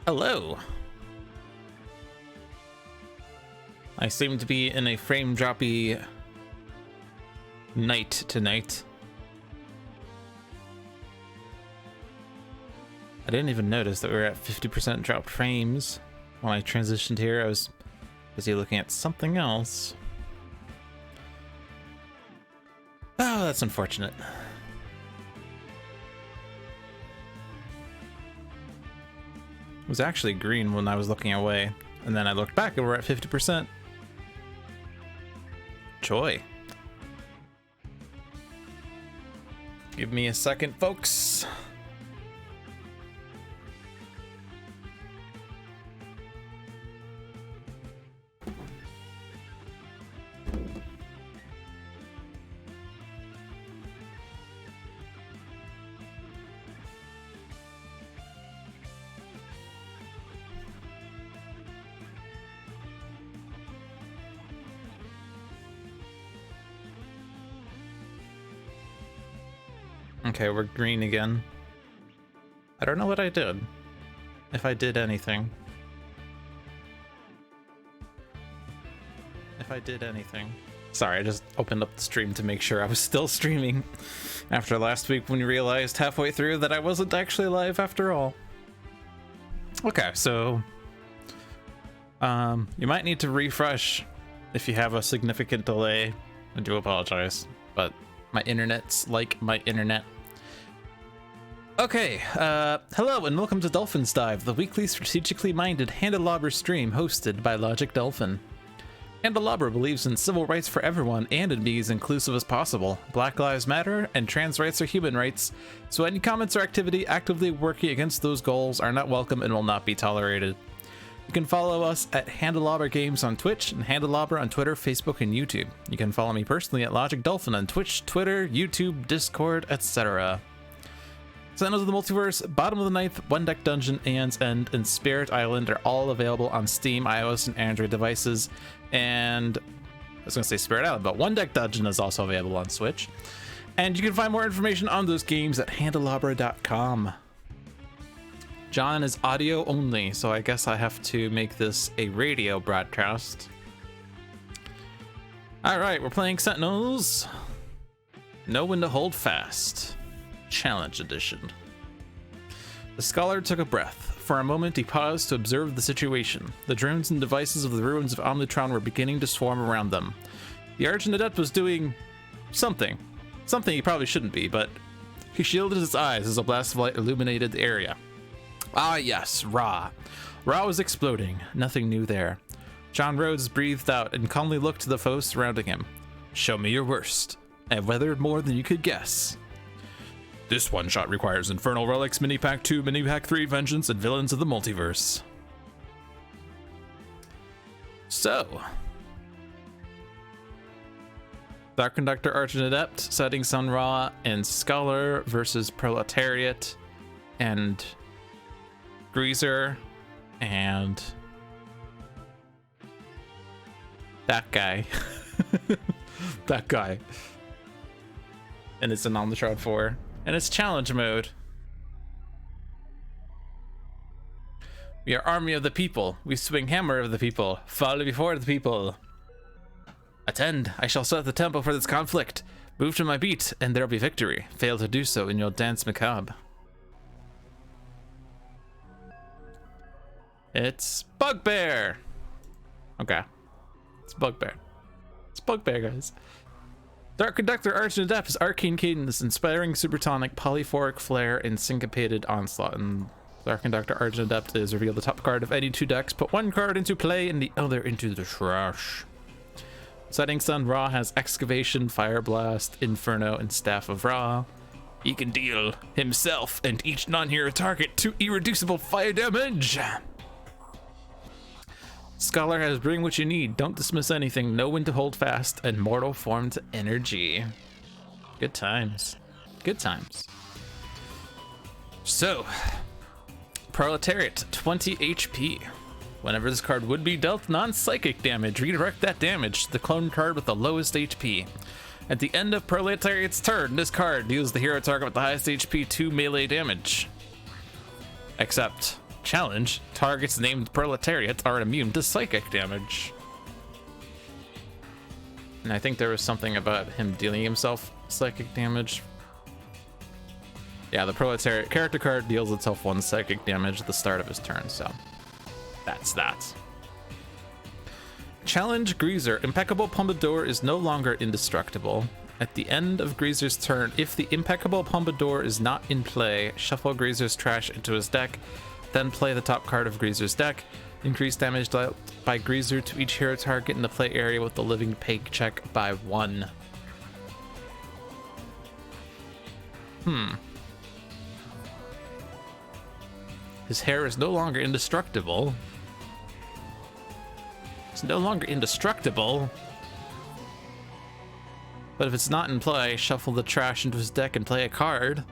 Hello. I seem to be in a frame droppy night tonight. I didn't even notice that we were at 50% dropped frames. When I transitioned here, I was busy looking at something else. Oh, that's unfortunate. It was actually green when I was looking away, and then I looked back and we're at 50%. Joy. Give me a second, folks. Okay, we're green again. I don't know what I did. If I did anything. Sorry, I just opened up the stream to make sure I was still streaming after last week when we realized halfway through that I wasn't actually live after all. Okay, so you might need to refresh if you have a significant delay. I do apologize, but my internet's like my internet. Okay, hello and welcome to Dolphin's Dive, the weekly strategically minded Handelabra stream hosted by Logic Dolphin. Handelabra believes in civil rights for everyone and in being as inclusive as possible. Black Lives Matter and trans rights are human rights, so any comments or activity actively working against those goals are not welcome and will not be tolerated. You can follow us at Handelabra Games on Twitch and Handelabra on Twitter, Facebook, and YouTube. You can follow me personally at Logic Dolphin on Twitch, Twitter, YouTube, Discord, etc. Sentinels of the Multiverse, Bottom of the Ninth, One Deck Dungeon, Aeon's End, and Spirit Island are all available on Steam, iOS, and Android devices. And I was going to say Spirit Island, but One Deck Dungeon is also available on Switch. And you can find more information on those games at handelabra.com. John is audio only, so I guess I have to make this a radio broadcast. Alright, we're playing Sentinels. Know when to hold fast. Challenge Edition. The scholar took a breath. For a moment, he paused to observe the situation. The drones and devices of the ruins of Omnitron were beginning to swarm around them. The Argent Adept was doing something. Something he probably shouldn't be, but he shielded his eyes as a blast of light illuminated the area. Ah yes, Ra. Ra was exploding. Nothing new there. John Rhodes breathed out and calmly looked to the foes surrounding him. Show me your worst. I've weathered more than you could guess. This one shot requires Infernal Relics, Mini Pack 2, Mini Pack 3, Vengeance, and Villains of the Multiverse. So, Dark Conductor, Argent Adept, Setting Sun Ra, and Scholar versus Proletariat, and Greazer, and that guy. That guy. And it's an Omnitron 4. And it's challenge mode. We are army of the people. We swing hammer of the people. Fall before the people. Attend. I shall set the tempo for this conflict. Move to my beat, and there'll be victory. Fail to do so, and you'll dance macabre. It's Bugbear. Okay. It's Bugbear. It's Bugbear, guys. Dark Conductor, Argent Adept is Arcane Cadence, Inspiring Supertonic, Polyphoric Flare, and Syncopated Onslaught. And Dark Conductor, Argent Adept is reveal the top card of any two decks, put one card into play and the other into the trash. Setting Sun Ra has Excavation, Fire Blast, Inferno, and Staff of Ra. He can deal himself and each non-hero target 2 irreducible fire damage. Scholar has Bring What You Need, Don't Dismiss Anything, Know When to Hold Fast, and Mortal Form to Energy. Good times. Good times. So, Proletariat, 20 HP. Whenever this card would be dealt non-psychic damage, redirect that damage to the clone card with the lowest HP. At the end of Proletariat's turn, this card deals the hero target with the highest HP 2 melee damage. Except Challenge. Targets named Proletariat are immune to psychic damage. And I think there was something about him dealing himself psychic damage. Yeah, the Proletariat character card deals itself 1 psychic damage at the start of his turn, so that's that. Challenge Greazer. Impeccable Pompadour is no longer indestructible. At the end of Greazer's turn, if the Impeccable Pompadour is not in play, shuffle Greazer's trash into his deck, then play the top card of Greazer's deck. Increase damage dealt by Greazer to each hero target in the play area with the living peg check by 1. His hair is no longer indestructible. It's no longer indestructible. But if it's not in play, shuffle the trash into his deck and play a card.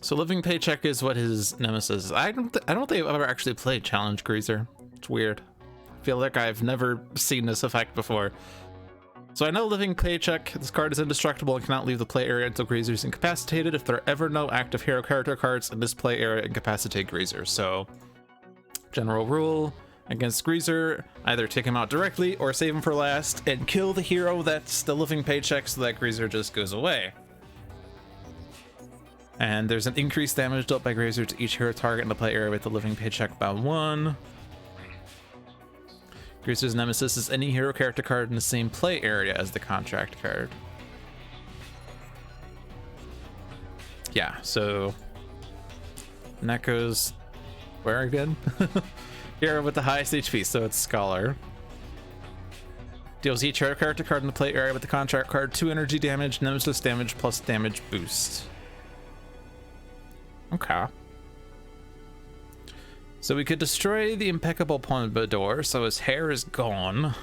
So living paycheck is what his nemesis is. I don't think I've ever actually played Challenge Greazer. It's weird. I feel like I've never seen this effect before. So I know living paycheck. This card is indestructible and cannot leave the play area until Greazer is incapacitated. If there are ever no active hero character cards in this play area, incapacitate Greazer. So general rule against Greazer, either take him out directly or save him for last and kill the hero that's the living paycheck so that Greazer just goes away. And there's an increased damage dealt by Greazer to each hero target in the play area with the living paycheck by 1. Greazer's nemesis is any hero character card in the same play area as the contract card. Yeah, so and that goes where again? Hero with the highest HP, so it's Scholar. Deals each hero character card in the play area with the contract card 2 energy damage, nemesis damage plus damage boost. Okay. So we could destroy the Impeccable Pompadour, so his hair is gone.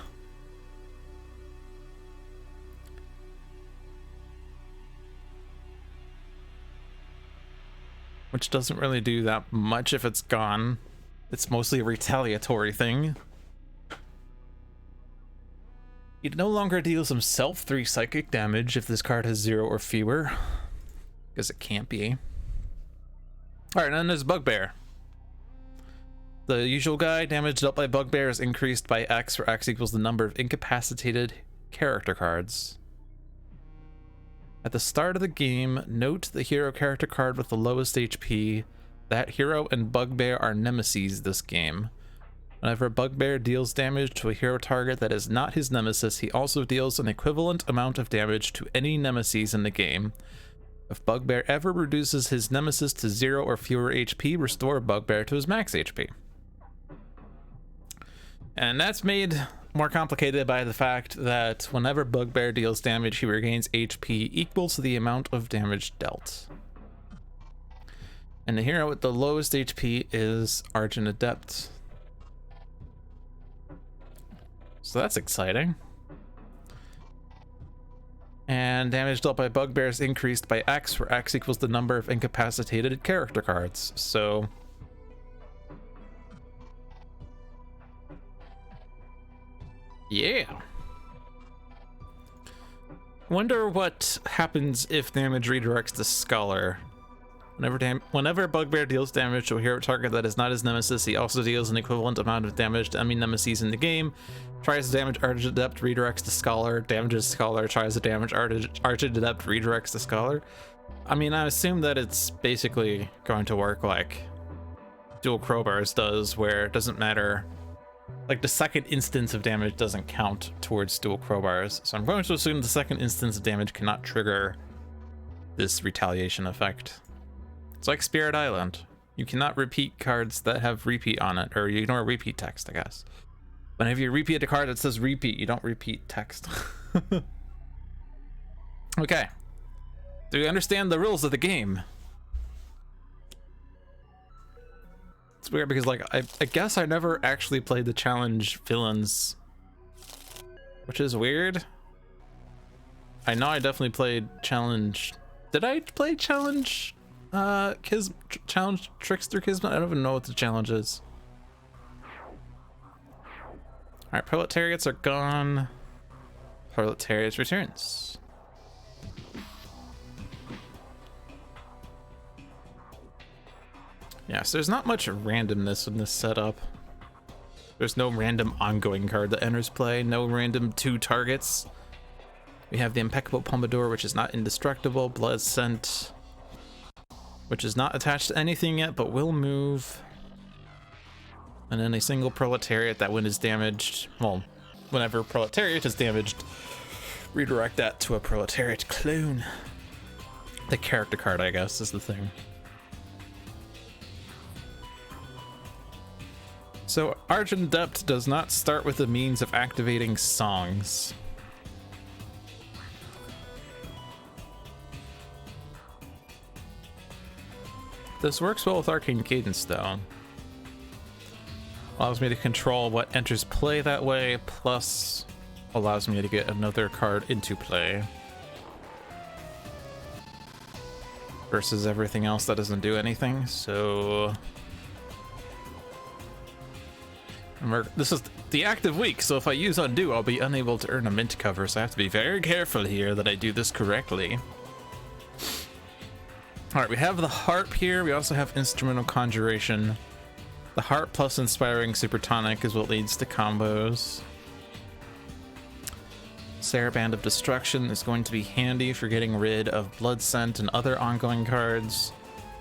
Which doesn't really do that much if it's gone. It's mostly a retaliatory thing. He no longer deals himself 3 psychic damage if this card has 0 or fewer. Because it can't be. Alright, and then there's Bugbear. The usual guy, damage dealt by Bugbear is increased by X, where X equals the number of incapacitated character cards. At the start of the game, note the hero character card with the lowest HP. That hero and Bugbear are nemeses this game. Whenever Bugbear deals damage to a hero target that is not his nemesis, he also deals an equivalent amount of damage to any nemesis in the game. If Bugbear ever reduces his nemesis to 0 or fewer HP, restore Bugbear to his max HP. And that's made more complicated by the fact that whenever Bugbear deals damage, he regains HP equal to the amount of damage dealt. And the hero with the lowest HP is Argent Adept. So that's exciting. And damage dealt by Bugbear is increased by X, where X equals the number of incapacitated character cards. So yeah. Wonder what happens if damage redirects to Scholar. Whenever Bugbear deals damage to a hero target that is not his nemesis, he also deals an equivalent amount of damage to any nemesis in the game. Tries to damage Argent Adept, redirects to Scholar. Damages Scholar, tries to damage Argent Adept, redirects to Scholar. I mean, I assume that it's basically going to work like Dual Crowbars does, where it doesn't matter. Like, the second instance of damage doesn't count towards Dual Crowbars. So I'm going to assume the second instance of damage cannot trigger this retaliation effect. It's like Spirit Island. You cannot repeat cards that have repeat on it, or you ignore repeat text, I guess. Whenever you repeat a card that says repeat, you don't repeat text. Okay. Do we understand the rules of the game? It's weird because, like, I guess I never actually played the challenge villains, which is weird. I know I definitely played challenge. Did I play challenge? Challenge Trickster Kismet? I don't even know what the challenge is. Alright, Proletariats are gone. Proletariats returns. Yeah, so there's not much randomness in this setup. There's no random ongoing card that enters play, no random 2 targets. We have the Impeccable Pompadour, which is not indestructible, Blood Scent, which is not attached to anything yet, but will move. And then a single Proletariat that when it's damaged, well, whenever Proletariat is damaged, redirect that to a Proletariat clone. The character card, I guess, is the thing. So Argent Adept does not start with the means of activating songs. This works well with Arcane Cadence though. Allows me to control what enters play that way, plus allows me to get another card into play. Versus everything else that doesn't do anything, so... This is the active week, so if I use Undo, I'll be unable to earn a mint cover, so I have to be very careful here that I do this correctly. Alright, we have the Harp here, we also have Instrumental Conjuration. The Harp plus Inspiring Supertonic is what leads to combos. Saraband of Destruction is going to be handy for getting rid of Blood Scent and other ongoing cards,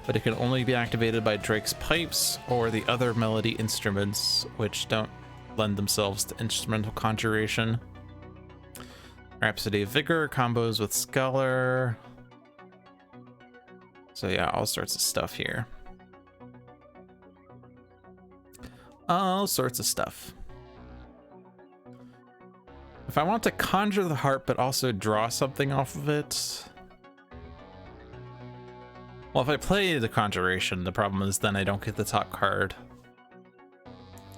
but it can only be activated by Drake's Pipes or the other melody instruments, which don't lend themselves to Instrumental Conjuration. Rhapsody of Vigor combos with Scholar. So yeah, all sorts of stuff here. All sorts of stuff. If I want to conjure the Harp but also draw something off of it... Well, if I play the Conjuration, the problem is then I don't get the top card.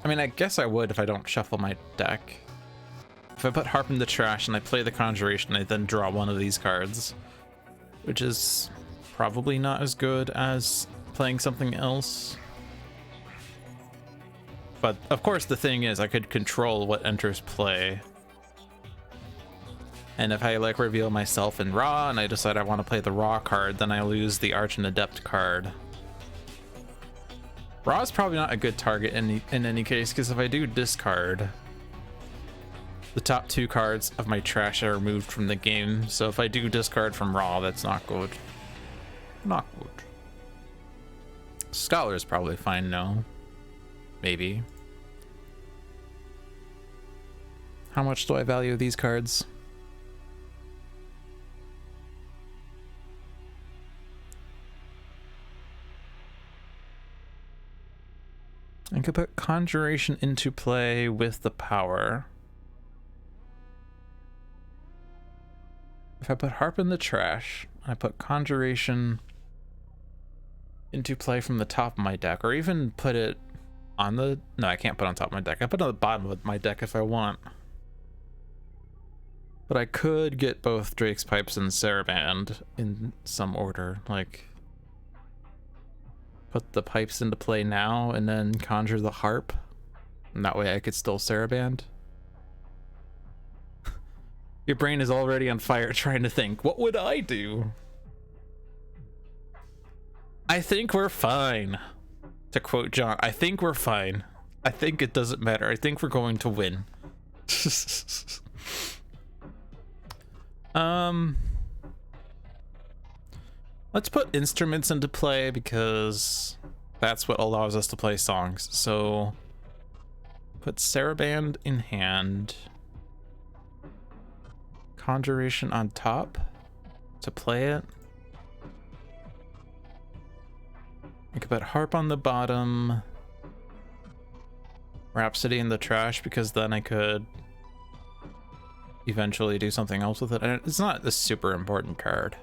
I mean, I guess I would if I don't shuffle my deck. If I put Harp in the trash and I play the Conjuration, I then draw one of these cards, which is probably not as good as playing something else. But of course the thing is I could control what enters play. And if I like reveal myself in Raw and I decide I want to play the Raw card, then I lose the Argent Adept card. Raw is probably not a good target in any case, because if I do discard, the top 2 cards of my trash are removed from the game. So if I do discard from Raw, that's not good. Not good. Scholar is probably fine now. Maybe. How much do I value these cards? I could put Conjuration into play with the power. If I put Harp in the trash, I put Conjuration into play from the top of my deck, or even put it on the... No, I can't put it on top of my deck. I put it on the bottom of my deck if I want. But I could get both Drake's Pipes and Saraband in some order, like... Put the Pipes into play now and then conjure the Harp, and that way I could still Saraband. Your brain is already on fire trying to think, what would I do? I think we're fine. To quote John, I think we're fine. I think it doesn't matter. I think we're going to win. Let's put instruments into play because that's what allows us to play songs. So put Saraband in hand. Conjuration on top to play it. I could put Harp on the bottom. Rhapsody in the trash because then I could eventually do something else with it. And it's not a super important card.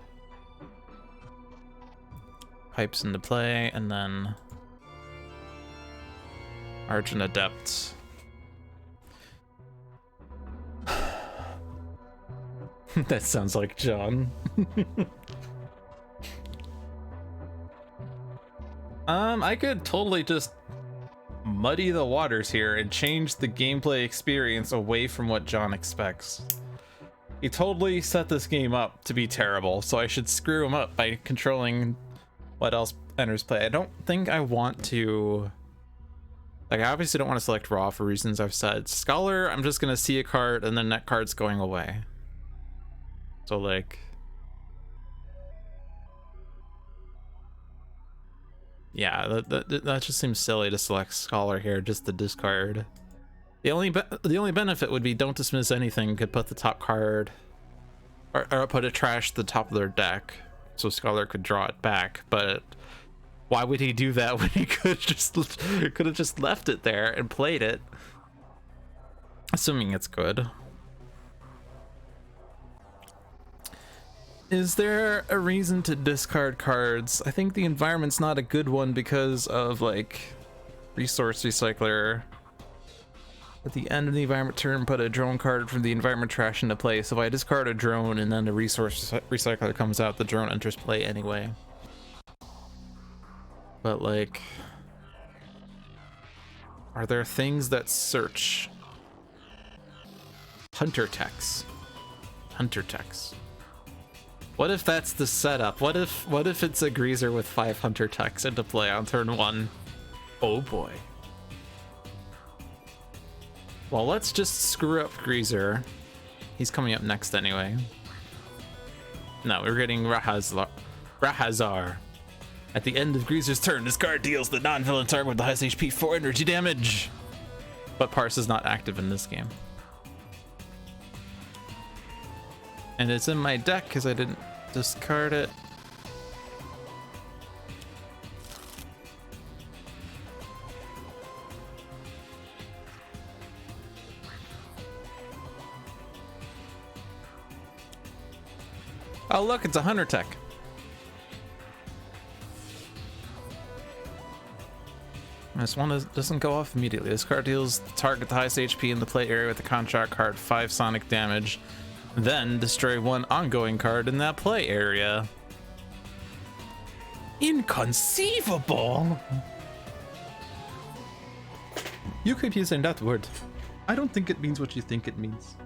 Pipes into play, and then Argent Adept. That sounds like John. I could totally just muddy the waters here and change the gameplay experience away from what John expects. He totally set this game up to be terrible, so I should screw him up by controlling what else enters play. I don't think I want to... Like, I obviously don't want to select Raw for reasons I've said. Scholar, I'm just going to see a card, and then that card's going away. So, like... Yeah, that just seems silly to select Scholar here, just to discard. The only benefit would be don't dismiss anything, could put the top card... Or put a trash to the top of their deck, so Scholar could draw it back, but... Why would he do that when he could have just left it there and played it? Assuming it's good. Is there a reason to discard cards? I think the environment's not a good one because of like resource recycler. At the end of the environment turn, put a drone card from the environment trash into play. So if I discard a drone and then the resource recycler comes out, the drone enters play anyway. But like, are there things that search? Hunter techs. Hunter techs. What if that's the setup? What if it's a Greazer with 5 Hunter techs into play on turn 1? Oh boy. Well, let's just screw up Greazer. He's coming up next anyway. No, we're getting Rahazar. At the end of Greazer's turn, this card deals the non-villain target with the highest HP 4 energy damage. But Parse is not active in this game. And it's in my deck because I didn't discard it. Oh look, it's a Hunter tech. This one doesn't go off immediately. This card deals the target the highest HP in the play area with the contract card 5 sonic damage. Then destroy 1 ongoing card in that play area. Inconceivable! You keep using that word. I don't think it means what you think it means.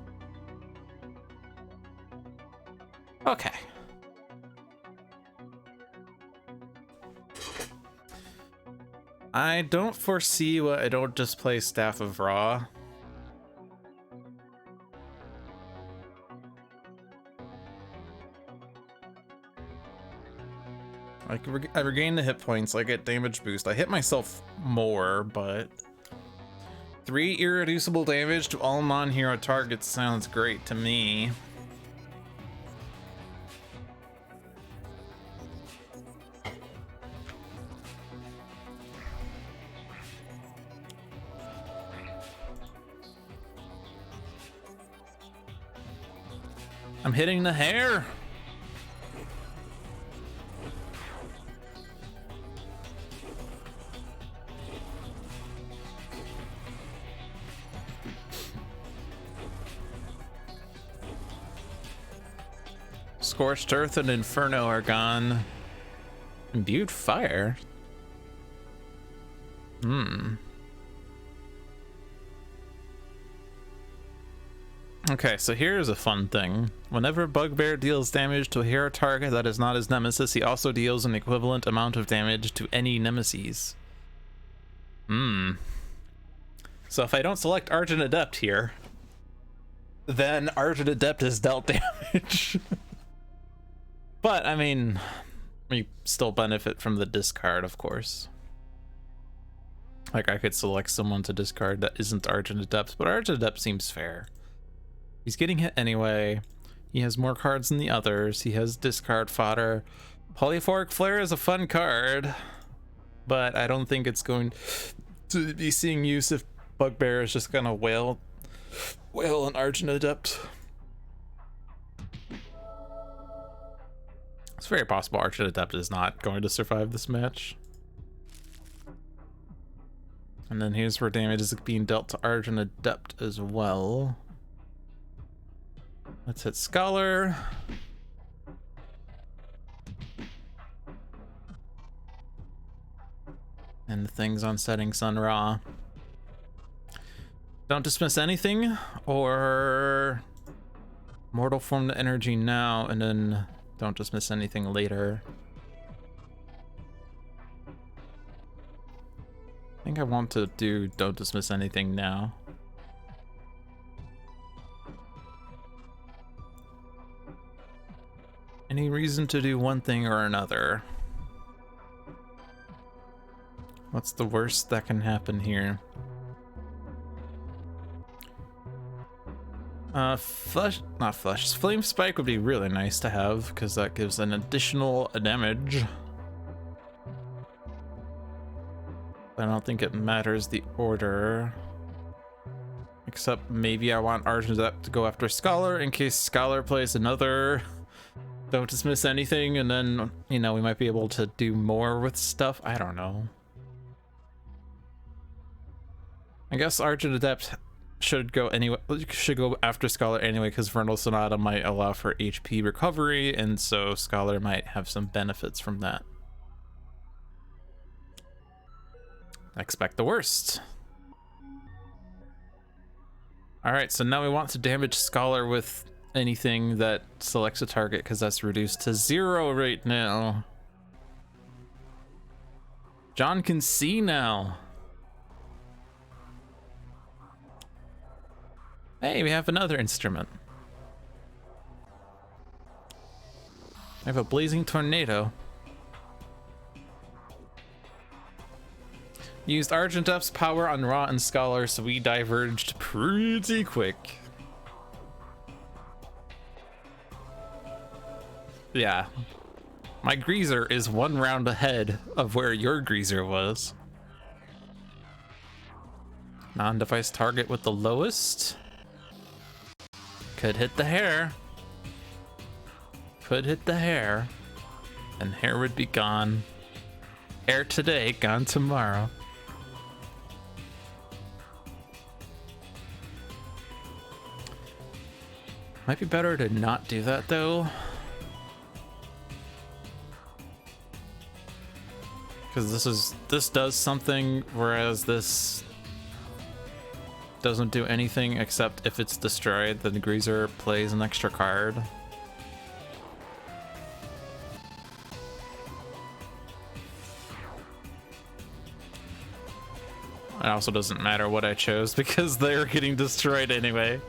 Okay. I don't foresee what I don't just play Staff of Ra. Like, I regain the hit points, I get damage boost. I hit myself more, but 3 irreducible damage to all non-hero targets sounds great to me. I'm hitting the hair. Scorched Earth and Inferno are gone. Imbued Fire. Okay, so here's a fun thing. Whenever Bugbear deals damage to a hero target that is not his nemesis, he also deals an equivalent amount of damage to any nemesis. So if I don't select Argent Adept here, then Argent Adept is dealt damage. But, I mean, we still benefit from the discard, of course. Like, I could select someone to discard that isn't Argent Adept, but Argent Adept seems fair. He's getting hit anyway. He has more cards than the others. He has discard fodder. Polyphoric Flare is a fun card, but I don't think it's going to be seeing use if Bugbear is just gonna wail an Argent Adept. It's very possible Argent Adept is not going to survive this match. And then here's where damage is being dealt to Argent Adept as well. Let's hit Scholar. And the things on Setting Sun Ra. Don't dismiss anything, or Mortal Form the energy now, and then don't dismiss anything later. think I want to do don't dismiss anything now. Any reason to do one thing or another? What's the worst that can happen here? Flame Spike would be really nice to have because that gives an additional damage. I don't think it matters the order. Except maybe I want Argent to go after Scholar in case Scholar plays another don't dismiss anything, and then, you know, we might be able to do more with stuff. I don't know. I guess Argent Adept should go anyway. Should go after Scholar anyway, because Vernal Sonata might allow for HP recovery, and so Scholar might have some benefits from that. Expect the worst. Alright, so now we want to damage Scholar with anything that selects a target, because that's reduced to 0 right now. John can see now. Hey, we have another instrument. I have a blazing tornado. Used Argent Up's power on Ra and Scholar, so we diverged pretty quick. Yeah. My Greazer is 1 round ahead of where your Greazer was. Non-device target with the lowest. Could hit the hair. Could hit the hair. And hair would be gone. Hair today, gone tomorrow. Might be better to not do that though. Because this does something, whereas this doesn't do anything except if it's destroyed, then the Greazer plays an extra card. It also doesn't matter what I chose because they're getting destroyed anyway.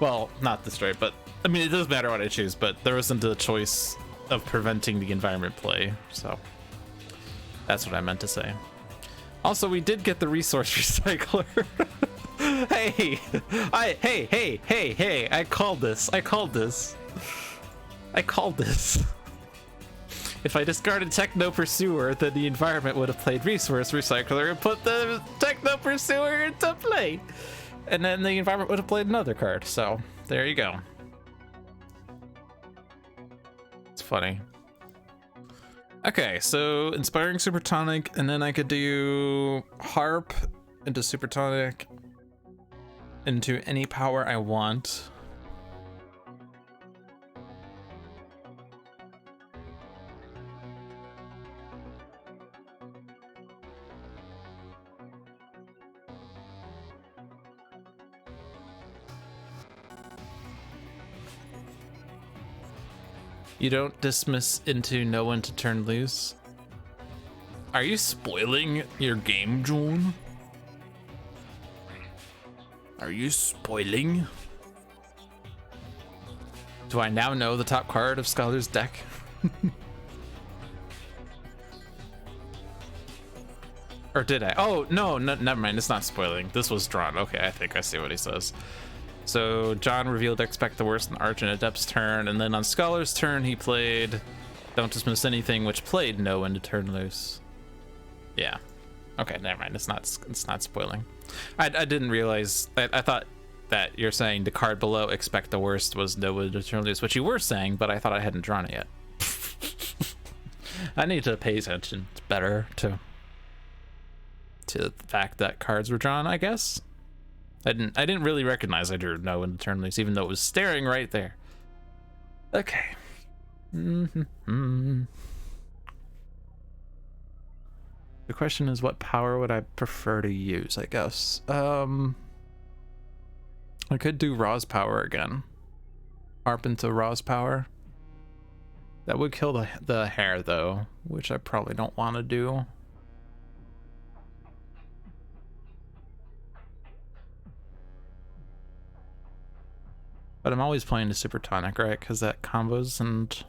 Well, not destroyed, but I mean, it does matter what I choose, but there isn't a choice of preventing the environment play, so that's what I meant to say. Also, we did get the resource recycler. Hey, I called this. If I discarded Techno Pursuer, then the environment would have played Resource Recycler and put the Techno Pursuer into play. And then the environment would have played another card. So, there you go. It's funny. Okay, so Inspiring Supertonic, and then I could do Harp into Supertonic into any power I want. You don't dismiss into no one to turn loose. Are you spoiling your game, John? Are you spoiling? Do I now know the top card of Scholar's deck? Or did I? Oh, no, never mind. It's not spoiling. This was drawn. Okay, I think I see what he says. So John revealed Expect the Worst on Argent Adept's turn, and then on Scholar's turn he played Don't Dismiss Anything, which played No One to Turn Loose. Yeah. Okay, never mind. It's not spoiling. I didn't realize. I thought that you're saying the card below Expect the Worst was No One to Turn Loose, which you were saying, but I thought I hadn't drawn it yet. I need to pay attention better to the fact that cards were drawn, I guess. I didn't really recognize I drew No One to Turn Loose, even though it was staring right there. Okay. The question is, what power would I prefer to use, I guess. I could do Ra's power again. Harp into Ra's power. That would kill the hair though, which I probably don't want to do. But I'm always playing the Super Tonic, right? Because that combos, and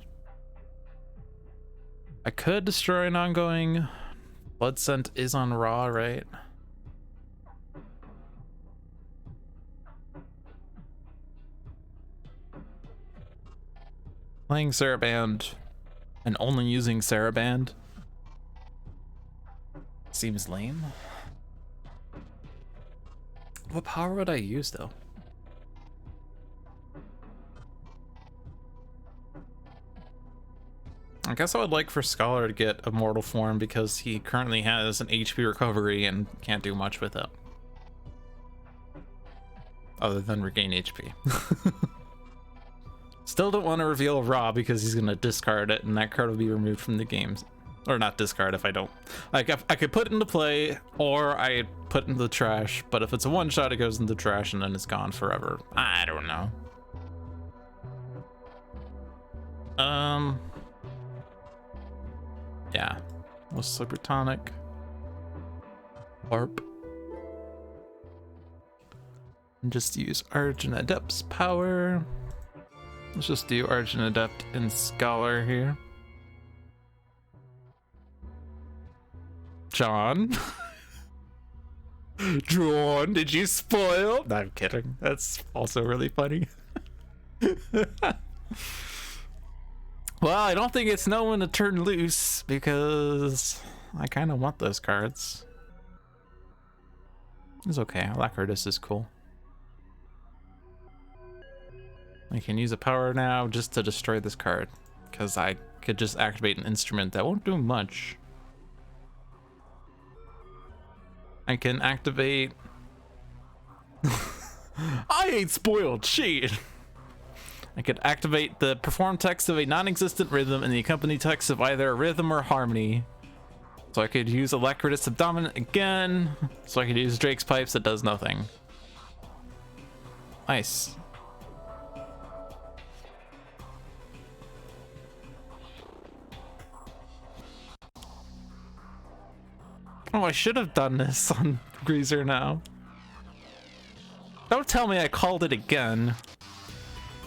I could destroy an ongoing. Blood Scent is on Raw, right? Playing Saraband and only using Saraband seems lame. What power would I use though? I guess I would like for Scholar to get Immortal Form because he currently has an HP recovery and can't do much with it. Other than regain HP. Still don't want to reveal Raw because he's going to discard it and that card will be removed from the games. Or not discard if I don't. Like, I could put it into play or I put it into the trash, but if it's a one shot, it goes into the trash and then it's gone forever. I don't know. Yeah. Let's Super Tonic. Harp. And just use Argent Adept's power. Let's just do Argent Adept and Scholar here. John? John, did you spoil? No, I'm kidding. That's also really funny. Well, I don't think it's no one to turn loose because I kind of want those cards. It's okay. Alacritus is cool. I can use a power now just to destroy this card because I could just activate an instrument that won't do much. I can activate. I ain't spoiled shit. I could activate the perform text of a non-existent rhythm and the accompany text of either a rhythm or harmony. So I could use Alacritus Subdominant again. So I could use Drake's Pipes that does nothing. Nice. Oh, I should have done this on Greazer now. Don't tell me I called it again.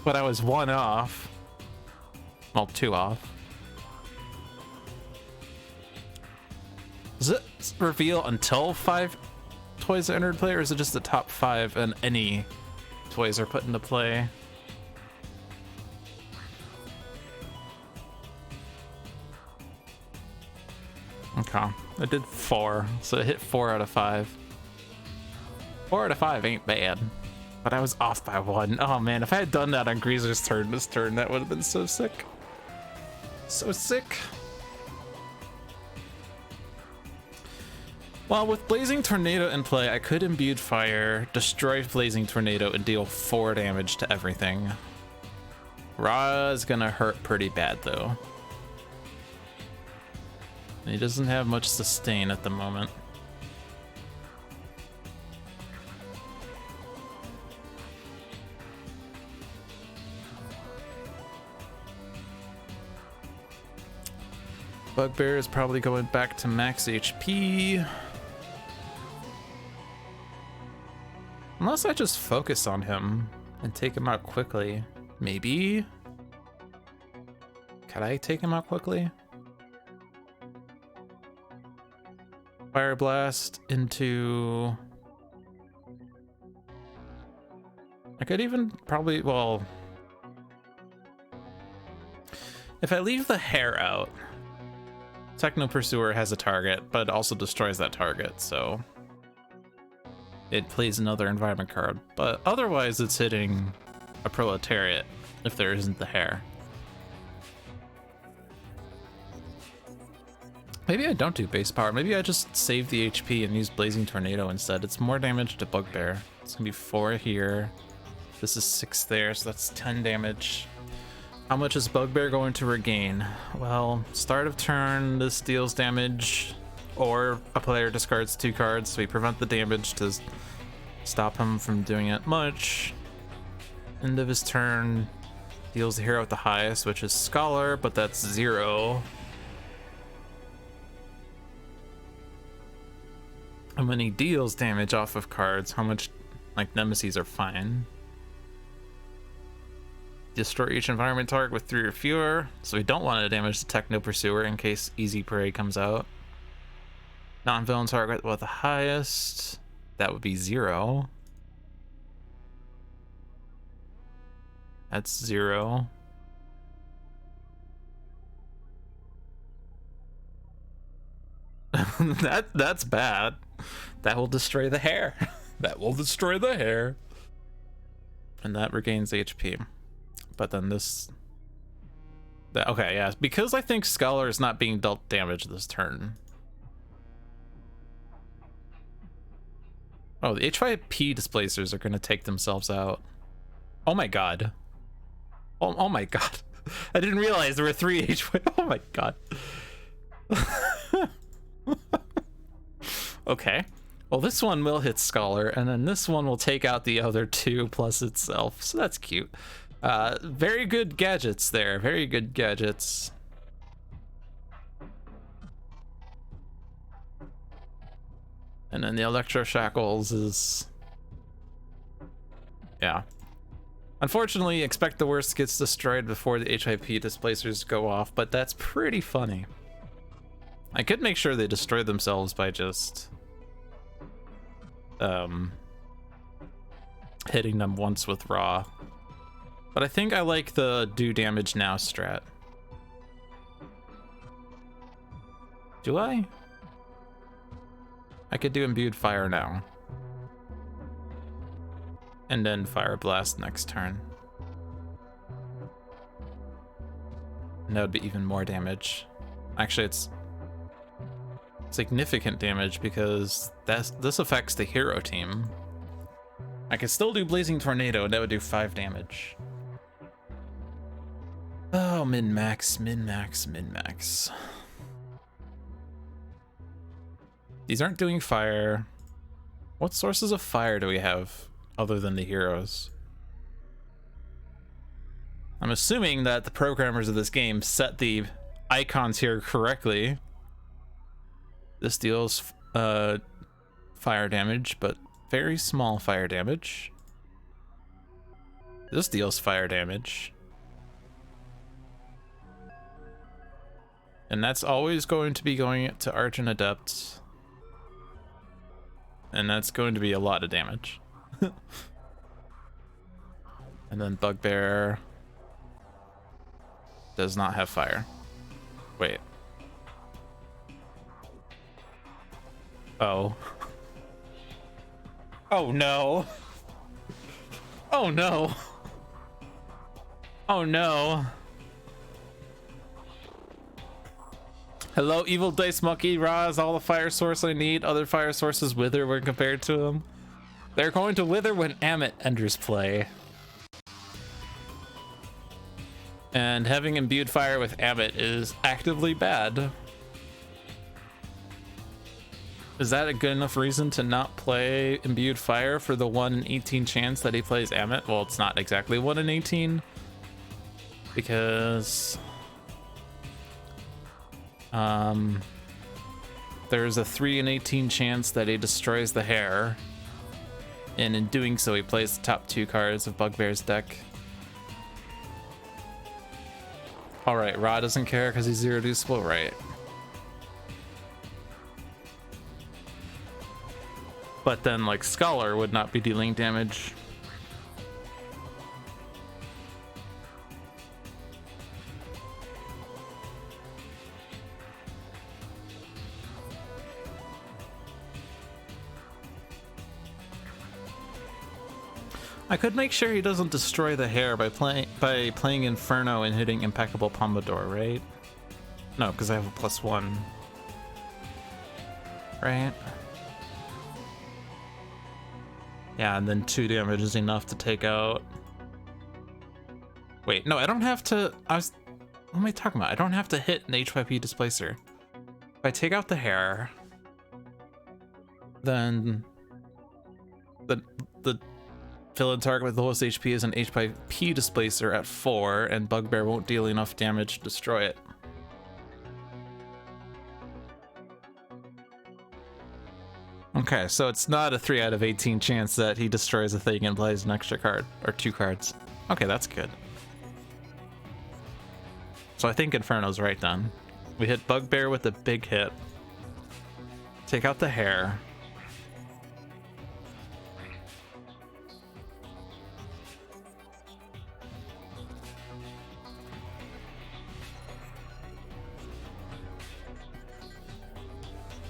But I was one off. Well, two off. Does it reveal until 5 toys are entered play, or is it just the top 5 and any toys are put into play? Okay, I did 4, so it hit 4 out of 5. 4 out of 5 ain't bad. But I was off by 1. Oh man, if I had done that on Greazer's turn this turn, that would have been so sick. So sick. Well, with Blazing Tornado in play, I could Imbued Fire, destroy Blazing Tornado, and deal 4 damage to everything. Ra is gonna hurt pretty bad though. He doesn't have much sustain at the moment. Bugbear is probably going back to max HP. Unless I just focus on him and take him out quickly. Maybe? Can I take him out quickly? Fire Blast into... I could even probably, well... If I leave the hair out, Techno Pursuer has a target, but it also destroys that target, so... It plays another environment card, but otherwise it's hitting a Proletariat if there isn't the hair. Maybe I don't do base power. Maybe I just save the HP and use Blazing Tornado instead. It's more damage to Bugbear. It's gonna be 4 here. This is 6 there, so that's 10 damage. How much is Bugbear going to regain? Well, start of turn, this deals damage, or a player discards 2 cards, so we prevent the damage to stop him from doing it much. End of his turn, deals the hero with the highest, which is Scholar, but that's 0. And when he deals damage off of cards, how much, like, Nemesis are fine. Destroy each environment target with 3 or fewer. So we don't want to damage the Techno Pursuer in case Easy Parade comes out. Non-villain target with the highest. That would be 0. That's 0. That's bad. That will destroy the hair. That will destroy the hair. And that regains HP. But then this... okay, yeah. Because I think Scholar is not being dealt damage this turn. Oh, the H5P displacers are going to take themselves out. Oh my god. Oh my god. I didn't realize there were 3 H5... oh my god. Okay. Well, this one will hit Scholar, and then this one will take out the other 2 plus itself. So that's cute. Very good gadgets there. Very good gadgets. And then the Electro Shackles is... yeah. Unfortunately, expect the worst gets destroyed before the HIP displacers go off, but that's pretty funny. I could make sure they destroy themselves by just... hitting them once with Raw. But I think I like the do damage now strat. Do I? I could do Imbued Fire now. And then Fire Blast next turn. And that would be even more damage. Actually, it's significant damage because this affects the hero team. I could still do Blazing Tornado and that would do 5 damage. Oh, min-max, min-max, min-max. These aren't doing fire. What sources of fire do we have other than the heroes? I'm assuming that the programmers of this game set the icons here correctly. This deals fire damage, but very small fire damage. This deals fire damage. And that's always going to be going to Argent Adept. And that's going to be a lot of damage. And then Bugbear does not have fire. Wait. Oh. Oh no. Oh no. Oh no. Hello, Evil Dice Monkey. Ra is all the fire source I need. Other fire sources wither when compared to them. They're going to wither when Amit enters play. And having imbued fire with Amit is actively bad. Is that a good enough reason to not play imbued fire for the 1 in 18 chance that he plays Amit? Well, it's not exactly 1 in 18 because there's a 3 in 18 chance that he destroys the hair, and in doing so he plays the top 2 cards of Bugbear's deck. Alright, Ra doesn't care because he's zero deuceable, right? But then, like, Scholar would not be dealing damage. I could make sure he doesn't destroy the hair by playing Inferno and hitting Impeccable Pompadour, right? No, because I have a +1. Right? Yeah, and then 2 damage is enough to take out... Wait, no, I don't have to... What am I talking about? I don't have to hit an HYP displacer. If I take out the hair, then the villain target with the lowest HP is an HYP displacer at 4, and Bugbear won't deal enough damage to destroy it. Okay, so it's not a 3 out of 18 chance that he destroys a thing and plays an extra card, or 2 cards. Okay, that's good. So I think Inferno's right then. We hit Bugbear with a big hit. Take out the hair.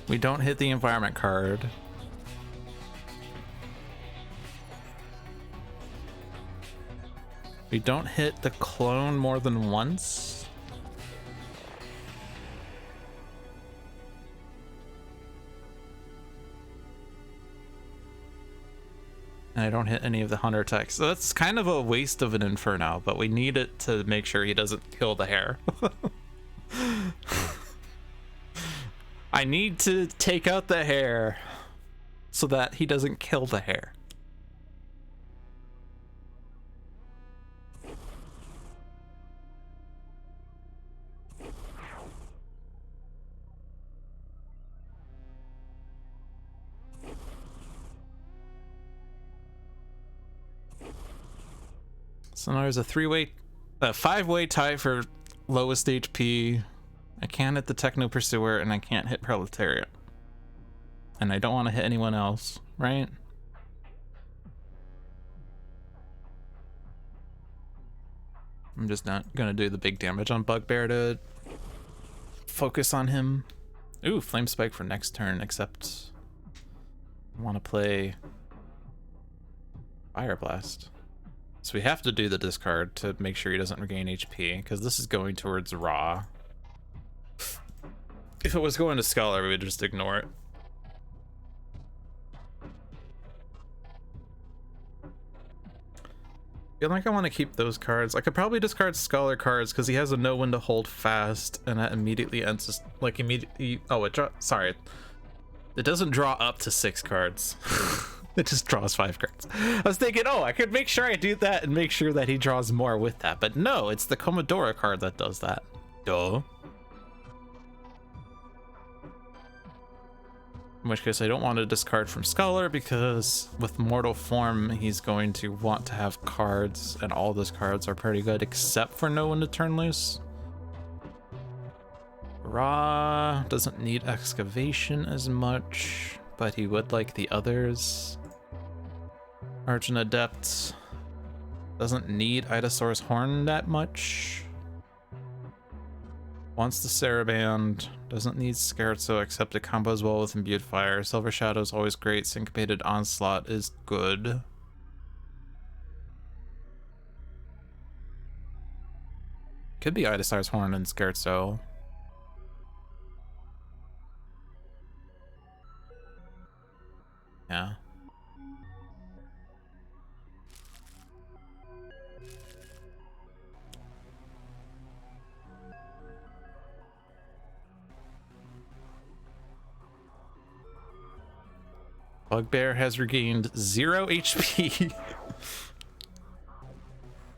We don't hit the environment card. We don't hit the clone more than once. And I don't hit any of the hunter attacks. So that's kind of a waste of an Inferno, but we need it to make sure he doesn't kill the hair. I need to take out the hair so that he doesn't kill the hair. So now there's a five-way tie for lowest HP. I can't hit the Techno Pursuer, and I can't hit Proletariat. And I don't want to hit anyone else, right? I'm just not gonna do the big damage on Bugbear to focus on him. Ooh, Flame Spike for next turn, except I want to play Fire Blast. So we have to do the discard to make sure he doesn't regain HP, because this is going towards Raw. If it was going to Scholar, we would just ignore it. I feel like I want to keep those cards. I could probably discard Scholar cards because he has a know when to hold fast, and that immediately ends like immediately. Oh, sorry. It doesn't draw up to 6 cards. It just draws 5 cards. I was thinking, oh, I could make sure I do that and make sure that he draws more with that, but no, it's the Commodora card that does that. Duh. In which case I don't want to discard from Scholar, because with Mortal Form he's going to want to have cards, and all those cards are pretty good except for Know When to Turn Loose. Ra doesn't need Excavation as much, but he would like the others. Argent Adept doesn't need Idasaur's Horn that much. Wants the Saraband, doesn't need Scherzo except it combos well with Imbued Fire. Silver Shadow is always great, Syncopated Onslaught is good. Could be Idasaur's Horn and Scherzo. Yeah. Bugbear has regained 0 HP.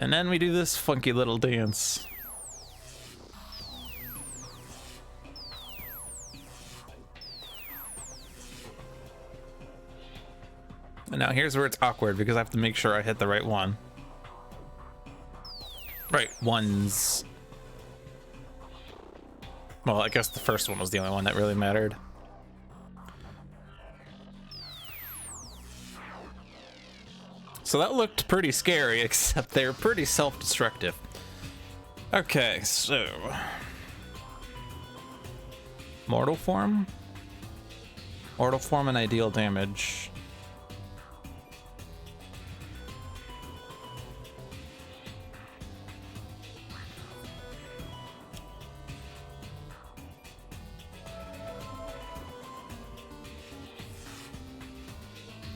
And then we do this funky little dance. And now here's where it's awkward, because I have to make sure I hit the right one. Right ones. Well, I guess the first one was the only one that really mattered. So that looked pretty scary, except they're pretty self-destructive. Okay, so... Mortal Form? Mortal Form and Ideal Damage.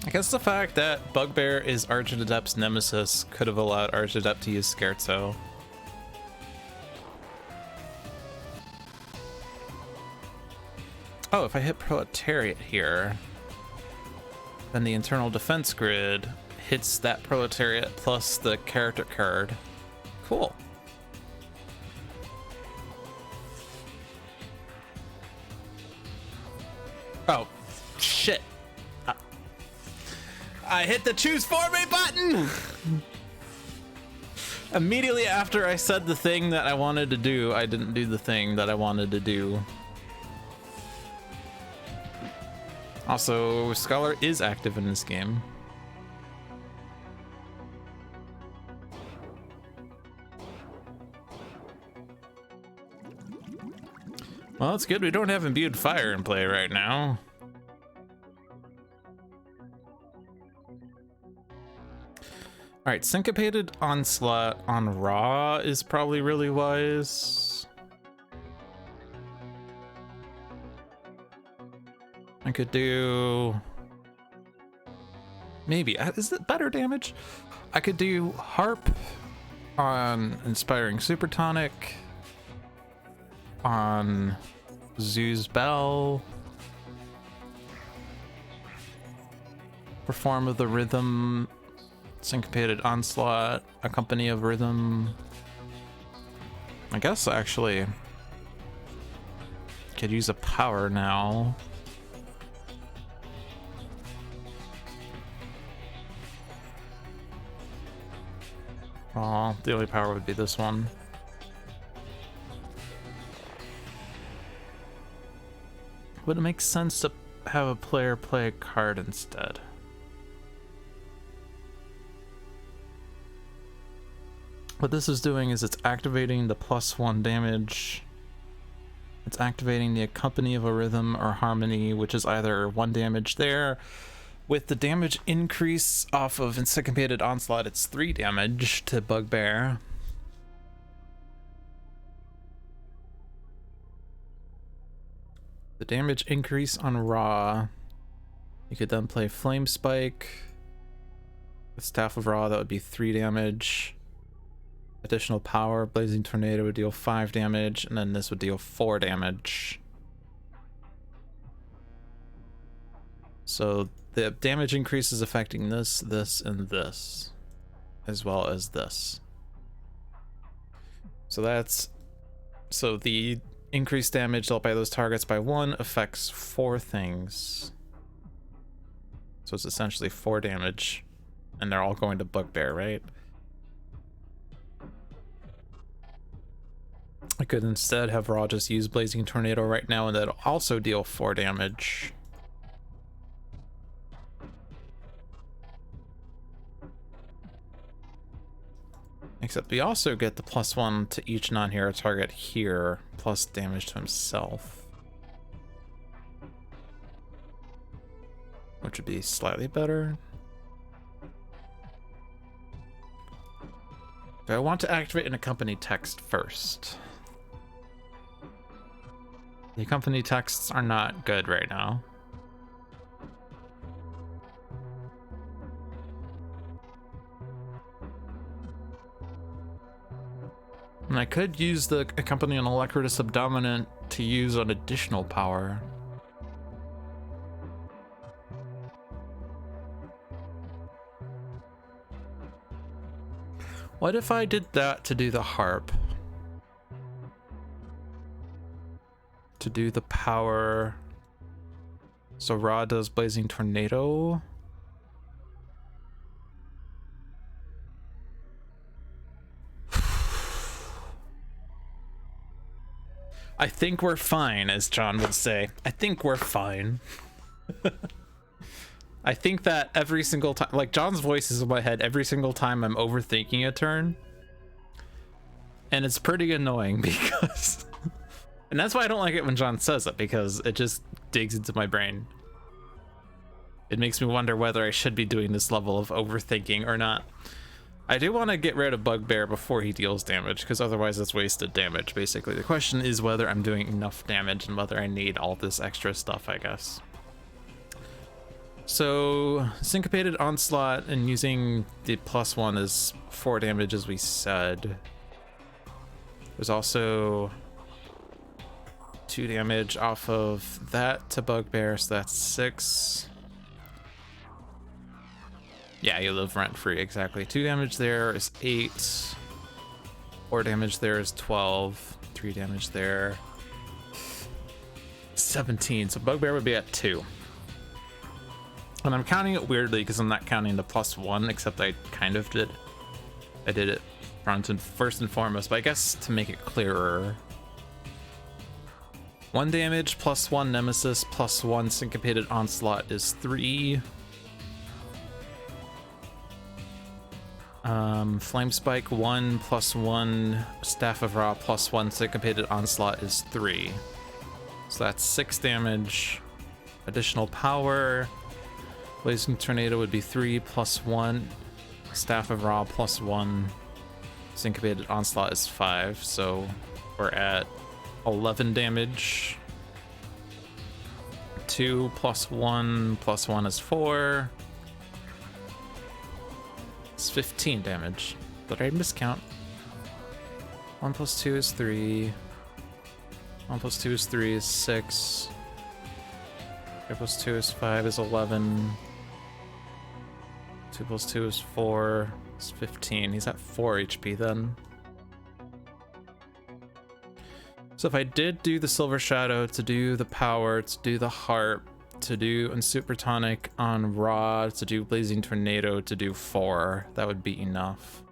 I guess the fact that Bugbear is Argent Adept's nemesis could have allowed Argent Adept to use Scherzo. Oh, if I hit Proletariat here, then the internal defense grid hits that Proletariat plus the character card. Cool. Oh, shit. I hit the choose for me button. Immediately after I said the thing that I wanted to do, I didn't do the thing that I wanted to do. Also, Scholar is active in this game. Well, it's good we don't have imbued fire in play right now. Alright, syncopated onslaught on Raw is probably really wise. I could do... maybe. Is it better damage? I could do Harp on Inspiring Supertonic, on Zoo's Bell, Perform of the Rhythm, Syncopated Onslaught, A Company of Rhythm. I guess actually could use a power now. Oh, the only power would be this one. Would it make sense to have a player play a card instead? What this is doing is it's activating the +1 damage. It's activating the Accompany of a Rhythm or Harmony, which is either 1 damage there. With the damage increase off of Syncopated Onslaught, it's 3 damage to Bugbear. The damage increase on Raw. You could then play Flame Spike. With Staff of Raw, that would be 3 damage. Additional power, Blazing Tornado would deal 5 damage, and then this would deal 4 damage. So the damage increase is affecting this, this, and this, as well as this. So the increased damage dealt by those targets by 1 affects 4 things. So it's essentially 4 damage, and they're all going to Bugbear, right? I could instead have Raw just use Blazing Tornado right now, and that'll also deal 4 damage. Except we also get the +1 to each non-hero target here, plus damage to himself. Which would be slightly better. Do I want to activate an accompany text first? The accompany texts are not good right now. And I could use the accompany on Alacritus Subdominant to use an additional power. What if I did that to do the harp? To do the power. So Ra does Blazing Tornado. I think we're fine, as John would say. I think we're fine. I think that every single time, like John's voice is in my head every single time I'm overthinking a turn. And it's pretty annoying because, and that's why I don't like it when John says it, because it just digs into my brain. It makes me wonder whether I should be doing this level of overthinking or not. I do want to get rid of Bugbear before he deals damage, because otherwise it's wasted damage, basically. The question is whether I'm doing enough damage and whether I need all this extra stuff, I guess. So, Syncopated Onslaught and using the +1 is 4 damage, as we said. There's also 2 damage off of that to Bugbear, so that's 6. Yeah, you live rent-free, exactly. 2 damage there is 8. 4 damage there is 12. 3 damage there. 17, so Bugbear would be at 2. And I'm counting it weirdly because I'm not counting the +1, except I kind of did. I did it front and first and foremost, but I guess to make it clearer. 1 damage plus 1 Nemesis plus 1 Syncopated Onslaught is 3. Flame Spike 1 plus 1 Staff of Ra plus 1 Syncopated Onslaught is 3. So that's 6 damage. Additional power. Blazing Tornado would be 3 plus 1 Staff of Ra plus 1 Syncopated Onslaught is 5. So we're at 11 damage. 2 plus 1 plus 1 is 4. It's 15 damage. Did I miscount? 1 plus 2 is 3. 1 plus 2 is 3 is 6. 3 plus 2 is 5 is 11. 2 plus 2 is 4. It's 15. He's at 4 HP then. So if I did do the Silver Shadow to do the power, to do the harp, to do Unsupertonic on Ra, to do Blazing Tornado, to do 4, that would be enough.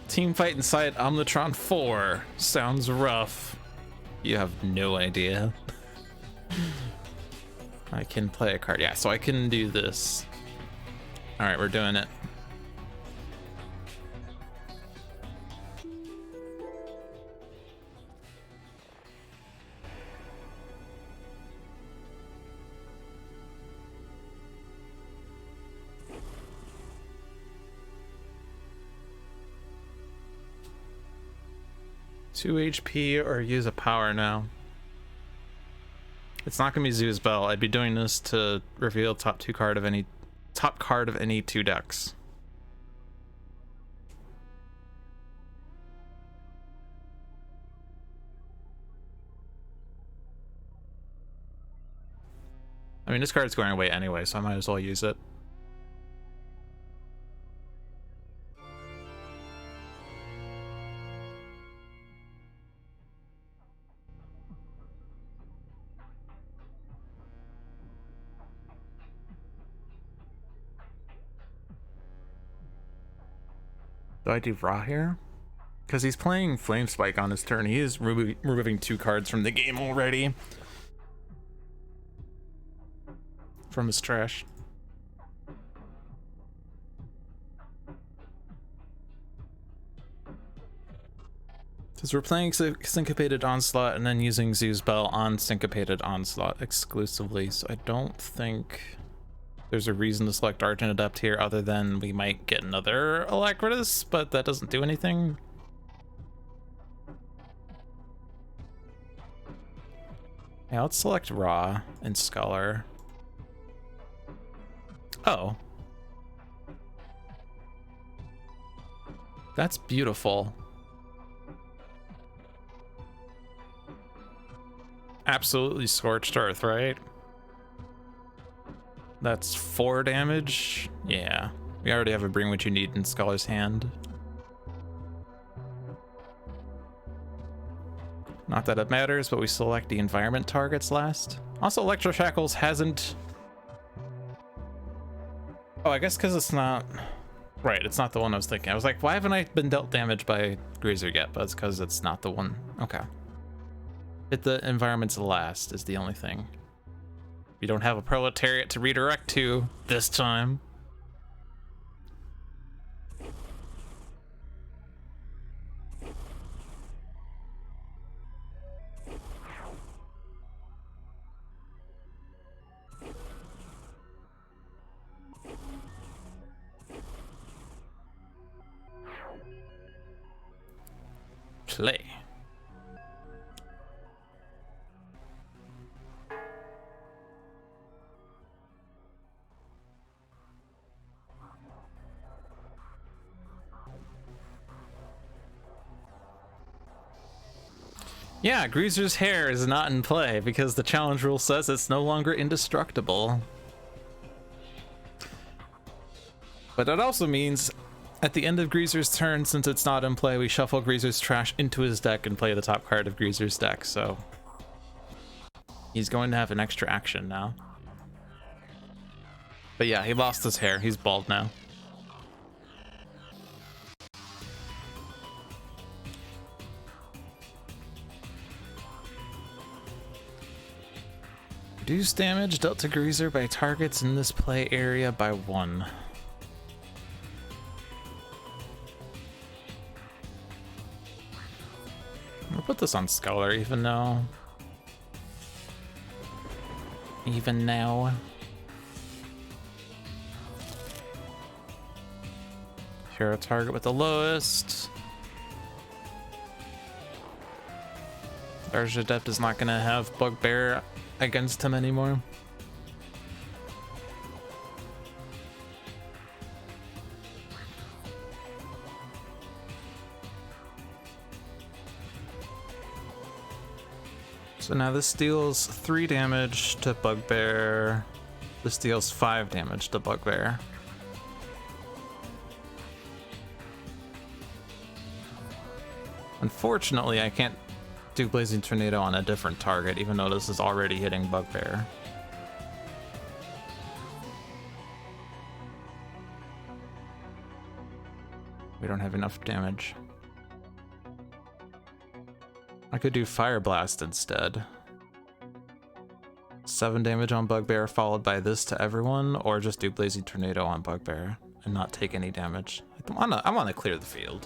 Team fight inside Omnitron-4 sounds rough. You have no idea. I can play a card. Yeah, so I can do this. All right, we're doing it. Two HP or use a power now. It's not gonna be Zoo's Bell. I'd be doing this to reveal top card of any 2 decks. I mean, this card's going away anyway, so I might as well use it. Do I do Ra here? Because he's playing Flame Spike on his turn. He is removing 2 cards from the game already. From his trash. Because we're playing Syncopated Onslaught and then using Zoo's Bell on Syncopated Onslaught exclusively, so I don't think there's a reason to select Argent Adept here other than we might get another Alacritus, but that doesn't do anything. Yeah, let's select Ra and Scholar. Oh. That's beautiful. Absolutely Scorched Earth, right? That's 4 damage. Yeah, we already have a Bring What You Need in Scholar's hand. Not that it matters, but we select the environment targets last. Also, Electro Shackles hasn't... Oh, I guess because it's not... Right, it's not the one I was thinking. I was like, why haven't I been dealt damage by Greazer yet? But it's because it's not the one. Okay. Hit the environments last is the only thing. We don't have a Proletariat to redirect to this time. Play. Yeah, Greazer's hair is not in play because the challenge rule says it's no longer indestructible. But that also means at the end of Greazer's turn, since it's not in play, we shuffle Greazer's trash into his deck and play the top card of Greazer's deck, so he's going to have an extra action now. But yeah, he lost his hair. He's bald now. Reduce damage dealt to Greazer by targets in this play area by 1. I'll put this on Scholar even now. Even now. Hero target with the lowest. Argent Adept is not gonna have Bugbear against him anymore. So now this deals 3 damage to Bugbear. This deals 5 damage to Bugbear. Unfortunately, I can't do Blazing Tornado on a different target, even though this is already hitting Bugbear. We don't have enough damage. I could do Fire Blast instead. 7 damage on Bugbear followed by this to everyone, or just do Blazing Tornado on Bugbear and not take any damage. I want to clear the field.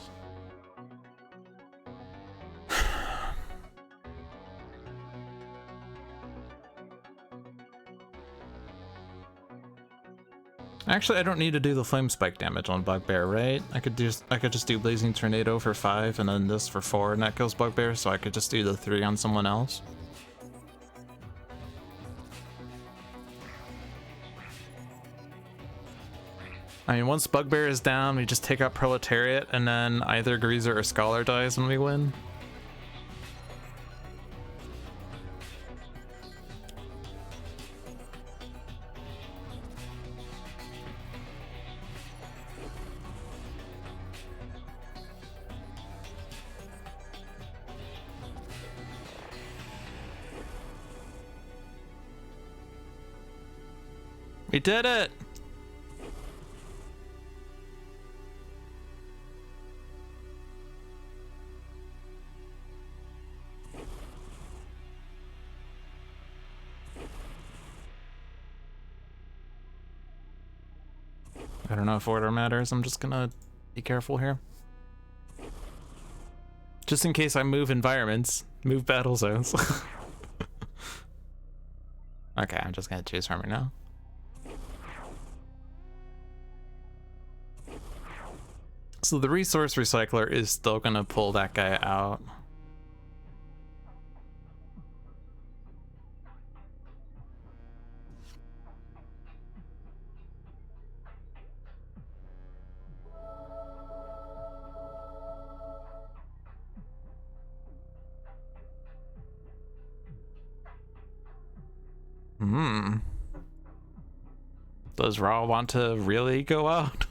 Actually, I don't need to do the Flame Spike damage on Bugbear, right? I could just do Blazing Tornado for 5 and then this for 4 and that kills Bugbear, so I could just do the 3 on someone else. I mean, once Bugbear is down, we just take out Proletariat and then either Greazer or Scholar dies when we win. We did it! I don't know if order matters. I'm just gonna be careful here. Just in case I move environments, move battle zones. Okay, I'm just gonna choose Harpy now. So the resource recycler is still gonna pull that guy out. Does Ra want to really go out?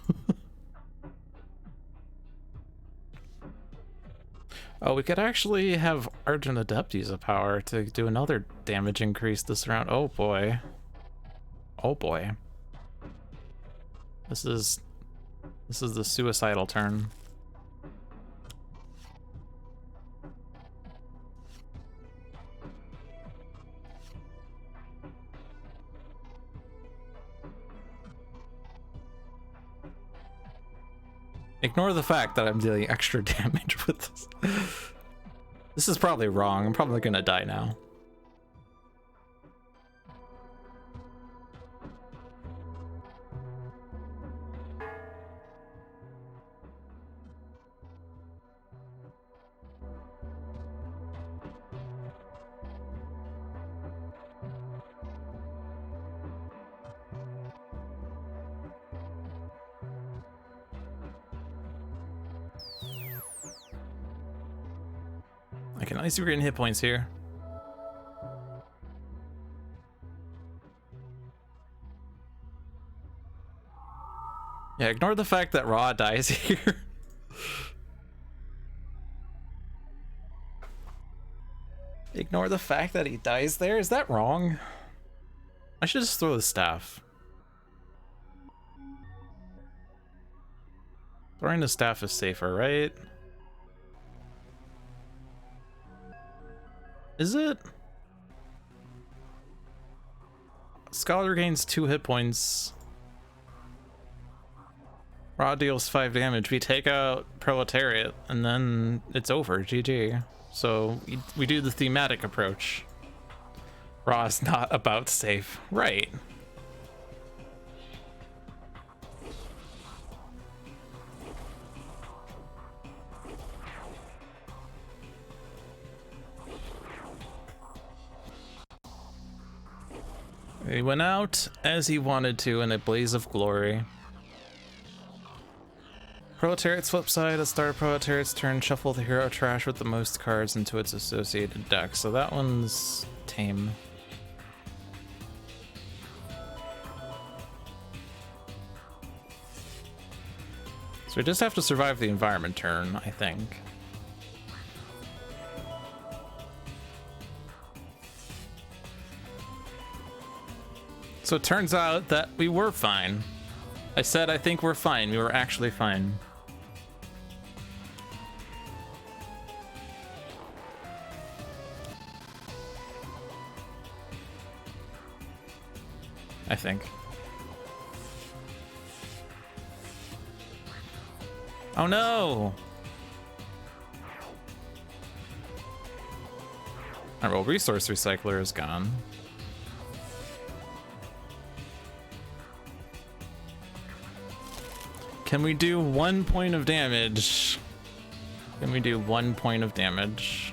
Oh, we could actually have Argent Adept use a power to do another damage increase this round. Oh boy. Oh boy. This is the suicidal turn. Ignore the fact that I'm dealing extra damage with this. This is probably wrong. I'm probably gonna die now. I can at least regain hit points here. Yeah, ignore the fact that Ra dies here. Ignore the fact that he dies there? Is that wrong? I should just throw the staff. Throwing the staff is safer, right? Is it? Scholar gains 2 hit points. Ra deals 5 damage. We take out Proletariat, and then it's over. GG. So we do the thematic approach. Ra is not about safe. Right. He went out as he wanted to in a blaze of glory. Proletariat's flip side, at the start of Proletariat's turn, shuffle the hero trash with the most cards into its associated deck. So that one's tame. So we just have to survive the environment turn, I think. So it turns out that we were fine. I said I think we're fine. We were actually fine. I think. Oh no! Alright, well, Resource Recycler is gone. Can we do 1 point of damage? Can we do 1 point of damage?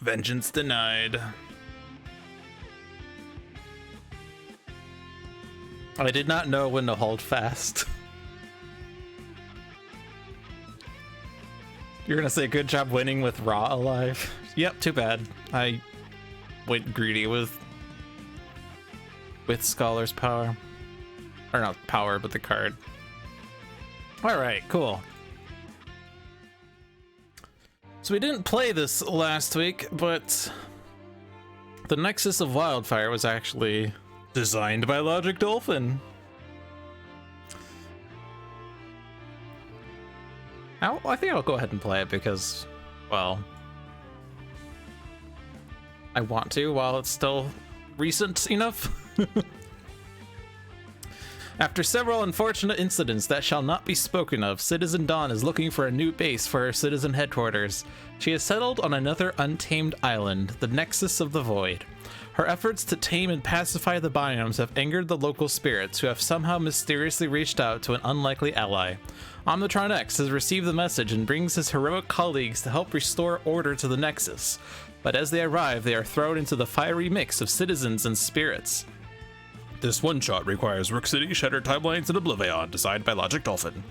Vengeance denied. I did not know when to hold fast. You're gonna say good job winning with Ra alive? Yep, too bad. I went greedy with Scholar's power. Or not power, but the card. Alright, cool. So we didn't play this last week, but the Nexus of Wildfire was actually designed by Logic Dolphin. I think I'll go ahead and play it because, well, I want to while it's still recent enough. After several unfortunate incidents that shall not be spoken of, Citizen Dawn is looking for a new base for her citizen headquarters. She has settled on another untamed island, the Nexus of the Void. Her efforts to tame and pacify the biomes have angered the local spirits, who have somehow mysteriously reached out to an unlikely ally. Omnitron-X has received the message and brings his heroic colleagues to help restore order to the Nexus. But as they arrive, they are thrown into the fiery mix of citizens and spirits. This one-shot requires Rook City, Shattered Timelines, and Oblivion, designed by Logic Dolphin.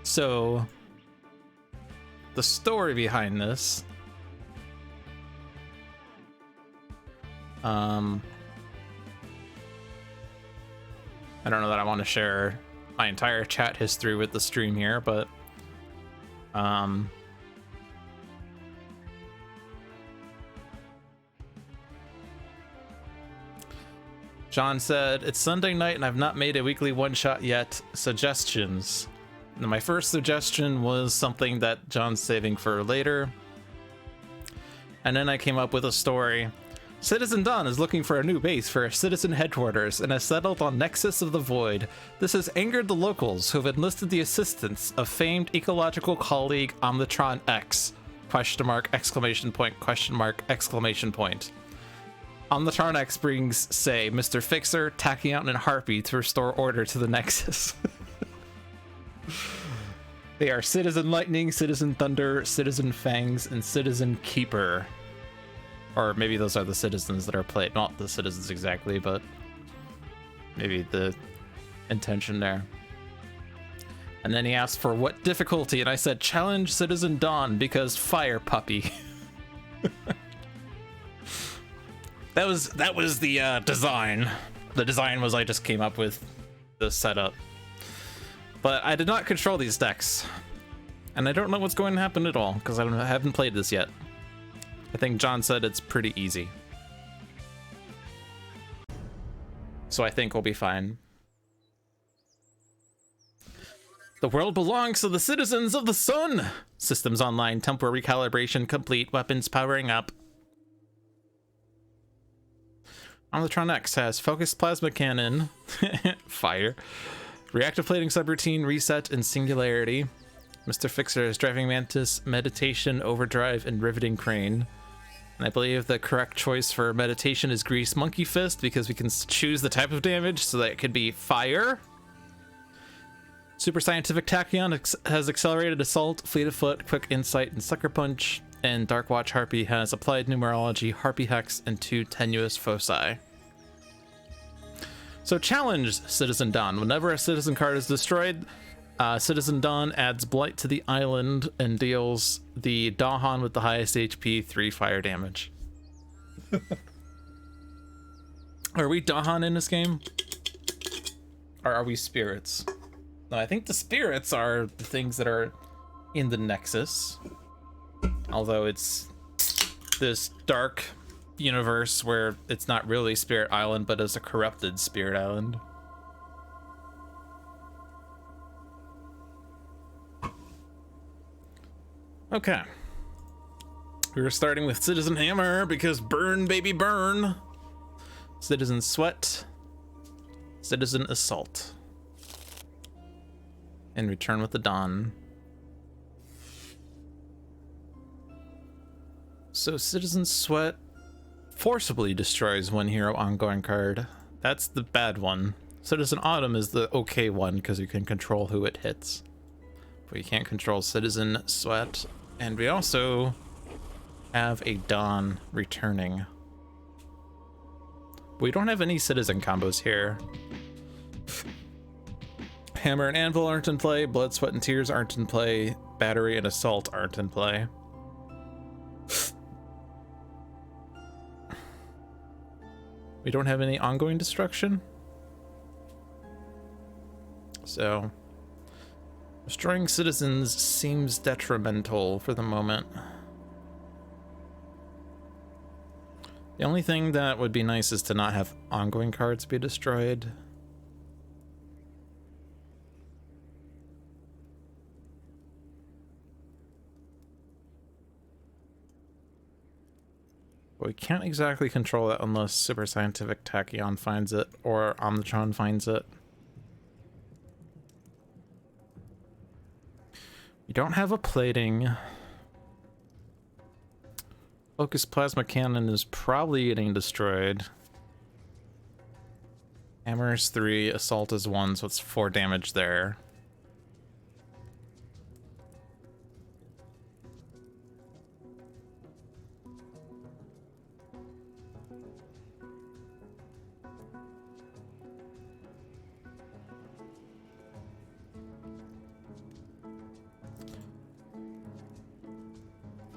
So, the story behind this... I don't know that I want to share my entire chat history with the stream here, but John said, it's Sunday night and I've not made a weekly one-shot yet. Suggestions. Now, my first suggestion was something that John's saving for later. And then I came up with a story. Citizen Dawn is looking for a new base for citizen headquarters and has settled on Nexus of the Void. This has angered the locals, who have enlisted the assistance of famed ecological colleague Omnitron-X. Question mark, exclamation point, question mark, exclamation point. Omnitron-X brings, say, Mr. Fixer, Tachyon, and Harpy to restore order to the Nexus. They are Citizen Lightning, Citizen Thunder, Citizen Fangs, and Citizen Keeper. Or maybe those are the citizens that are played. Not the citizens exactly, but maybe the intention there. And then he asked for what difficulty, and I said challenge Citizen Dawn because fire puppy. that was the design. The design was I just came up with the setup. But I did not control these decks. And I don't know what's going to happen at all, because I haven't played this yet. I think John said it's pretty easy. So I think we'll be fine. The world belongs to the citizens of the sun! Systems online, temporal recalibration complete, weapons powering up. Omnitron-X has focused plasma cannon, fire, reactive plating subroutine, reset, and singularity. Mr. Fixer is driving mantis, meditation, overdrive, and riveting crane. And I believe the correct choice for meditation is grease monkey fist because we can choose the type of damage, so that it could be fire. Super scientific Tachyon has accelerated assault, fleet of foot, quick insight, and sucker punch. And Dark Watch Harpy has applied numerology, Harpy hex, and 2 tenuous foci. So challenge Citizen Dawn. Whenever a citizen card is destroyed, Citizen Dawn adds blight to the island and deals the Dahan with the highest HP 3 fire damage. Are we Dahan in this game? Or are we spirits? No, I think the spirits are the things that are in the Nexus. Although it's this dark universe where it's not really Spirit Island, but it's a corrupted Spirit Island. Okay. We're starting with Citizen Hammer because burn, baby, burn. Citizen Sweat. Citizen Assault. And return with the Dawn. So Citizen Sweat forcibly destroys one hero ongoing card. That's the bad one. Citizen Autumn is the okay one because you can control who it hits. But you can't control Citizen Sweat. And we also have a Dawn returning. We don't have any Citizen combos here. Hammer and Anvil aren't in play. Blood, Sweat, and Tears aren't in play. Battery and Assault aren't in play. We don't have any ongoing destruction. So destroying citizens seems detrimental for the moment. The only thing that would be nice is to not have ongoing cards be destroyed. We can't exactly control it unless Super Scientific Tachyon finds it or Omnitron finds it. We don't have a plating. Focus Plasma Cannon is probably getting destroyed. Hammer is 3, Assault is 1, so it's 4 damage there.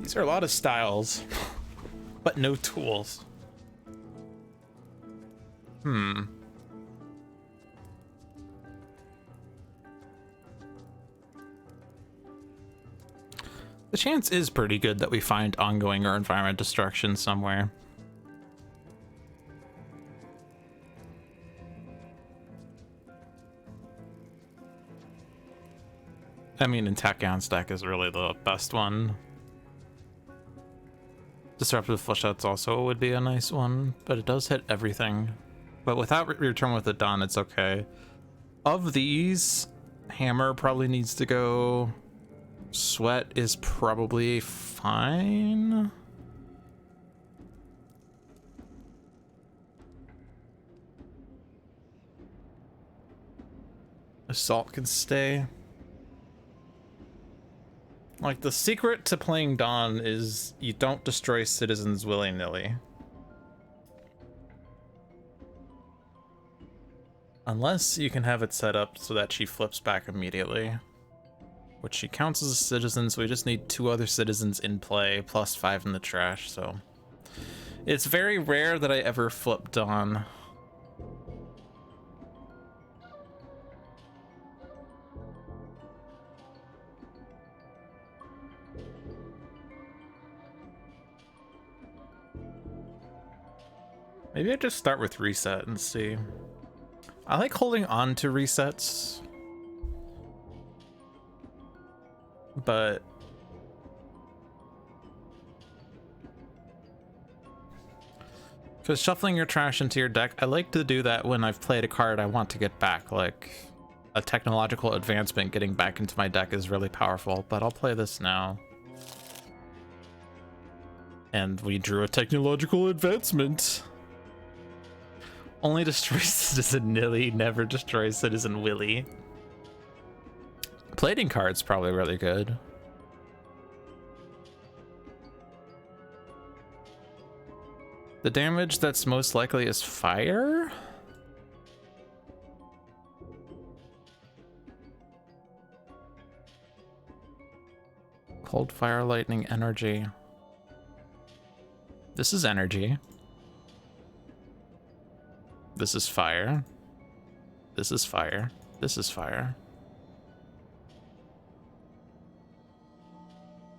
These are a lot of styles, but no tools. The chance is pretty good that we find ongoing or environment destruction somewhere. I mean, in Tachyon's deck is really the best one. Disruptive Fleshouts also would be a nice one, but it does hit everything. But without Return with the Dawn, it's okay. Of these, Hammer probably needs to go. Sweat is probably fine. Assault can stay. Like, the secret to playing Dawn is you don't destroy citizens willy-nilly. Unless you can have it set up so that she flips back immediately. Which she counts as a citizen, so we just need 2 other citizens in play, plus 5 in the trash, so... It's very rare that I ever flip Dawn. Maybe I just start with reset and see. I like holding on to resets, but because shuffling your trash into your deck, I like to do that when I've played a card I want to get back, like a technological advancement. Getting back into my deck is really powerful, but I'll play this now. And we drew a technological advancement. Only destroys Citizen Nilly, never destroys Citizen Willy. Plating card's probably really good. The damage that's most likely is fire? Cold, fire, lightning, energy. This is energy. This is fire. This is fire. This is fire.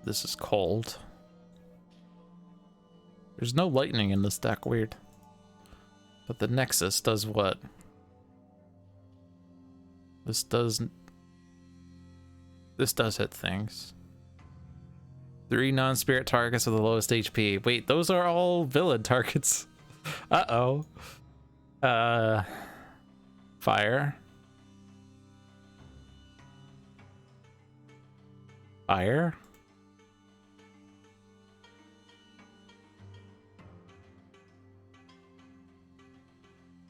This is cold. There's no lightning in this deck, weird. But the Nexus does what? This does hit things. 3 non-spirit targets with the lowest HP. Wait, those are all villain targets. Uh-oh. Fire. Fire.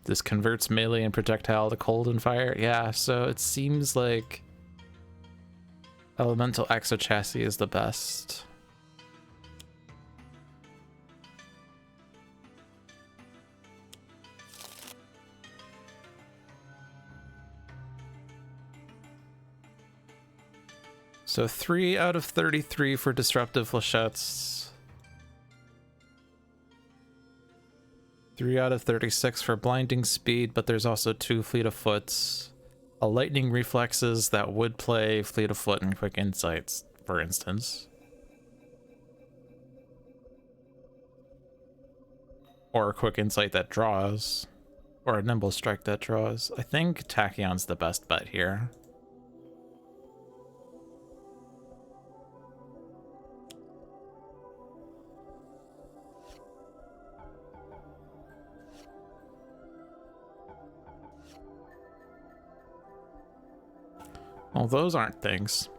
This converts melee and projectile to cold and fire. Yeah, so it seems like Elemental Exochassis is the best. So 3 out of 33 for Disruptive Flechettes. 3 out of 36 for Blinding Speed, but there's also 2 Fleet of Foots. A Lightning Reflexes that would play Fleet of Foot and Quick Insights, for instance. Or a Quick Insight that draws. Or a Nimble Strike that draws. I think Tachyon's the best bet here. Well, those aren't things.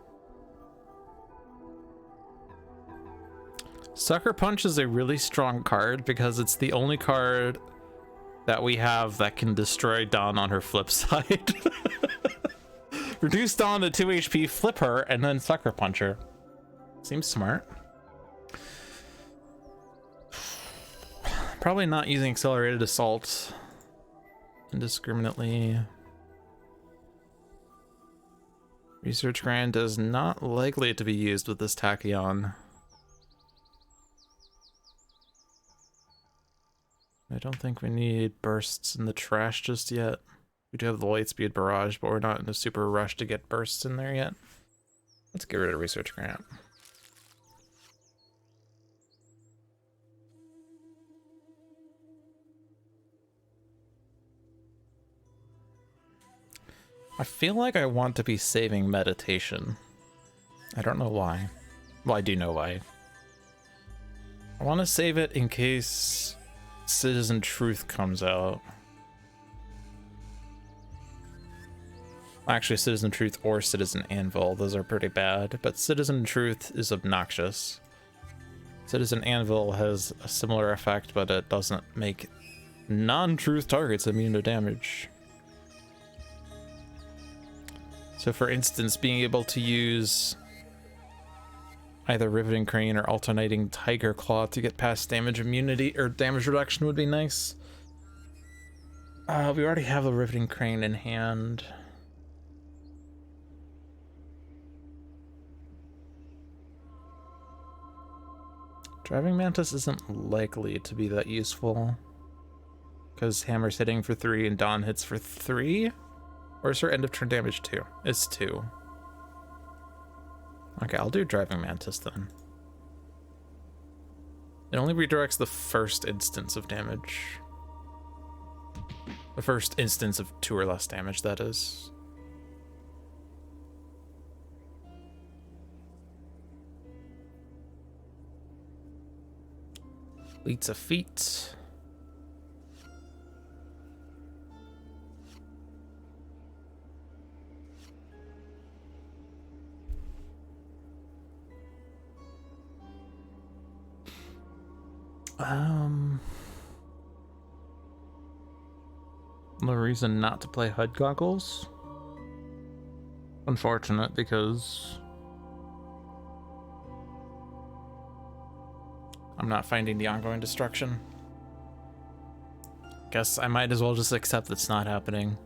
Sucker Punch is a really strong card because it's the only card that we have that can destroy Dawn on her flip side. Reduce Dawn to 2 HP, flip her, and then Sucker Punch her. Seems smart. Probably not using Accelerated Assault indiscriminately. Research Grant is not likely to be used with this Tachyon. I don't think we need bursts in the trash just yet. We do have the Lightspeed Barrage, but we're not in a super rush to get bursts in there yet. Let's get rid of Research Grant. I feel like I want to be saving Meditation. I don't know why. Well, I do know why. I want to save it in case Citizen Truth comes out. Actually, Citizen Truth or Citizen Anvil, those are pretty bad, but Citizen Truth is obnoxious. Citizen Anvil has a similar effect, but it doesn't make non-truth targets immune to damage. So for instance, being able to use either Riveting Crane or Alternating Tiger Claw to get past damage immunity or damage reduction would be nice. We already have the Riveting Crane in hand. Driving Mantis isn't likely to be that useful because Hammer's hitting for 3 and Dawn hits for 3. Or is her end of turn damage 2? It's 2. Okay, I'll do Driving Mantis then. It only redirects the first instance of damage. The first instance of 2 or less damage, that is. Fleets of Feet. No reason not to play HUD goggles. Unfortunate because I'm not finding the ongoing destruction. Guess I might as well just accept it's not happening.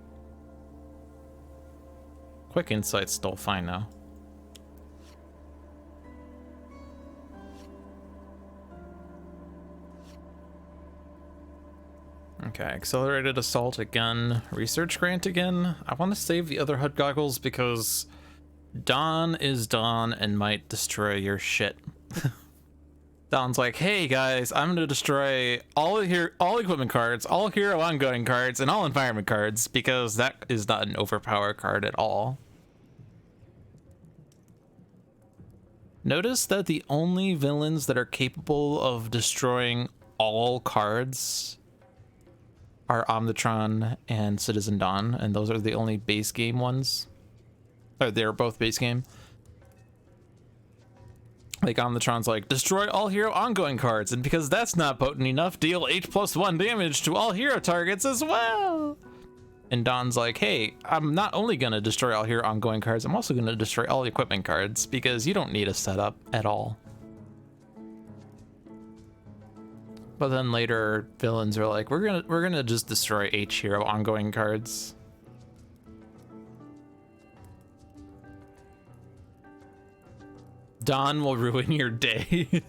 Quick Insight's still fine now. Okay, Accelerated Assault again. Research Grant again. I want to save the other HUD goggles because Dawn is Dawn and might destroy your shit. Dawn's like, hey guys, I'm gonna destroy all equipment cards, all hero ongoing cards, and all environment cards because that is not an overpower card at all. Notice that the only villains that are capable of destroying all cards are Omnitron and Citizen Dawn, and those are the only base game ones. Or they're both base game. Like Omnitron's like, destroy all hero ongoing cards, and because that's not potent enough, deal H+1 damage to all hero targets as well. And Dawn's like, hey, I'm not only gonna destroy all hero ongoing cards, I'm also gonna destroy all equipment cards because you don't need a setup at all. But then later, villains are like, we're gonna just destroy H hero ongoing cards. Dawn will ruin your day. I'm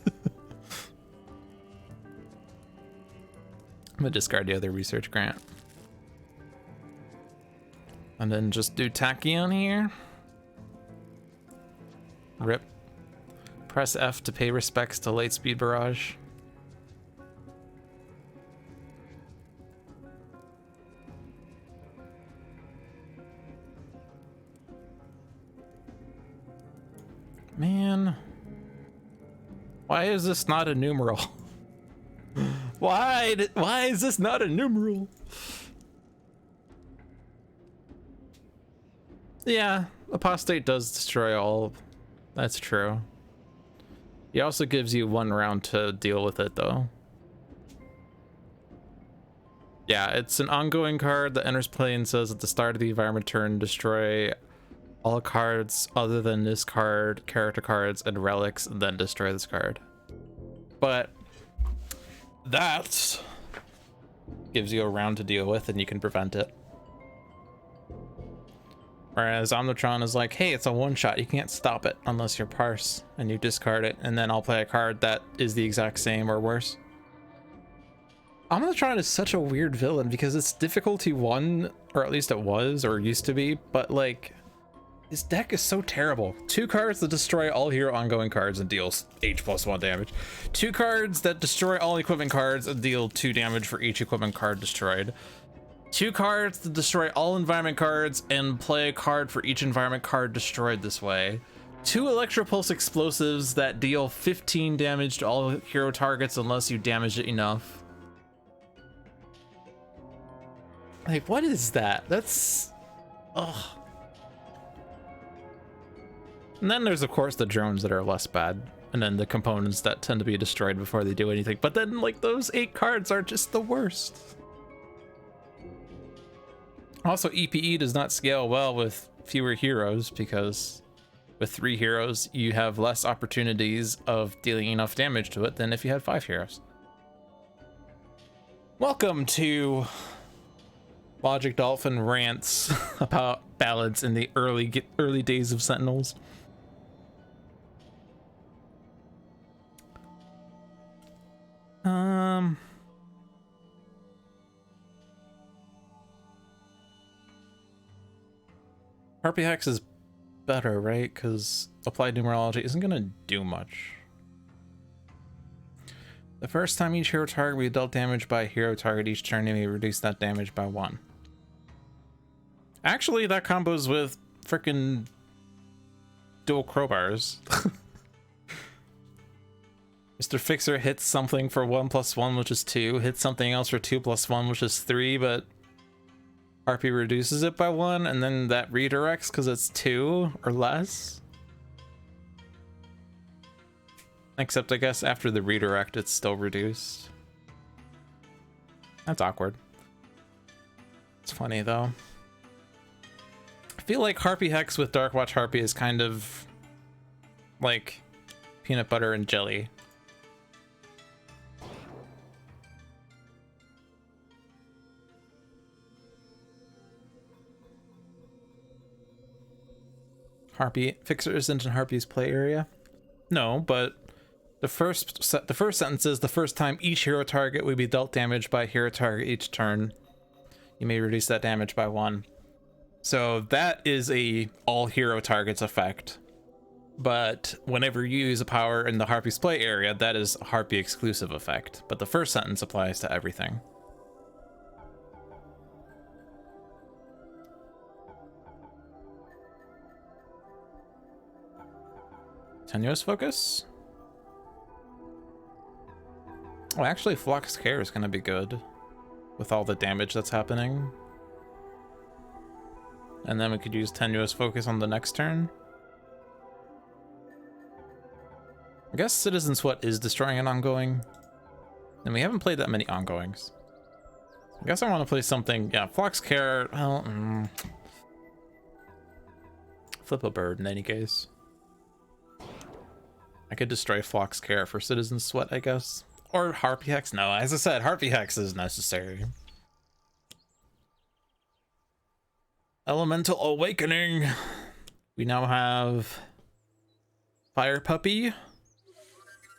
gonna discard the other research grant. And then just do Tachyon here. Rip. Press F to pay respects to Lightspeed Barrage. Man, why is this not a numeral? Why is this not a numeral? Yeah, Apostate does destroy all. That's true. He also gives you 1 round to deal with it, though. Yeah, it's an ongoing card that enters play and says at the start of the environment turn, destroy all cards other than this card, character cards, and relics, and then destroy this card. But that gives you a round to deal with, and you can prevent it. Whereas Omnitron is like, hey, it's a one-shot. You can't stop it unless you're Parse, and you discard it, and then I'll play a card that is the exact same or worse. Omnitron is such a weird villain because it's difficulty 1, or at least it was, or used to be, but like, this deck is so terrible. 2 cards that destroy all hero ongoing cards and deals H+1 damage. 2 cards that destroy all equipment cards and deal 2 damage for each equipment card destroyed. 2 cards that destroy all environment cards and play a card for each environment card destroyed this way. 2 Electropulse explosives that deal 15 damage to all hero targets unless you damage it enough. Like, what is that? That's... ugh. And then there's, of course, the drones that are less bad. And then the components that tend to be destroyed before they do anything. But then, like, those 8 cards are just the worst. Also, EPE does not scale well with fewer heroes, because with 3 heroes, you have less opportunities of dealing enough damage to it than if you had 5 heroes. Welcome to Logic Dolphin rants about balance in the early days of Sentinels. Harpy Hex is better, right? Because applied numerology isn't gonna do much. The first time each hero target will be dealt damage by a hero target each turn, you may reduce that damage by 1. Actually, that combos with frickin' dual crowbars. Mr. Fixer hits something for 1+1, which is 2, hits something else for 2+1, which is 3, but Harpy reduces it by 1, and then that redirects because it's 2 or less. Except I guess after the redirect, it's still reduced. That's awkward. It's funny though. I feel like Harpy Hex with Darkwatch Harpy is kind of like peanut butter and jelly. Harpy Fixer isn't in Harpy's play area. No, but the first sentence is the first time each hero target will be dealt damage by a hero target each turn. You may reduce that damage by 1. So that is a all hero targets effect. But whenever you use a power in the Harpy's play area, that is a Harpy exclusive effect. But the first sentence applies to everything. Tenuous focus? Oh, actually, Flux Care is going to be good with all the damage that's happening. And then we could use Tenuous focus on the next turn. I guess Citizen Sweat is destroying an ongoing. And we haven't played that many ongoings. I guess I want to play something. Yeah, Flux Care. Well, flip a bird in any case. I could destroy Flux Care for Citizen Sweat, I guess. Or Harpy Hex. No, as I said, Harpy Hex is necessary. Elemental Awakening. We now have Fire Puppy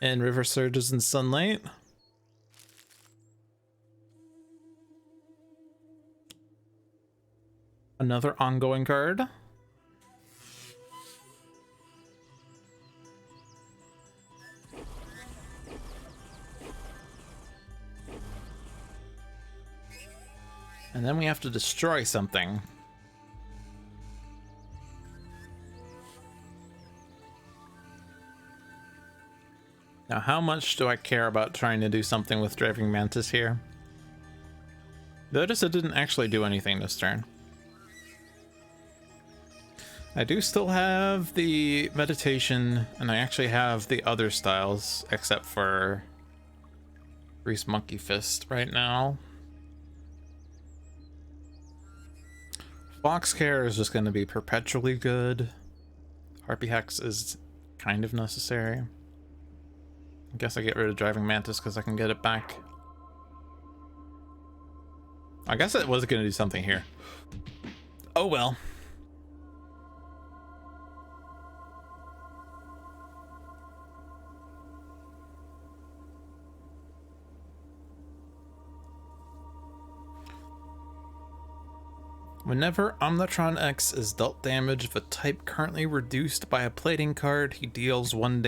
and River Surges and Sunlight. Another ongoing card. And then we have to destroy something. Now, how much do I care about trying to do something with Driving Mantis here? Notice it didn't actually do anything this turn. I do still have the meditation, and I actually have the other styles, except for Grease Monkey Fist right now. Fox Care is just going to be perpetually good. Harpy Hex is kind of necessary. I guess I get rid of Driving Mantis because I can get it back. I guess it was going to do something here. Oh well. Whenever Omnitron-X is dealt damage of a type currently reduced by a plating card, he deals one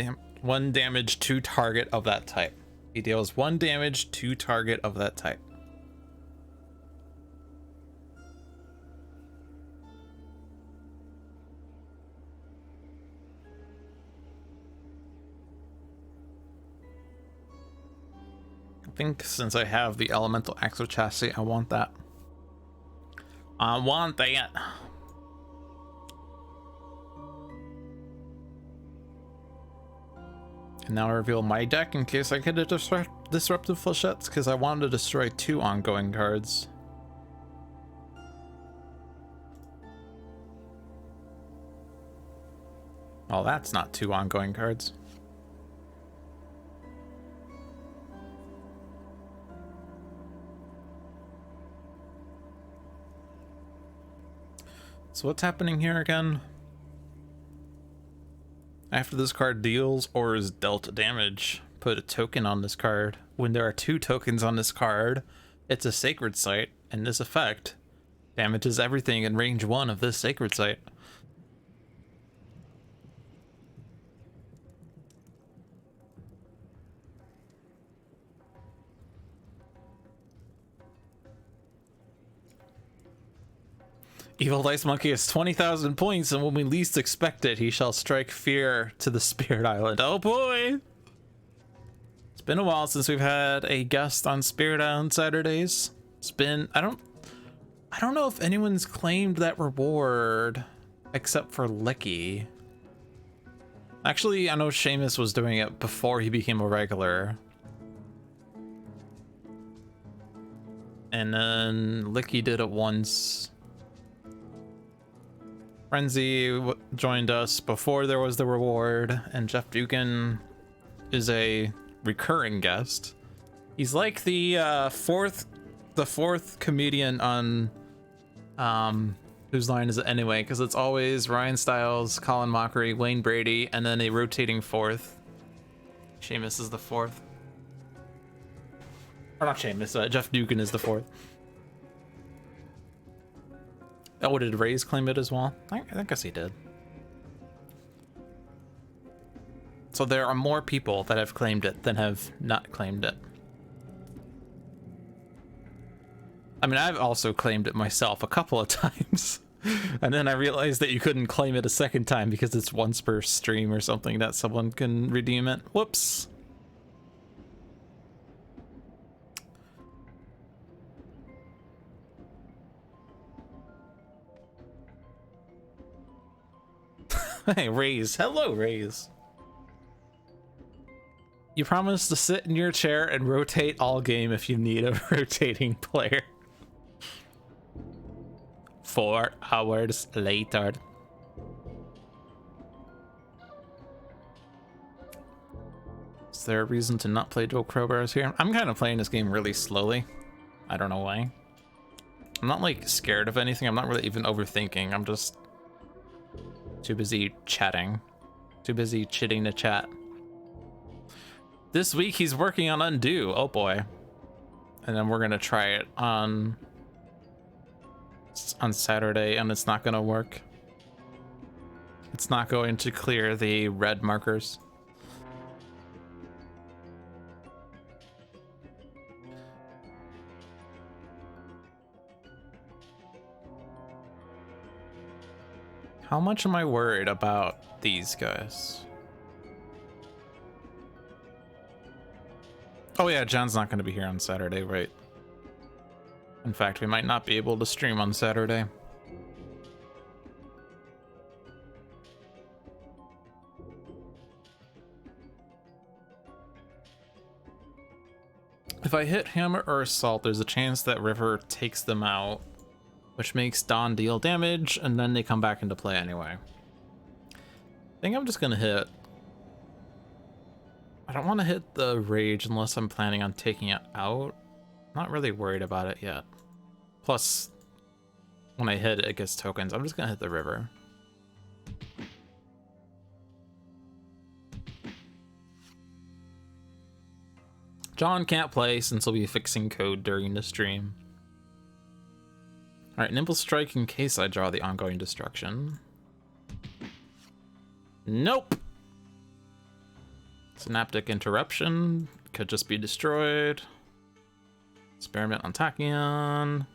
damage to target of that type. He deals 1 damage to target of that type. I think since I have the Elemental Axle Chassis, I want that. I want that. And now I reveal my deck in case I get a Disruptive Flechettes, because I wanted to destroy 2 ongoing cards. Well, that's not two ongoing cards. So what's happening here again? After this card deals or is dealt damage, put a token on this card. When there are 2 tokens on this card, it's a sacred site, and this effect damages everything in range 1 of this sacred site. Evil Dice Monkey has 20,000 points, and when we least expect it, he shall strike fear to the Spirit Island. Oh boy! It's been a while since we've had a guest on Spirit Island Saturdays. It's been... I don't know if anyone's claimed that reward except for Licky. Actually, I know Seamus was doing it before he became a regular. And then Licky did it once. Frenzy joined us before there was the reward, and Jeff Dugan is a recurring guest. He's like the fourth comedian on whose line is it anyway? Because it's always Ryan Stiles, Colin Mockery, Wayne Brady, and then a rotating 4th. Seamus is the 4th. Or not Seamus, Jeff Dugan is the 4th. Oh, did Ray's claim it as well? I guess he did. So there are more people that have claimed it than have not claimed it. I mean, I've also claimed it myself a couple of times. And then I realized that you couldn't claim it a second time because it's once per stream or something that someone can redeem it. Whoops. Hey, Raze. Hello, Raze. You promise to sit in your chair and rotate all game if you need a rotating player. 4 hours later. Is there a reason to not play dual crowbars here? I'm kind of playing this game really slowly. I don't know why. I'm not like scared of anything. I'm not really even overthinking. I'm just too busy chatting. Too busy chitting to chat. This week he's working on Undo. Oh boy. And then we're gonna try it on Saturday, and it's not gonna work. It's not going to clear the red markers. How much am I worried about these guys? Oh yeah, John's not going to be here on Saturday, right? In fact, we might not be able to stream on Saturday. If I hit Hammer or Assault, there's a chance that River takes them out, which makes Dawn deal damage, and then they come back into play anyway. I think I'm just gonna hit... I don't want to hit the Rage unless I'm planning on taking it out. Not really worried about it yet. Plus, when I hit it, it gets tokens. I'm just gonna hit the River. John can't play since he'll be fixing code during the stream. Alright, Nimble Strike in case I draw the Ongoing Destruction. Nope! Synaptic Interruption could just be destroyed. Experiment on Tachyon.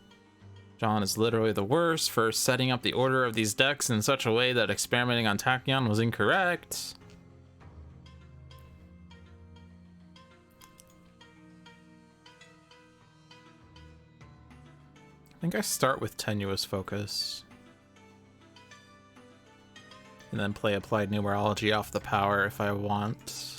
John is literally the worst for setting up the order of these decks in such a way that experimenting on Tachyon was incorrect. I think I start with Tenuous Focus. And then play Applied Numerology off the power if I want.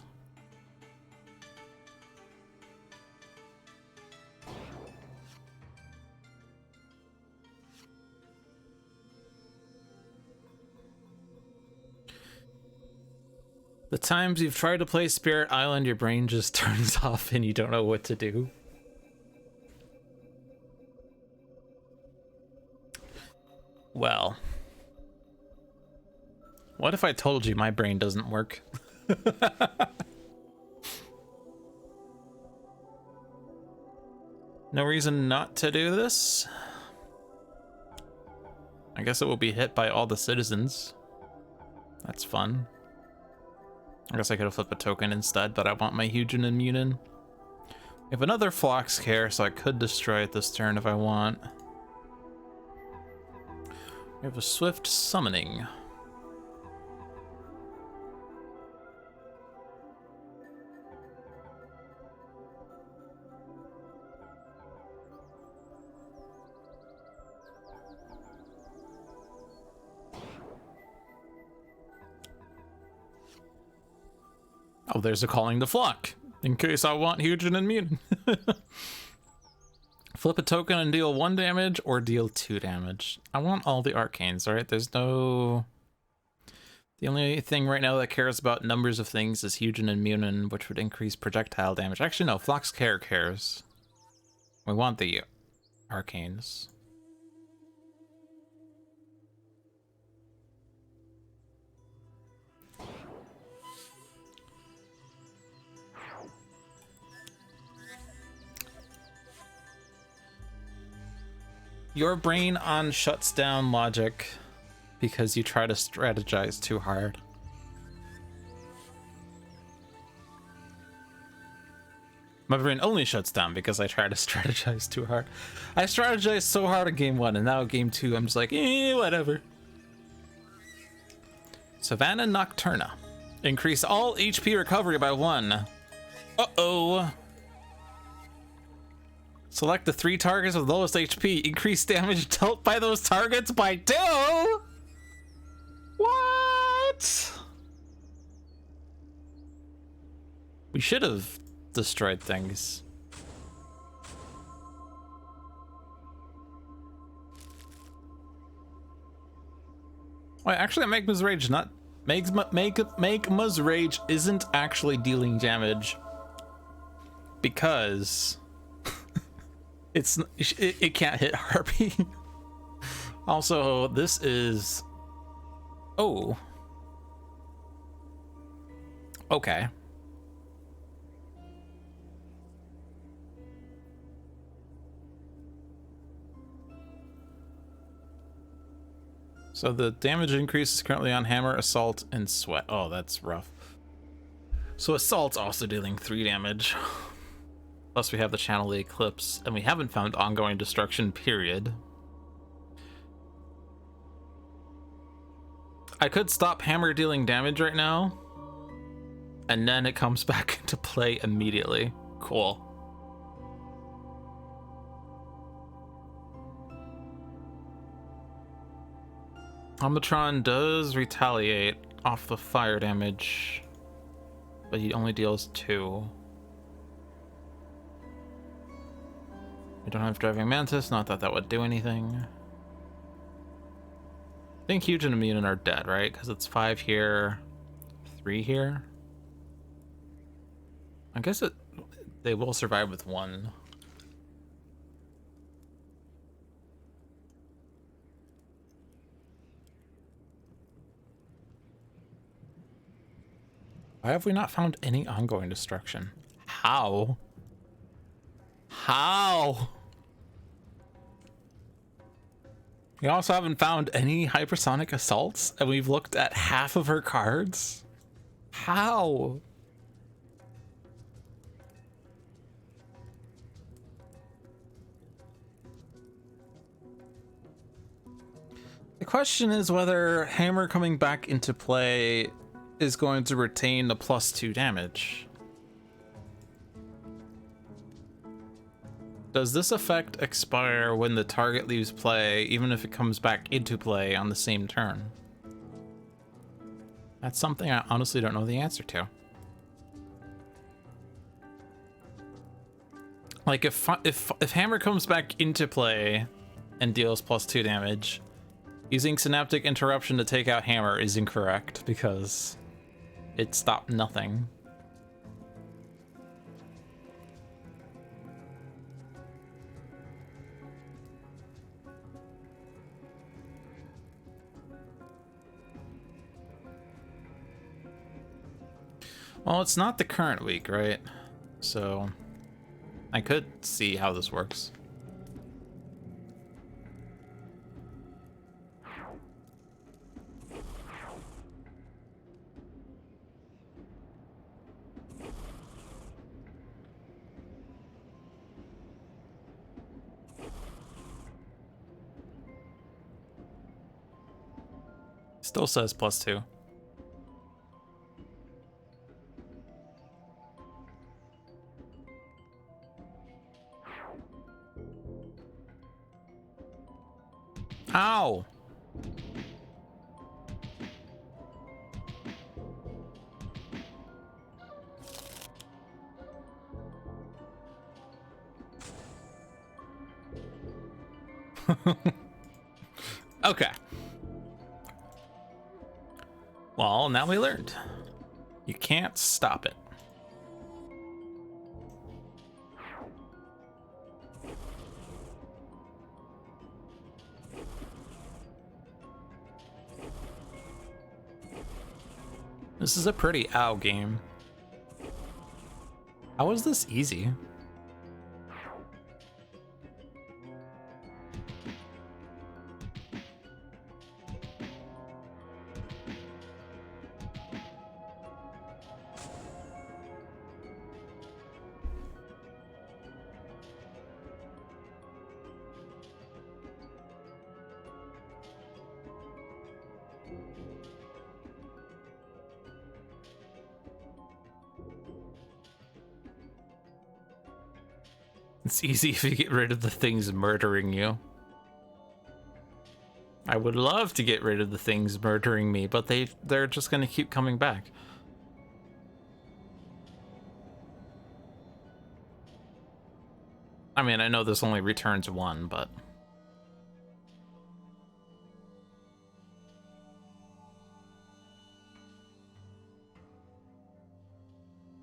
The times you've tried to play Spirit Island, your brain just turns off and you don't know what to do. Well, what if I told you my brain doesn't work? No reason not to do this. I guess it will be hit by all the citizens. That's fun. I guess I could have flipped a token instead, but I want my huge and immune in. We have another Phlox Care, so I could destroy it this turn if I want. We have a Swift Summoning. Oh, there's a Calling the Flock, in case I want huge and immune. Flip a token and deal 1 damage or deal 2 damage. I want all the arcanes, right? There's no... The only thing right now that cares about numbers of things is huge and immune, which would increase projectile damage. Actually, no, Phlox Care cares. We want the arcanes. Your brain on shuts down logic because you try to strategize too hard. My brain only shuts down because I try to strategize too hard. I strategized so hard in game 1 and now game 2 I'm just like, whatever. Savannah Nocturna. Increase all HP recovery by 1. Uh-oh. Select the 3 targets with lowest HP. Increase damage dealt by those targets by 2? What? We should have destroyed things. Wait, actually, Magma's Rage not... Magma's Rage isn't actually dealing damage because... it can't hit Harpy. Also, this is... Oh. Okay. So the damage increase is currently on Hammer, Assault, and Sweat. Oh, that's rough. So Assault's also dealing 3 damage. Plus we have the Channel the Eclipse, and we haven't found Ongoing Destruction, period. I could stop Hammer dealing damage right now, and then it comes back into play immediately. Cool. Omnitron does retaliate off the fire damage, but he only deals 2. We don't have Driving Mantis, not that that would do anything. I think Huge and Immune are dead, right? Because it's 5 here, 3 here. I guess they will survive with 1. Why have we not found any ongoing destruction? How? How? We also haven't found any hypersonic assaults, and we've looked at half of her cards? How? The question is whether Hammer coming back into play is going to retain the +2 damage. Does this effect expire when the target leaves play, even if it comes back into play on the same turn? That's something I honestly don't know the answer to. Like if Hammer comes back into play and deals +2 damage, using Synaptic Interruption to take out Hammer is incorrect because It stopped nothing. Well, it's not the current week, right? So I could see how this works. Still says +2. Ow! Okay. Well, now we learned. You can't stop it. This is a pretty ow game. How is this easy? It's easy if you get rid of the things murdering you. I would love to get rid of the things murdering me, but they're just gonna keep coming back. I mean, I know this only returns one, but...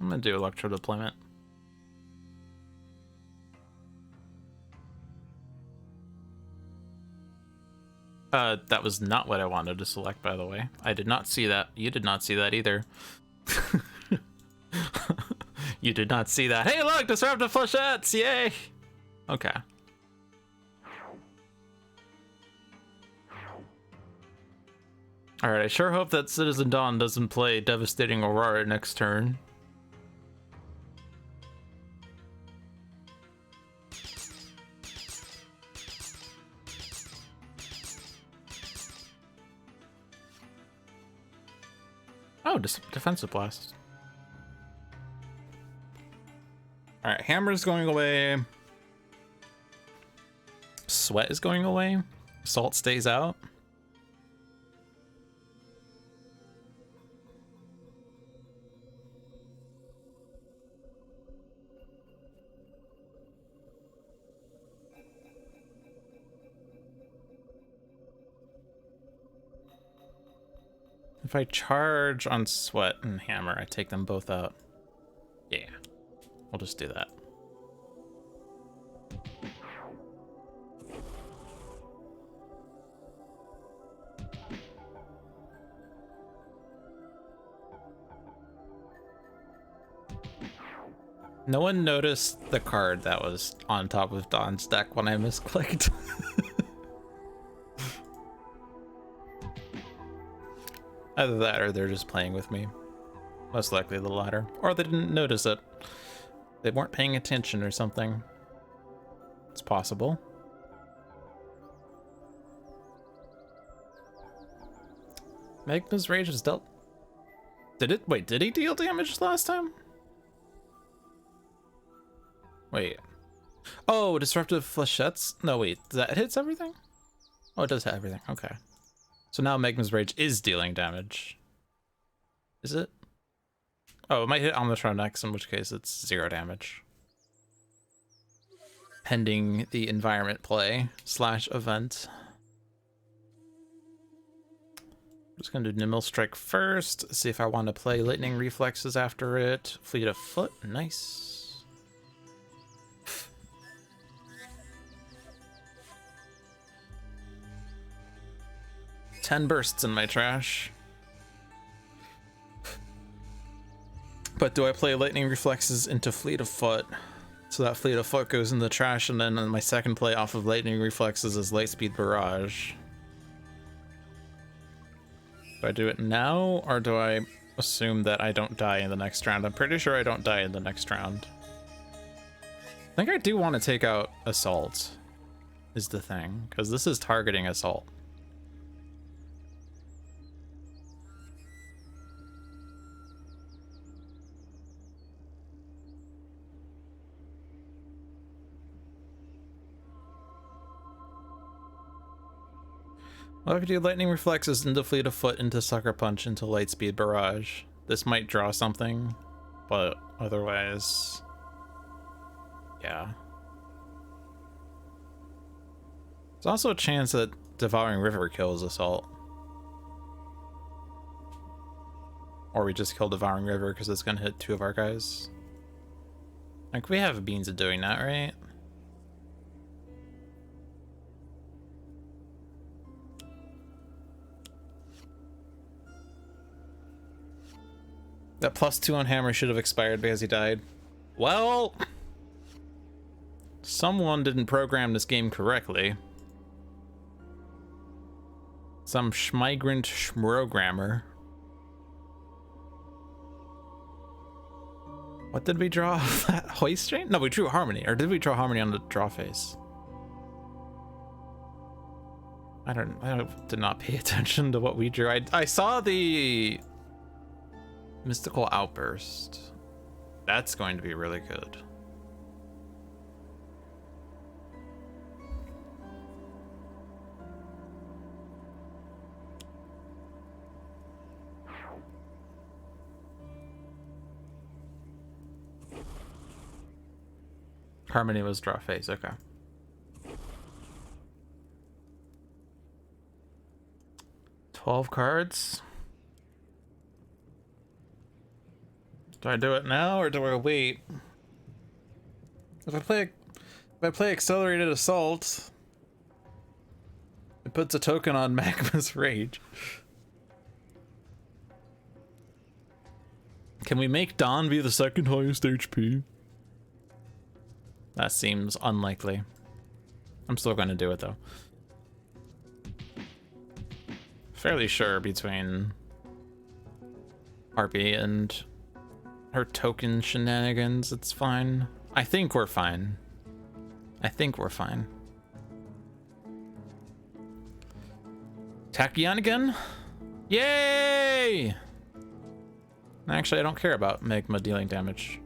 I'm gonna do electro deployment. That was not what I wanted to select, by the way. I did not see that. You did not see that either. You did not see that. Hey, look! Disruptive flechettes! Yay! Okay. Alright, I sure hope that Citizen Dawn doesn't play Devastating Aurora next turn. Oh, defensive blast. Alright, hammer's going away. Sweat is going away. Salt stays out. If I charge on Sweat and Hammer, I take them both out. Yeah, we'll just do that. No one noticed the card that was on top of Dawn's deck when I misclicked. Either that or they're just playing with me. Most likely the latter. Or they didn't notice it. They weren't paying attention or something. It's possible. Magna's Rage was dealt... Did he deal damage last time? Wait. Oh, Disruptive Flechettes? No, wait. That hits everything? Oh, it does hit everything. Okay. So now Magma's Rage is dealing damage. Is it? Oh, it might hit Omnitron-X, in which case it's 0 damage. Pending the environment play / event. Just gonna do Nimble Strike first, see if I want to play Lightning Reflexes after it. Fleet of Foot, nice. Ten bursts in my trash. But do I play Lightning Reflexes into Fleet of Foot? So that Fleet of Foot goes in the trash, and then my second play off of Lightning Reflexes is Lightspeed Barrage. Do I do it now, or do I assume that I don't die in the next round? I'm pretty sure I don't die in the next round. I think I do want to take out Assault, is the thing, because this is targeting Assault. Well, if you do Lightning Reflexes into Fleet of Foot into Sucker Punch into Lightspeed Barrage, this might draw something, but otherwise, yeah. There's also a chance that Devouring River kills Assault. Or we just kill Devouring River because it's going to hit two of our guys. Like, we have means of doing that, right? That +2 on Hammer should have expired because he died. Well, someone didn't program this game correctly. Some schmigrant schmrogrammer. What did we draw? That Hoist Strain? No, we drew Harmony. Or did we draw Harmony on the draw face? I did not pay attention to what we drew. I saw the Mystical Outburst. That's going to be really good. Harmony was draw phase, okay. $12 cards. Do I do it now or do I wait? If I play Accelerated Assault, it puts a token on Magma's Rage. Can we make Dawn be the second highest HP? That seems unlikely. I'm still going to do it though. Fairly sure between Harpy and her token shenanigans, it's fine. I think we're fine. I think we're fine. Tachyon again? Yay! Actually, I don't care about Magma dealing damage.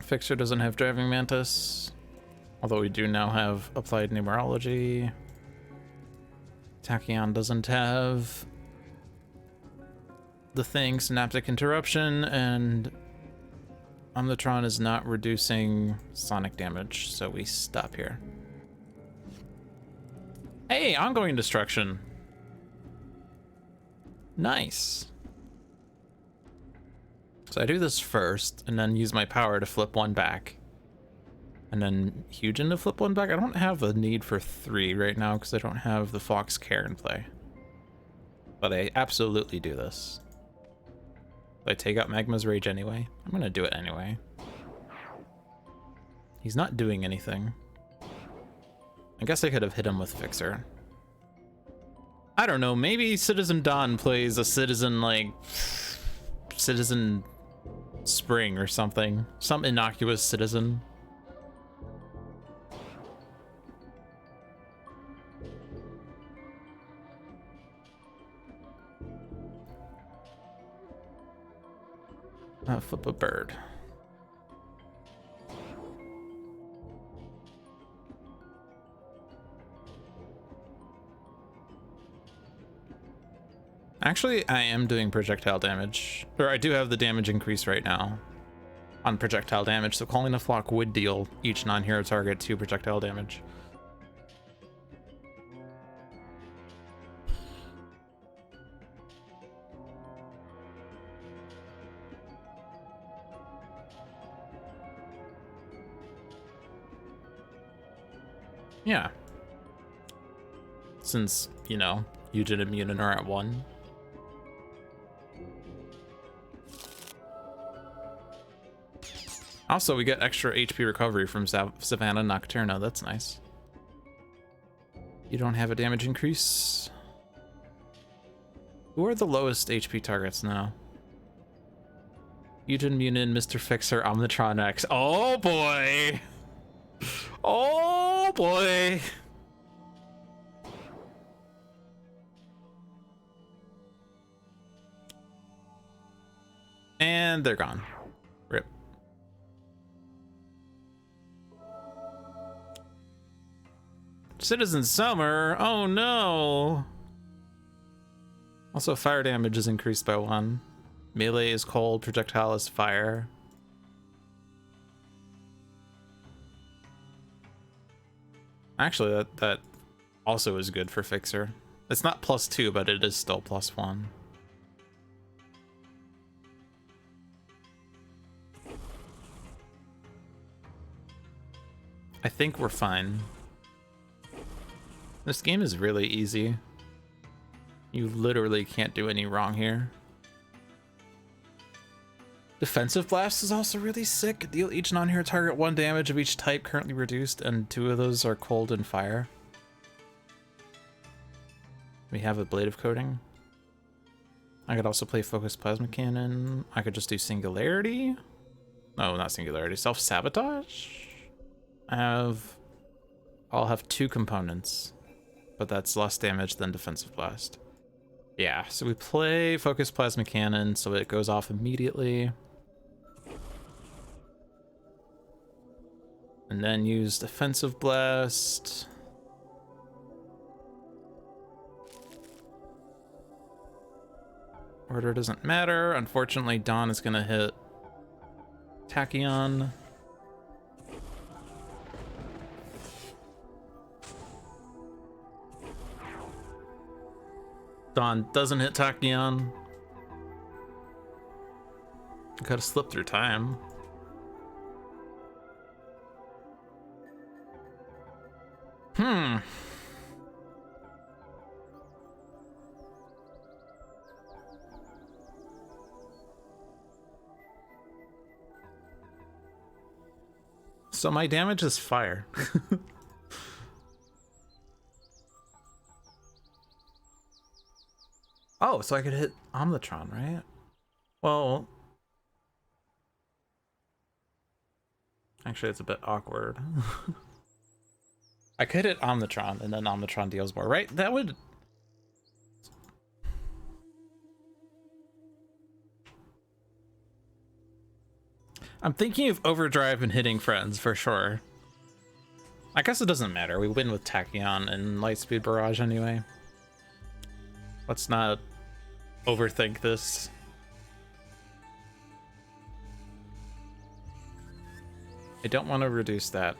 Fixer doesn't have Driving Mantis, although we do now have Applied Numerology. Tachyon doesn't have the thing, Synaptic Interruption, and Omnitron is not reducing sonic damage, so we stop here. Hey, Ongoing Destruction. Nice. So I do this first, and then use my power to flip one back. And then Huge into flip one back. I don't have a need for 3 right now, because I don't have the Fox Care in play. But I absolutely do this. I take out Magma's Rage anyway. I'm gonna do it anyway. He's not doing anything. I guess I could have hit him with Fixer. I don't know, maybe Citizen Dawn plays a Citizen, like, Citizen Spring or something. Some innocuous citizen. Flip a bird. Actually, I am doing projectile damage. Or I do have the damage increase right now on projectile damage, so calling a flock would deal each non-hero target 2 projectile damage. Yeah. Since, you know, Eugen and Munin are at 1. Also, we get extra HP recovery from Savannah Nocturna. That's nice. You don't have a damage increase. Who are the lowest HP targets now? Eugen, Munin, Mr. Fixer, Omnitron-X. Oh boy! Oh boy! And they're gone. Rip. Citizen Summer. Oh no. Also, fire damage is increased by 1. Melee is cold, projectile is fire. Actually, that also is good for Fixer. It's not +2, but it is still +1. I think we're fine. This game is really easy. You literally can't do any wrong here. Defensive Blast is also really sick. Deal each non-hero target 1 damage of each type currently reduced, and 2 of those are cold and fire. We have a Blade of Coating. I could also play Focus Plasma Cannon. I could just do Singularity. No, not Singularity. Self-Sabotage? I'll have 2 components, but that's less damage than Defensive Blast. Yeah, so we play Focus Plasma Cannon so it goes off immediately. And then use Defensive Blast. Order doesn't matter. Unfortunately, Dawn is gonna hit Tachyon. Dawn doesn't hit Tachyon. Gotta slip through time. So my damage is fire. Oh, so I could hit Omnitron, right? Well, actually, it's a bit awkward. I could hit Omnitron, and then Omnitron deals more, right? That would... I'm thinking of Overdrive and hitting friends, for sure. I guess it doesn't matter. We win with Tachyon and Lightspeed Barrage anyway. Let's not overthink this. I don't want to reduce that.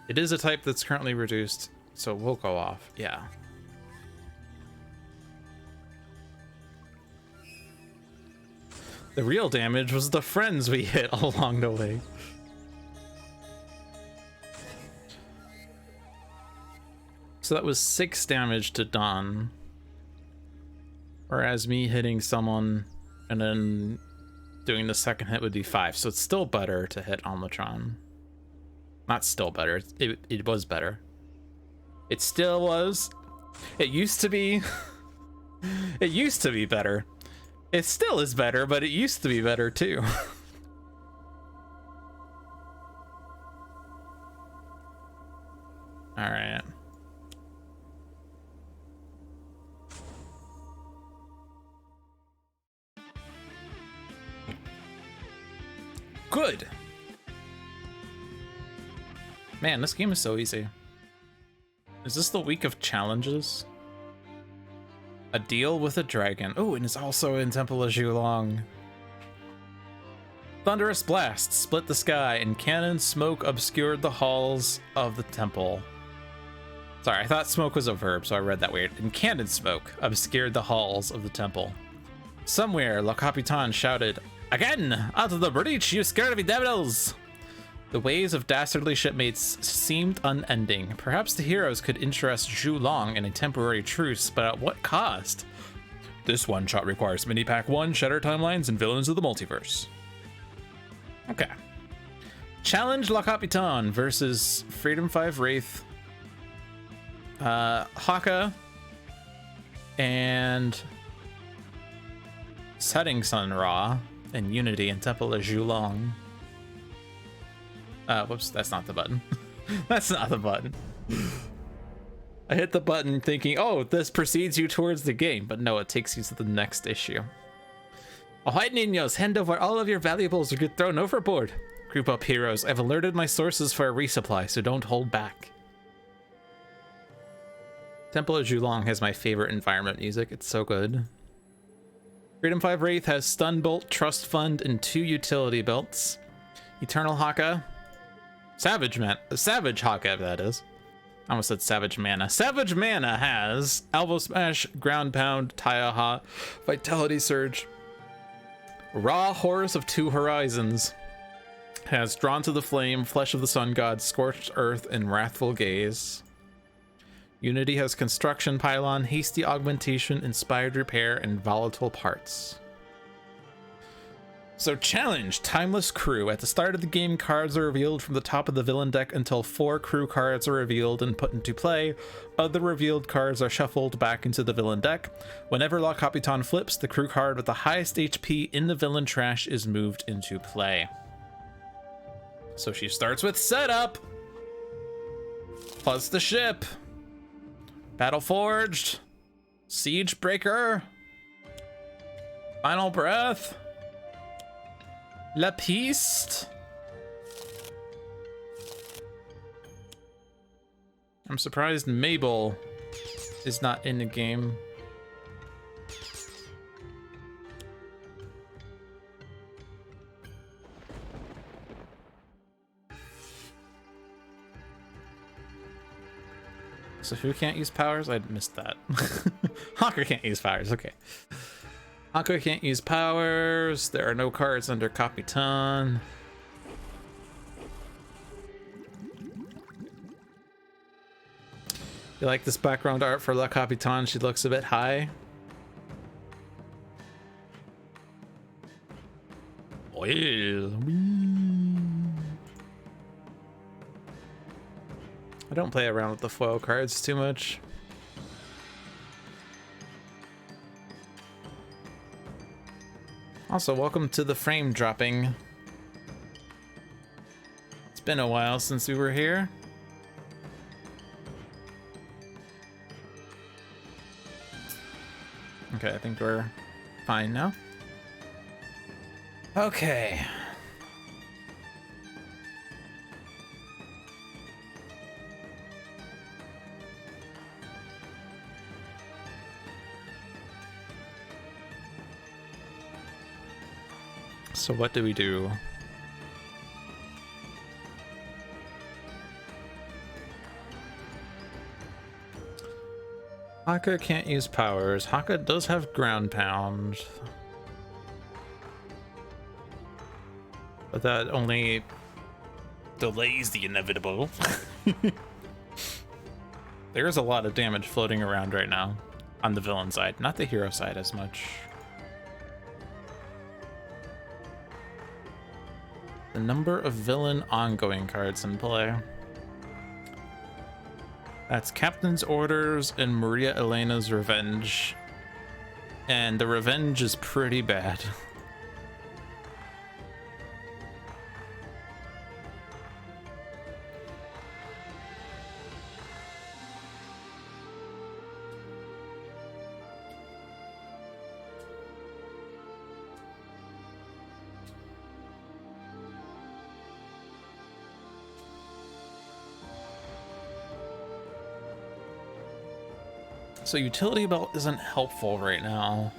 It is a type that's currently reduced, so we'll go off. Yeah. The real damage was the friends we hit along the way. So that was 6 damage to Dawn. Whereas me hitting someone and then doing the second hit would be 5. So it's still better to hit Omnitron. Not still better. It was better. It still was. It used to be. It used to be better. It still is better, but it used to be better too. All right. Good. Man, this game is so easy. Is this the week of challenges? A deal with a dragon. Oh, and it's also in Temple of Zhulong. Thunderous blasts split the sky, and cannon smoke obscured the halls of the temple. Sorry, I thought smoke was a verb, so I read that weird. And cannon smoke obscured the halls of the temple. Somewhere, Le Capitan shouted, "Again! Out of the breach, you scurvy devils!" The ways of dastardly shipmates seemed unending. Perhaps the heroes could interest Zhulong in a temporary truce, but at what cost? This one-shot requires mini-pack 1, Shatter Timelines, and Villains of the Multiverse. Okay. Challenge Le Capitan versus Freedom 5 Wraith, Haka, and Setting Sun Ra, and Unity and Temple of Zhulong. Whoops, that's not the button. That's not the button. I hit the button thinking, oh, this proceeds you towards the game, but no, it takes you to the next issue. Alright, Ninos, hand over all of your valuables or get thrown overboard. Group up, heroes. I've alerted my sources for a resupply, so don't hold back. Temple of Zhulong has my favorite environment music. It's so good. Freedom 5 Wraith has Stun Bolt, Trust Fund, and 2 utility belts. Eternal Haka. Savage Haka, that is. I almost said Savage Mana. Savage Mana has Elbow Smash, Ground Pound, Tachyon, Vitality Surge. Raw Horus of 2 Horizons has Drawn to the Flame, Flesh of the Sun God, Scorched Earth, and Wrathful Gaze. Unity has Construction Pylon, Hasty Augmentation, Inspired Repair, and Volatile Parts. So challenge, Timeless Crew. At the start of the game, cards are revealed from the top of the villain deck until 4 crew cards are revealed and put into play. Other revealed cards are shuffled back into the villain deck. Whenever Le Capitan flips, the crew card with the highest HP in the villain trash is moved into play. So she starts with Setup, plus the ship, Battle Forged, Siege Breaker, Final Breath, La Piste. I'm surprised Mabel is not in the game. So who can't use powers? I missed that. Haka can't use powers, okay. Haka can't use powers. There are no cards under Capitan. You like this background art for Le Capitan? She looks a bit high. Well, I don't play around with the foil cards too much. Also, welcome to the frame dropping. It's been a while since we were here. Okay, I think we're fine now. Okay. So what do we do? Haka can't use powers. Haka does have ground pound, but that only delays the inevitable. There's a lot of damage floating around right now on the villain side, not the hero side as much. The number of villain ongoing cards in play. That's Captain's Orders and Maria Elena's Revenge. And the Revenge is pretty bad. So utility belt isn't helpful right now.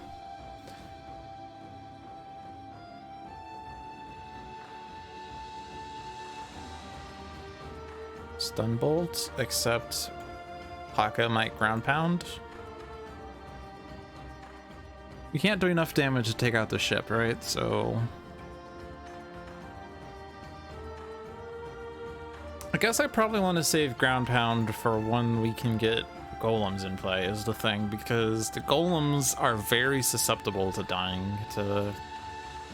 Stun bolt, except Haka might ground pound. You can't do enough damage to take out the ship, right? So I guess I probably want to save ground pound for when we can get golems in play is the thing, because the golems are very susceptible to dying to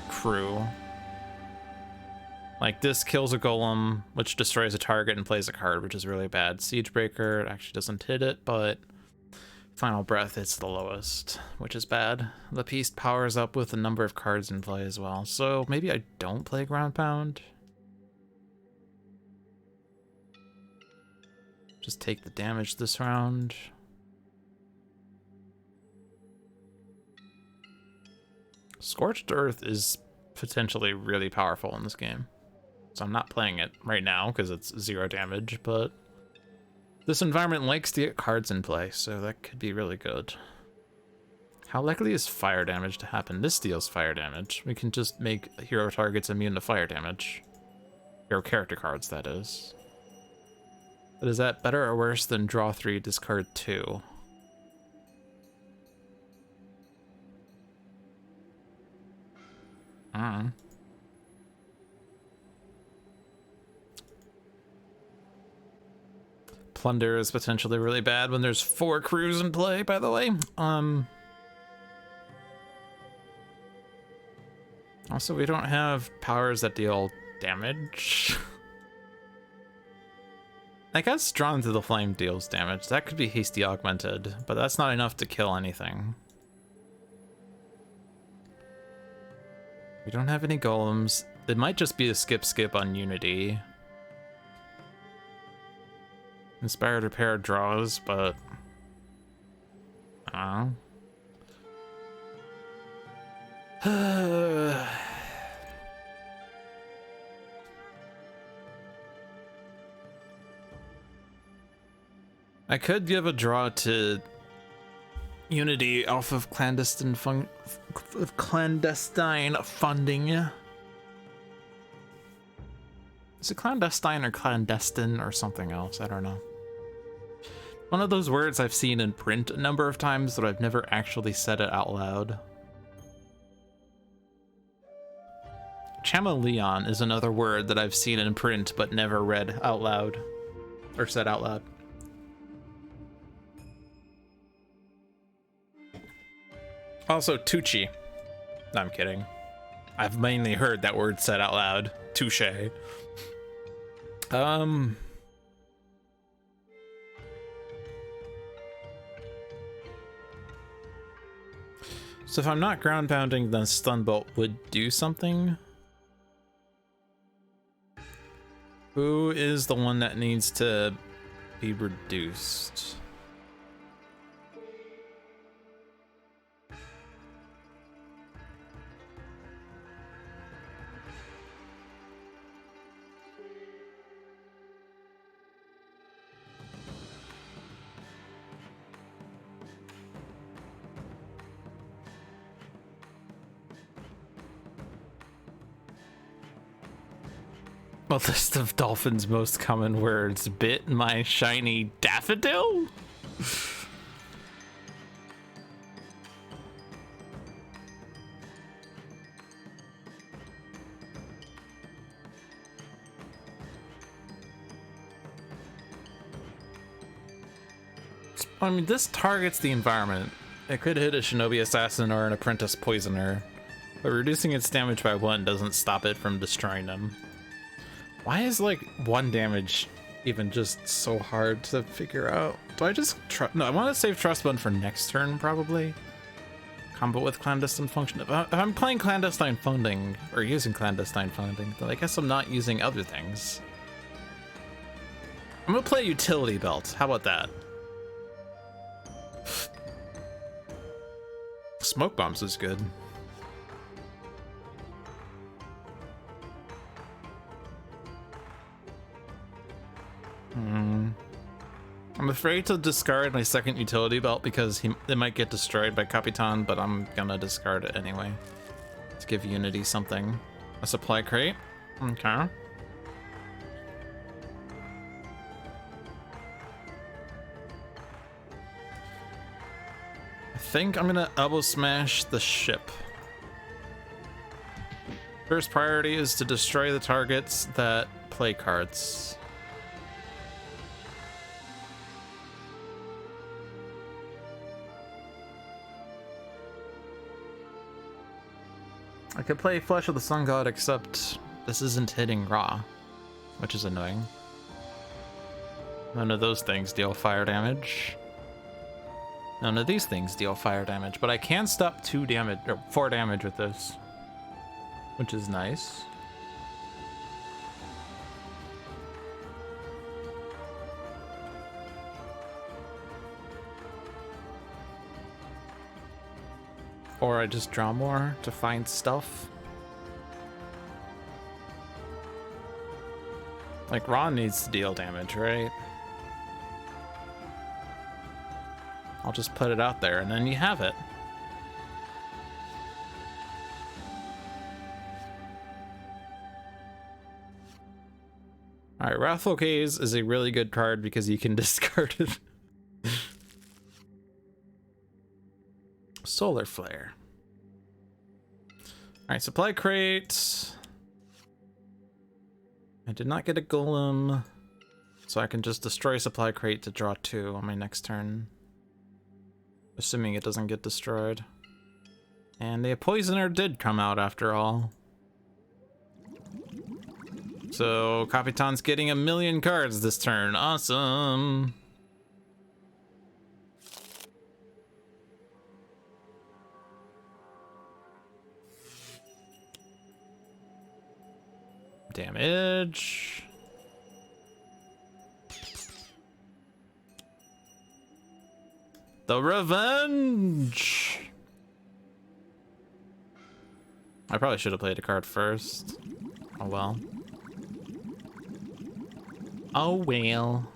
crew. Like, this kills a golem, which destroys a target and plays a card, which is really bad. Siegebreaker, it actually doesn't hit it, but Final Breath, it's the lowest, which is bad. The piece powers up with the number of cards in play as well, so maybe I don't play Ground Pound. Just take the damage this round. Scorched Earth is potentially really powerful in this game. So I'm not playing it right now because it's 0 damage, but this environment likes to get cards in play, so that could be really good. How likely is fire damage to happen? This deals fire damage. We can just make hero targets immune to fire damage. Hero character cards, that is. But is that better or worse than draw 3, discard 2? Plunder is potentially really bad when there's 4 crews in play, by the way. Also, we don't have powers that deal damage. I guess Drawn to the Flame deals damage. That could be hasty augmented, but that's not enough to kill anything. We don't have any golems. It might just be a skip on Unity. Inspired Repair draws, but I don't know. I could give a draw to Unity off of clandestine funding. Is it clandestine or clandestine or something else? I don't know. One of those words I've seen in print a number of times, but I've never actually said it out loud. Chameleon is another word that I've seen in print, but never read out loud. Or said out loud. Also, Tucci. No, I'm kidding. I've mainly heard that word said out loud. Touche. So if I'm not ground pounding, then stun bolt would do something. Who is the one that needs to be reduced? A list of Dolphin's most common words. Bit my shiny daffodil? I mean, this targets the environment. It could hit a shinobi assassin or an apprentice poisoner, but reducing its damage by 1 doesn't stop it from destroying them. Why is, like, 1 damage even just so hard to figure out? Do I just no, I want to save Trust Bund for next turn, probably. Combo with Clandestine Function. If I'm playing Clandestine Funding, or using Clandestine Funding, then I guess I'm not using other things. I'm gonna play Utility Belt. How about that? Smoke Bombs is good. I'm afraid to discard my second utility belt because it might get destroyed by Capitan, but I'm gonna discard it anyway. To give Unity something. A supply crate. Okay. I think I'm gonna elbow smash the ship. First priority is to destroy the targets that play cards. I could play Flesh of the Sun God, except this isn't hitting raw, which is annoying. None of those things deal fire damage. None of these things deal fire damage, but I can stop 2 damage, or 4 damage with this, which is nice. Or I just draw more to find stuff. Like, Raw needs to deal damage, right? I'll just put it out there and then you have it. Alright, Wrathful Gaze is a really good card because you can discard it. Solar Flare. Alright, supply crate. I did not get a golem, so I can just destroy supply crate to draw 2 on my next turn. Assuming it doesn't get destroyed. And the Poisoner did come out after all. So Capitan's getting 1,000,000 cards this turn. Awesome. Damage. The Revenge. I probably should have played a card first. Oh well. Oh well.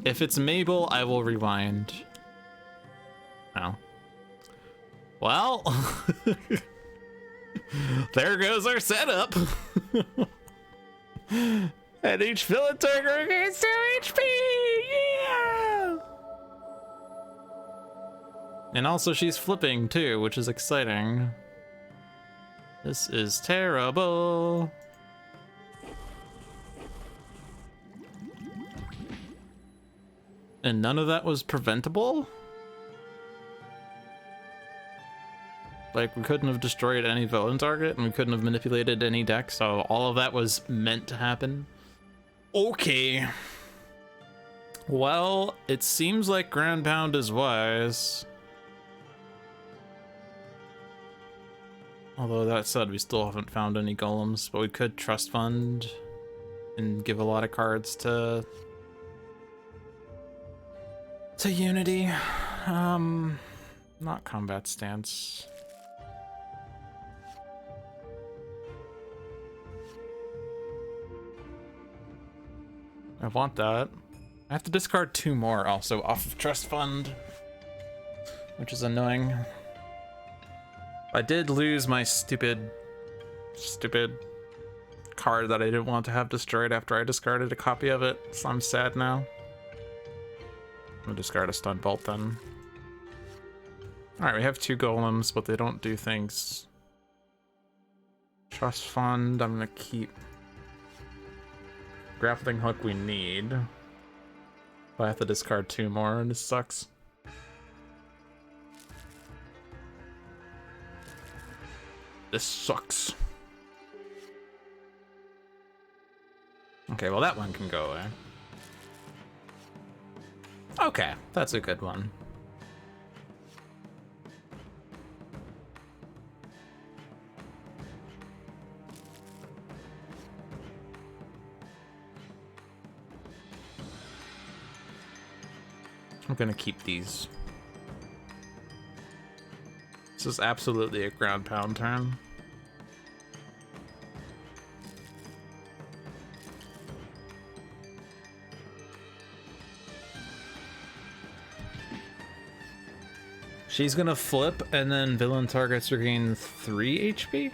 If it's Mabel, I will rewind. Oh. Well. There goes our setup. And each villain target gains 2 HP. Yeah. And also she's flipping too, which is exciting. This is terrible. And none of that was preventable? Like, we couldn't have destroyed any villain target, and we couldn't have manipulated any deck, so all of that was meant to happen? Okay. Well, it seems like Ground Pound is wise. Although that said, we still haven't found any golems, but we could Trust Fund and give a lot of cards to Unity. Not Combat Stance. I want that. I have to discard 2 more also off of Trust Fund, which is annoying. I did lose my stupid card that I didn't want to have destroyed after I discarded a copy of it, so I'm sad now. I'm gonna discard a Stun Bolt then. Alright, we have 2 golems, but they don't do things. Trust Fund, I'm gonna keep. Grappling Hook we need. But I have to discard 2 more, and this sucks. This sucks. Okay, well that one can go away. Okay, that's a good one. I'm gonna keep these. This is absolutely a Ground Pound turn. She's gonna flip, and then villain targets regain 3 HP?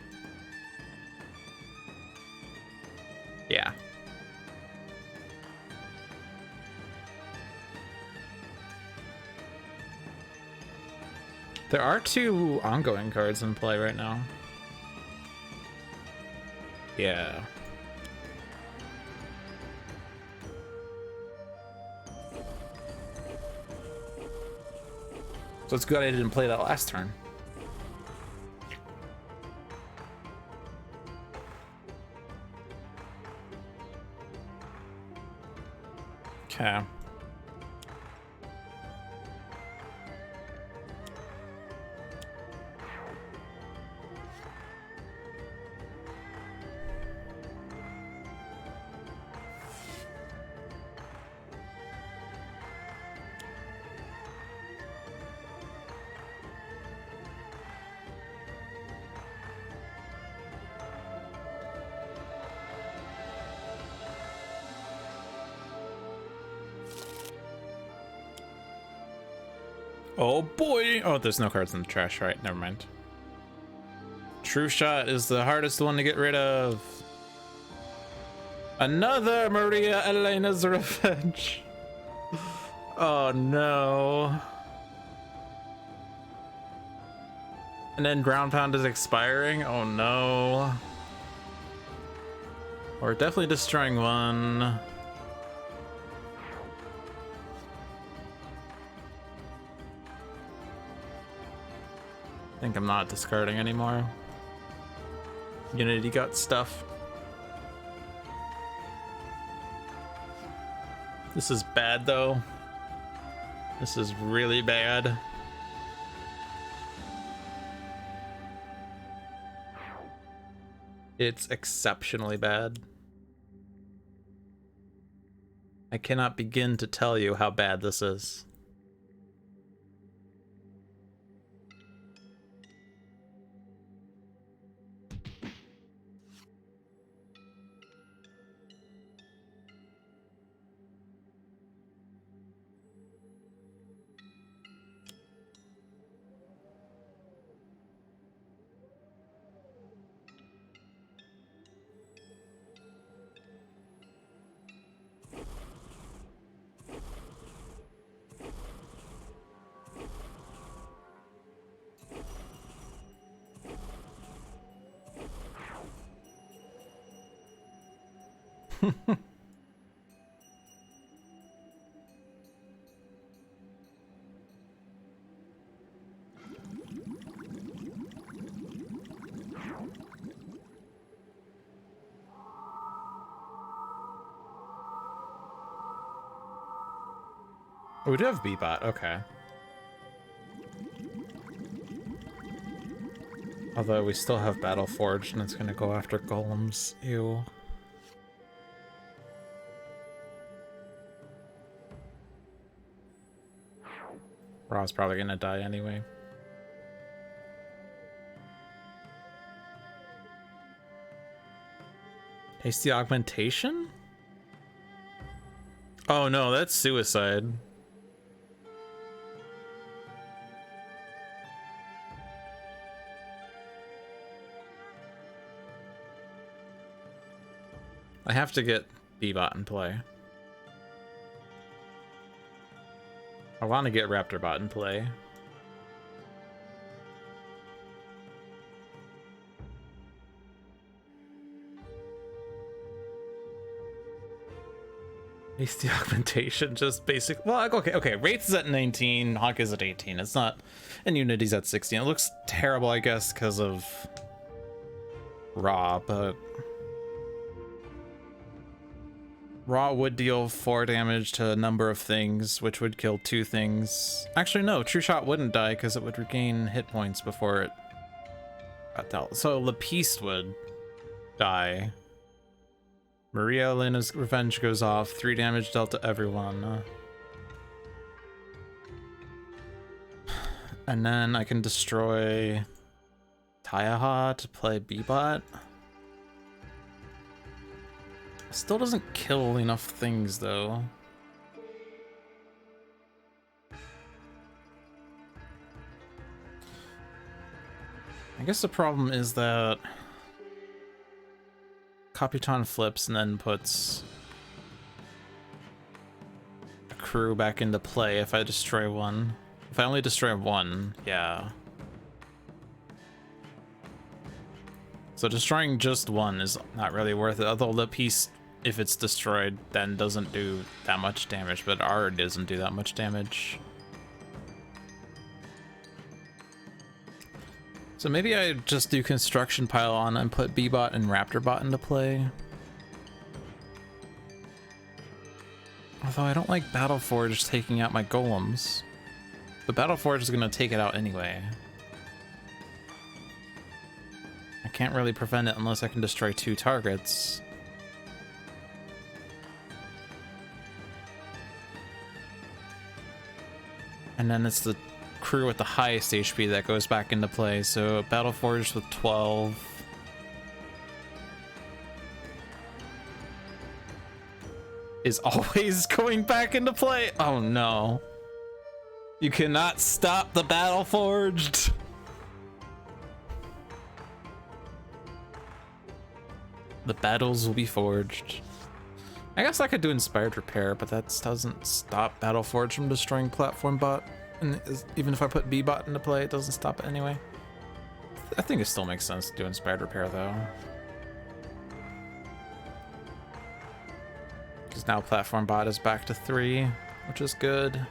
Yeah. There are 2 ongoing cards in play right now. Yeah. So it's good I didn't play that last turn. Okay. Oh boy! Oh, there's no cards in the trash, right? Never mind. True Shot is the hardest one to get rid of. Another Maria Elena's Revenge. Oh no. And then Ground Pound is expiring? Oh no. We're definitely destroying one. I think I'm not discarding anymore. Unity got stuff. This is bad though. This is really bad. It's exceptionally bad. I cannot begin to tell you how bad this is. We do have B-Bot, okay. Although we still have Battle Forged and it's gonna go after golems. Ew. Ra's probably gonna die anyway. Hasty Augmentation? Oh no, that's suicide. I have to get B-Bot in play. I want to get Raptor Bot in play. Hasty Augmentation, just basic. Well, okay. Wraith is at 19, Haka is at 18. It's not, and Unity's at 16. It looks terrible, I guess, because of Raw, but Raw would deal 4 damage to a number of things, which would kill 2 things. Actually, no, True Shot wouldn't die because it would regain hit points before it got dealt. So Lapiste would die. Maria Elena's Revenge goes off. 3 damage dealt to everyone. And then I can destroy Tachyon to play B-Bot. Still doesn't kill enough things though. I guess the problem is that Capitan flips and then puts a crew back into play if I destroy one. If I only destroy one, yeah. So destroying just one is not really worth it, although the piece, if it's destroyed, then doesn't do that much damage, but R doesn't do that much damage. So maybe I just do construction pile on and put B-Bot and Raptor Bot into play. Although I don't like Battle Forge taking out my golems. The Battle Forge is gonna take it out anyway. I can't really prevent it unless I can destroy 2 targets. And then it's the crew with the highest HP that goes back into play, so Battle Forge with 12. Is always going back into play. Oh no. You cannot stop the Battle Forged. The battles will be forged. I guess I could do Inspired Repair, but that doesn't stop Battle Forge from destroying Platform Bot. And even if I put B-Bot into play, it doesn't stop it anyway. I think it still makes sense to do Inspired Repair though. Because now Platform Bot is back to 3, which is good.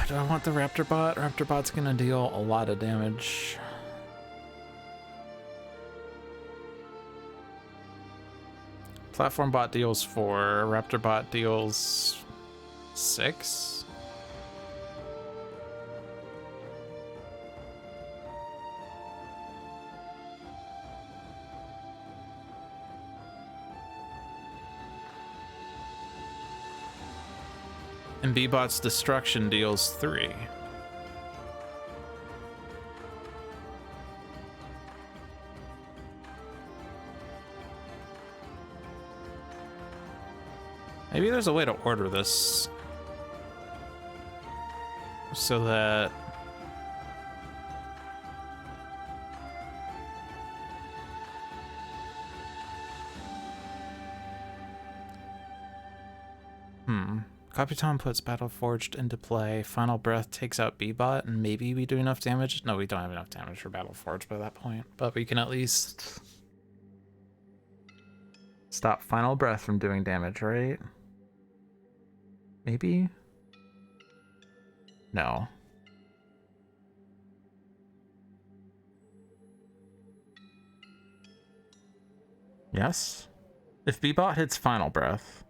Do I want the Raptor Bot? Raptor Bot's gonna deal a lot of damage. Platform Bot deals 4, Raptor Bot deals 6. And B-Bot's Destruction deals 3. Maybe there's a way to order this so that Capitan puts Battle Forged into play, Final Breath takes out B-Bot, and maybe we do enough damage. No, we don't have enough damage for Battle Forged by that point, but we can at least stop Final Breath from doing damage, right? Maybe? No. Yes? If B-Bot hits Final Breath.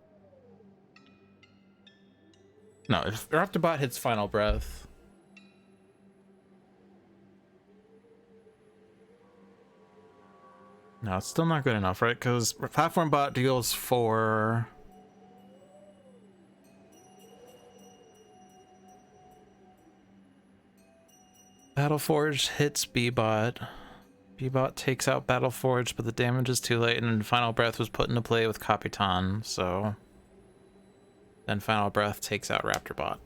No, if Raptor Bot hits Final Breath. No, it's still not good enough, right? Because Platform Bot deals 4. Battle Forge hits B-Bot. B-Bot takes out Battle Forge, but the damage is too late, and Final Breath was put into play with Capitan, so then Final Breath takes out Raptor Bot.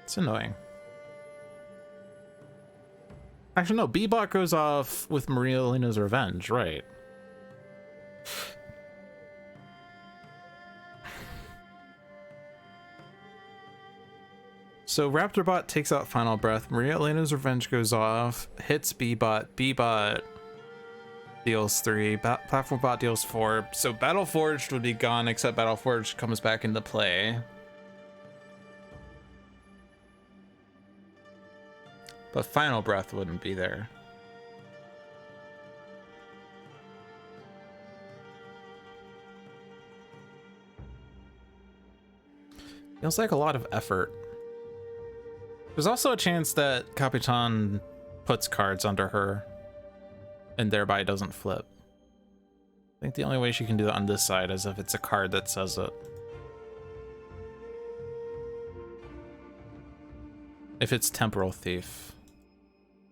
It's annoying. Actually, no, B-Bot goes off with Maria Elena's Revenge, right? So Raptor Bot takes out Final Breath, Maria Elena's Revenge goes off, hits B-Bot, B-Bot deals 3, Platform Bot deals 4, so Battle Forged would be gone, except Battle Forged comes back into play. But Final Breath wouldn't be there. Feels like a lot of effort. There's also a chance that Capitan puts cards under her and thereby doesn't flip. I think the only way she can do that on this side is if it's a card that says it. If it's Temporal Thief.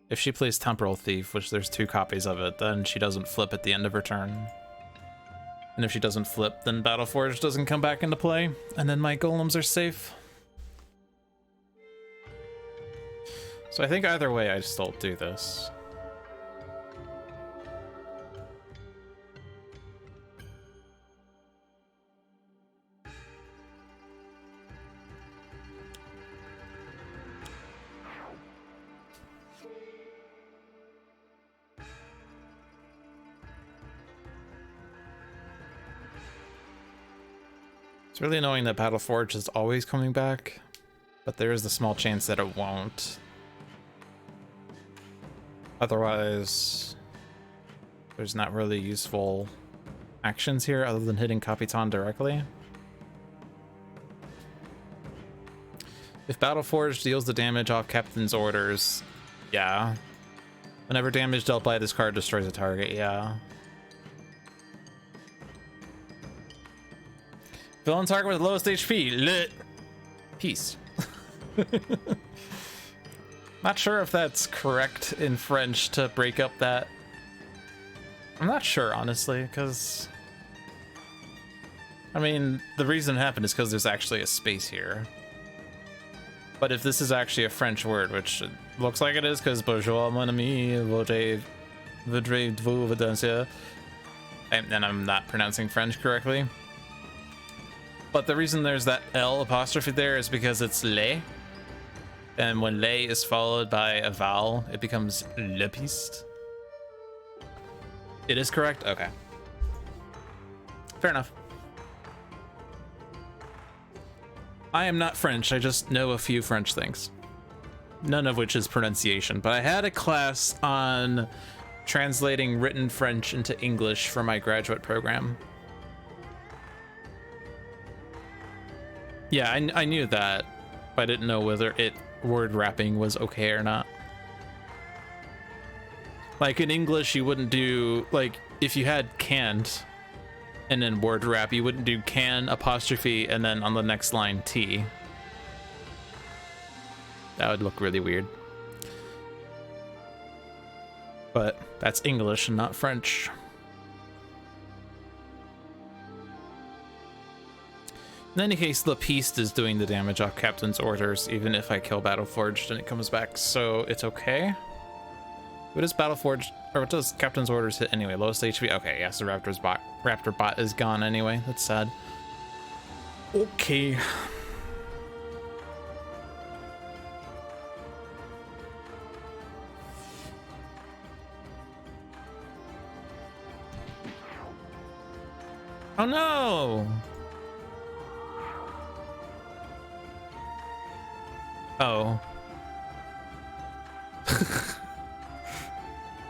If she plays Temporal Thief, which there's 2 copies of it, then she doesn't flip at the end of her turn. And if she doesn't flip, then Battleforge doesn't come back into play, and then my golems are safe. So I think either way I still do this. It's really annoying that Battleforge is always coming back, but there is the small chance that it won't. Otherwise, there's not really useful actions here other than hitting Capitan directly. If Battleforge deals the damage off Captain's orders, yeah. Whenever damage dealt by this card destroys a target, yeah. Villain target with lowest HP, lit. Peace. Not sure if that's correct in French to break up that. I'm not sure, honestly, because I mean, the reason it happened is because there's actually a space here. But if this is actually a French word, which it looks like it is, because bonjour mon ami, voudrais vous danser, and I'm not pronouncing French correctly. But the reason there's that L apostrophe there is because it's le. And when le is followed by a vowel, it becomes le piste. It is correct? Okay. Fair enough. I am not French, I just know a few French things. None of which is pronunciation, but I had a class on translating written French into English for my graduate program. Yeah, I knew that, but I didn't know whether word wrapping was okay or not. Like in English, you wouldn't do, like, if you had canned and then word wrap, you wouldn't do can apostrophe and then on the next line T. That would look really weird. But that's English and not French. In any case, the Piste is doing the damage off Captain's orders, even if I kill Battleforged and it comes back, so it's okay. What does Battleforged, or what does Captain's orders hit anyway? Lowest HP? Okay, yes, the Raptor bot is gone anyway. That's sad. Okay. Oh no! Oh.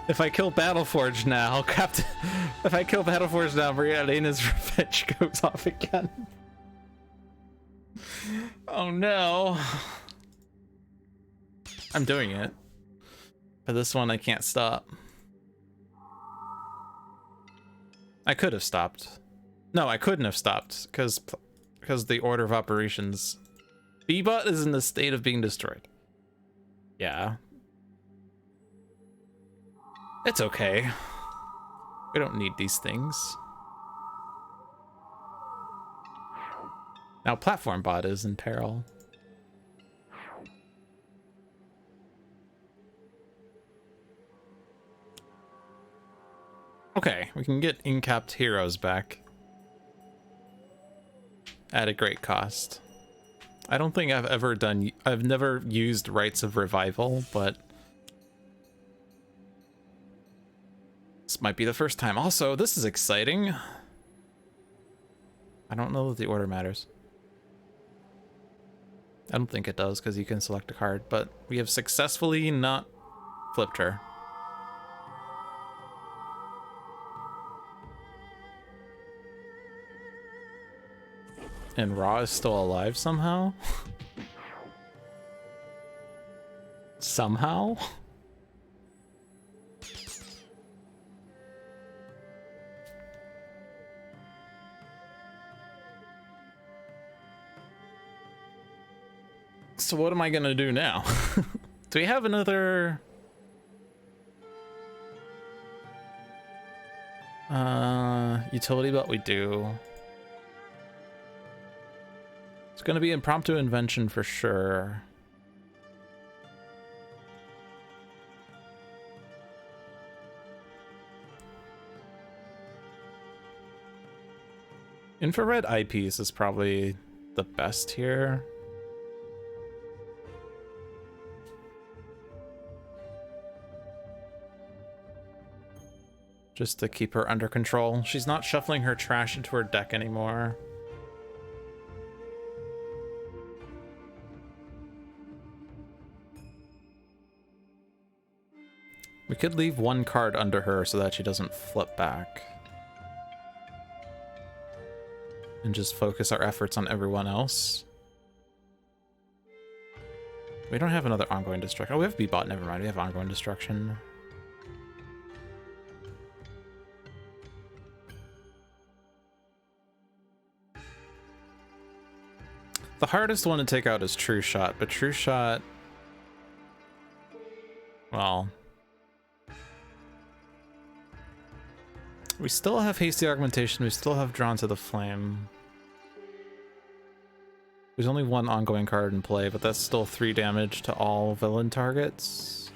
If I kill Battleforge now, Captain. If I kill Battleforge now, Maria Elena's revenge goes off again. Oh no. I'm doing it. But this one I can't stop. I could have stopped. No, I couldn't have stopped because the order of operations. B-bot is in the state of being destroyed. Yeah. It's okay. We don't need these things. Now platform bot is in peril. Okay, we can get incapped heroes back. At a great cost. I don't think I've never used Rites of Revival, but this might be the first time. Also, this is exciting. I don't know that the order matters. I don't think it does because you can select a card, but we have successfully not flipped her. And Ra is still alive somehow? Somehow? So what am I gonna do now? Do we have another... utility belt? We do. It's gonna be impromptu invention for sure. Infrared eyepiece is probably the best here. Just to keep her under control. She's not shuffling her trash into her deck anymore. We could leave one card under her so that she doesn't flip back. And just focus our efforts on everyone else. We don't have another ongoing destruction. Oh, we have B-Bot, never mind. We have ongoing destruction. The hardest one to take out is True Shot, but True Shot... well... we still have Hasty Augmentation, we still have Drawn to the Flame. There's only one ongoing card in play, but that's still 3 damage to all villain targets.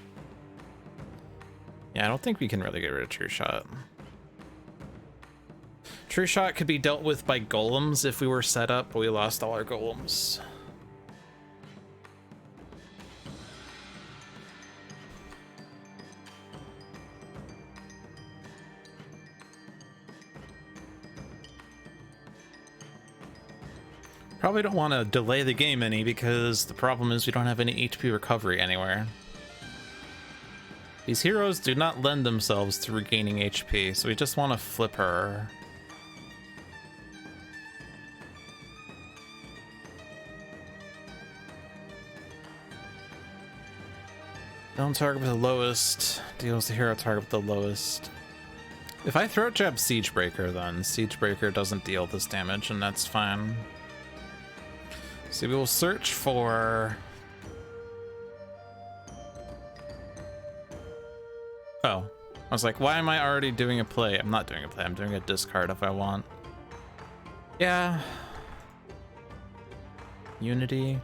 Yeah, I don't think we can really get rid of True Shot. True Shot could be dealt with by golems if we were set up, but we lost all our golems. Probably don't want to delay the game any because the problem is we don't have any HP recovery anywhere. These heroes do not lend themselves to regaining HP, so we just want to flip her. Don't target with the lowest, deals the hero target with the lowest. If I throat jab Siegebreaker, then Siegebreaker doesn't deal this damage, and that's fine. So we will search for... oh, I was like, why am I already doing a play? I'm not doing a play, I'm doing a discard if I want. Yeah. Unity.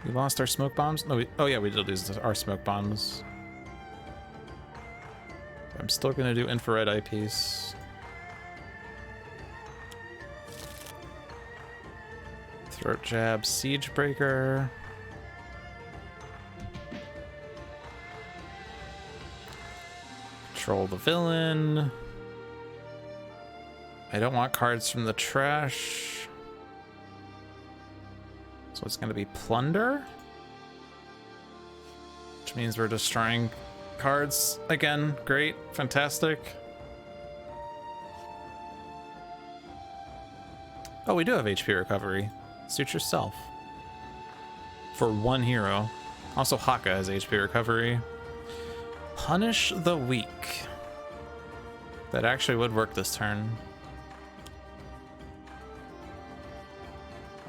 We lost our smoke bombs? No, oh yeah, we did lose our smoke bombs. I'm still gonna do infrared eyepiece. Throat jab, Siegebreaker. Control the villain. I don't want cards from the trash. So it's gonna be Plunder. Which means we're destroying cards again. Great, fantastic. Oh, we do have HP recovery. Suit yourself. For one hero. Also, Haka has HP recovery. Punish the weak. That actually would work this turn.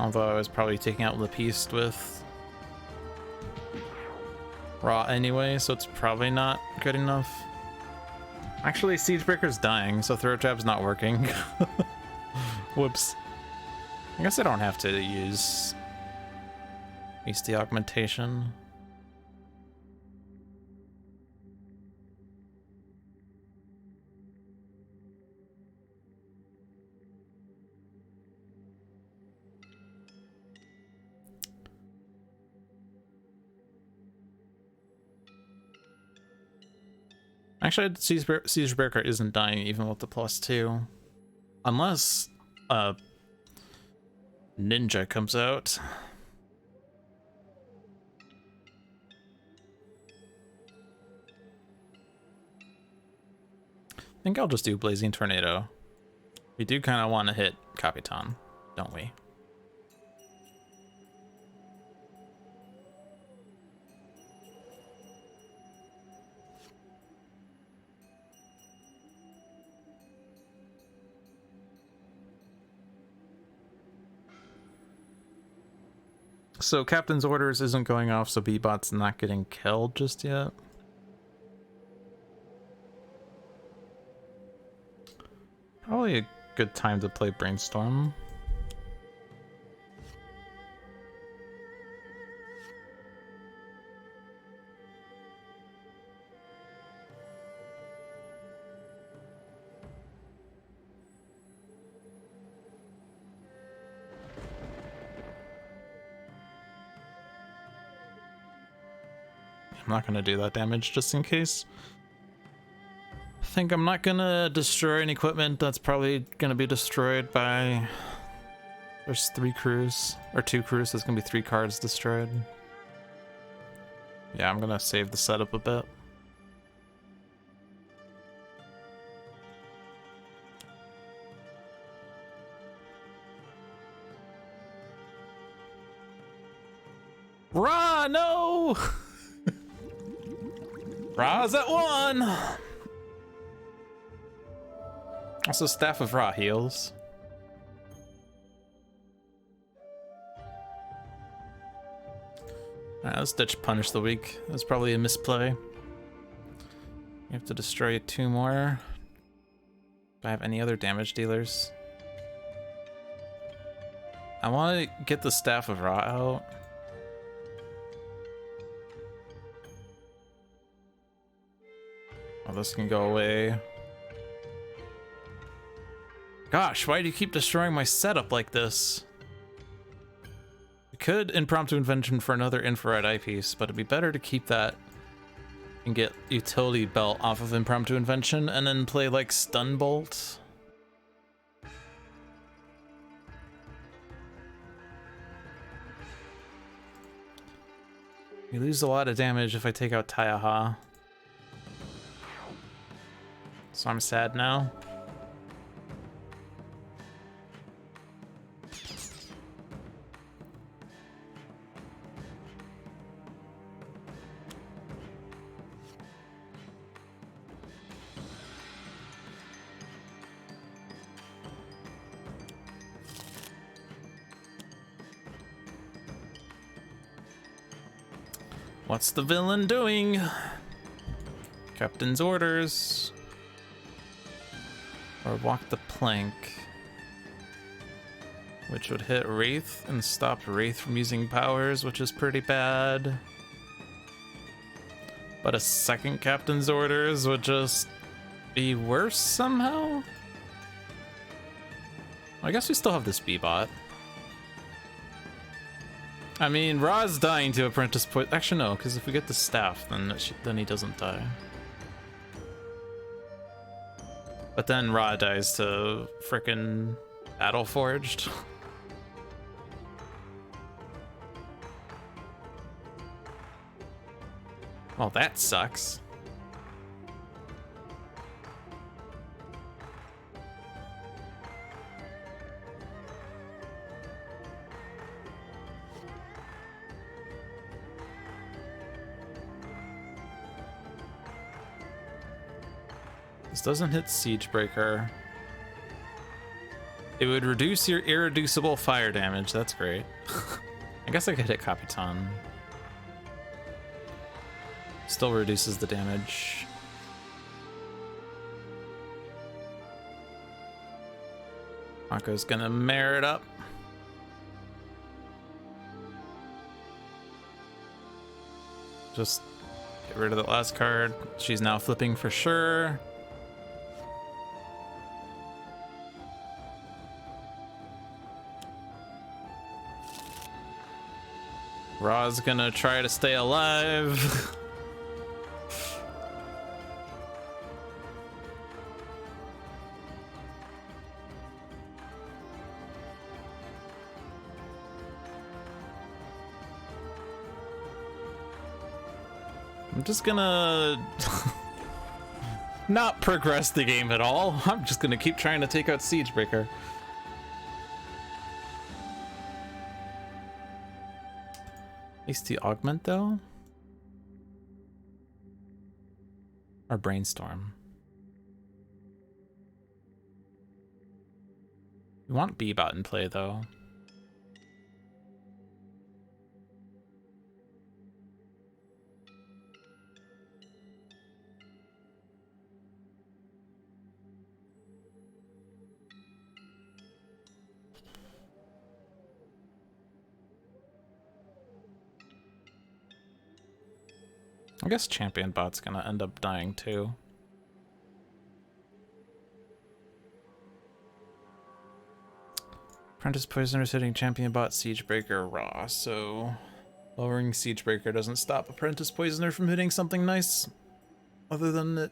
Although I was probably taking out Lapiste with Raw anyway, so it's probably not good enough. Actually, Siegebreaker's dying, so Throat Jab's not working. Whoops. I guess I don't have to use Hasty Augmentation. Actually, Siegebreaker isn't dying even with the +2. Unless Ninja comes out. I think I'll just do Blazing Tornado. We do kind of want to hit Capitan, don't we? So Captain's orders isn't going off, so B-Bot's not getting killed just yet. Probably a good time to play Brainstorm. I'm not gonna do that damage just in case. I think I'm not gonna destroy any equipment that's probably gonna be destroyed by... There's 3 crews, or 2 crews, there's gonna be 3 cards destroyed. Yeah, I'm gonna save the setup a bit. Ra, no! Ra's at 1! Also, Staff of Ra heals. Alright, let's ditch Punish the Weak. That's probably a misplay. You have to destroy 2 more. Do I have any other damage dealers? I want to get the Staff of Ra out. Oh, this can go away. Gosh, why do you keep destroying my setup like this? We could impromptu invention for another infrared eyepiece, but it'd be better to keep that and get utility belt off of impromptu invention and then play like stun bolt. You lose a lot of damage if I take out Tachyon. So I'm sad now. What's the villain doing? Captain's orders. Or walk the plank. Which would hit Wraith and stop Wraith from using powers, which is pretty bad. But a second Captain's orders would just be worse somehow? I guess we still have this B-Bot. I mean, Ra's dying to apprentice point. Actually, no, because if we get the staff, then he doesn't die. But then Ra dies to frickin' Battle Forged. Well, that sucks. This doesn't hit Siegebreaker. It would reduce your irreducible fire damage. That's great. I guess I could hit Capitan. Still reduces the damage. Haka's gonna merit up. Just get rid of that last card. She's now flipping for sure. Ra's gonna try to stay alive. I'm just gonna not progress the game at all. I'm just gonna keep trying to take out Siegebreaker. Hasty Augment though? Or Brainstorm? We want B-Bot in play though. I guess champion bot's gonna end up dying too. Apprentice Poisoner's hitting champion bot Siegebreaker raw, so lowering Siegebreaker doesn't stop Apprentice Poisoner from hitting something nice, other than it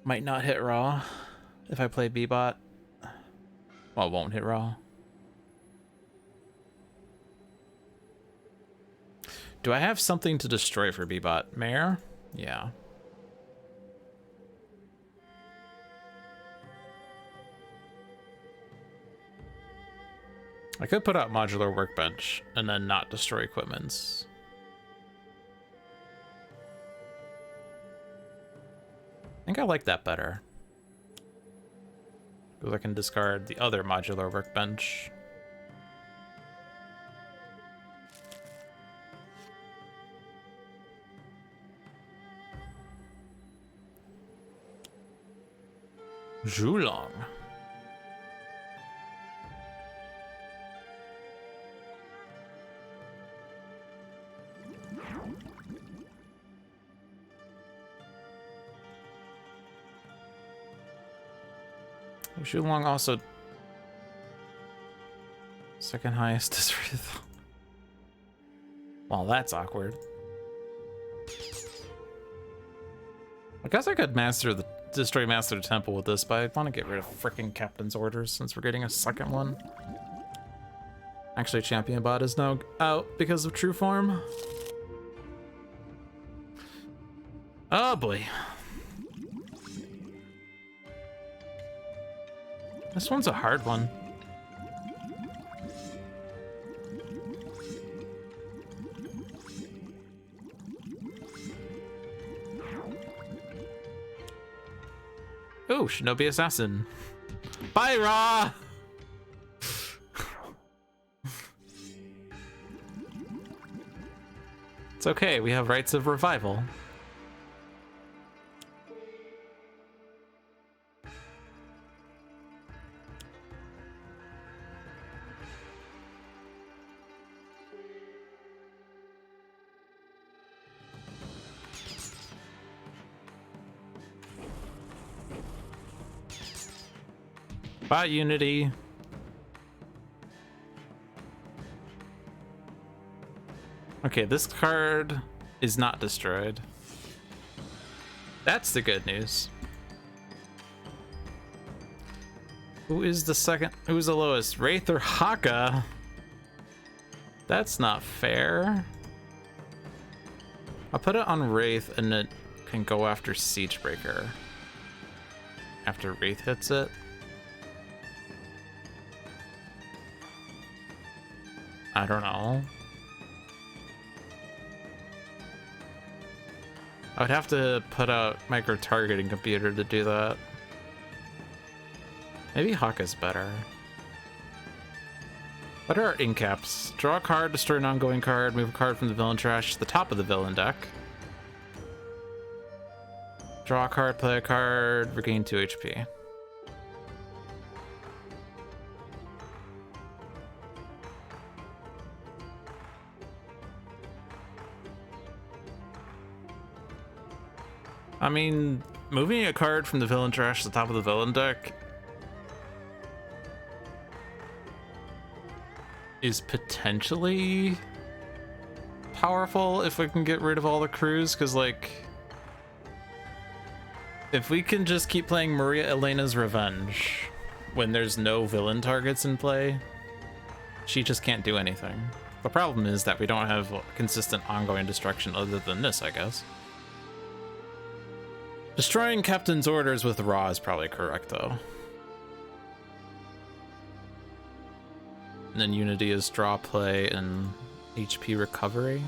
might not hit raw if I play B-bot. Well, it won't hit raw. Do I have something to destroy for B-bot? Mare? Yeah. I could put out modular workbench and then not destroy equipments. I think I like that better. Because I can discard the other modular workbench. Zhulong. Zhulong also second highest is Wraith. Well, that's awkward. I guess I could destroy Master the Temple with this, but I want to get rid of frickin' Captain's orders since we're getting a second one. Actually, Champion Bot is now out because of True Form. Oh boy. This one's a hard one. Oh, Shinobi Assassin. Bye, Ra! It's okay, we have rights of revival. Bye, Unity. Okay, this card is not destroyed. That's the good news. Who is the second? Who's the lowest? Wraith or Haka? That's not fair. I'll put it on Wraith and it can go after Siegebreaker. After Wraith hits it. I don't know. I would have to put out micro-targeting computer to do that. Maybe Haka's better. What are our in-caps? Draw a card, destroy an ongoing card, move a card from the villain trash to the top of the villain deck. Draw a card, play a card, regain 2 HP. I mean, moving a card from the villain trash to the top of the villain deck is potentially powerful if we can get rid of all the crews, because, like, if we can just keep playing Maria Elena's Revenge when there's no villain targets in play, she just can't do anything. The problem is that we don't have consistent ongoing destruction other than this, I guess. Destroying Captain's orders with Raw is probably correct, though. And then Unity is draw, play, and HP recovery.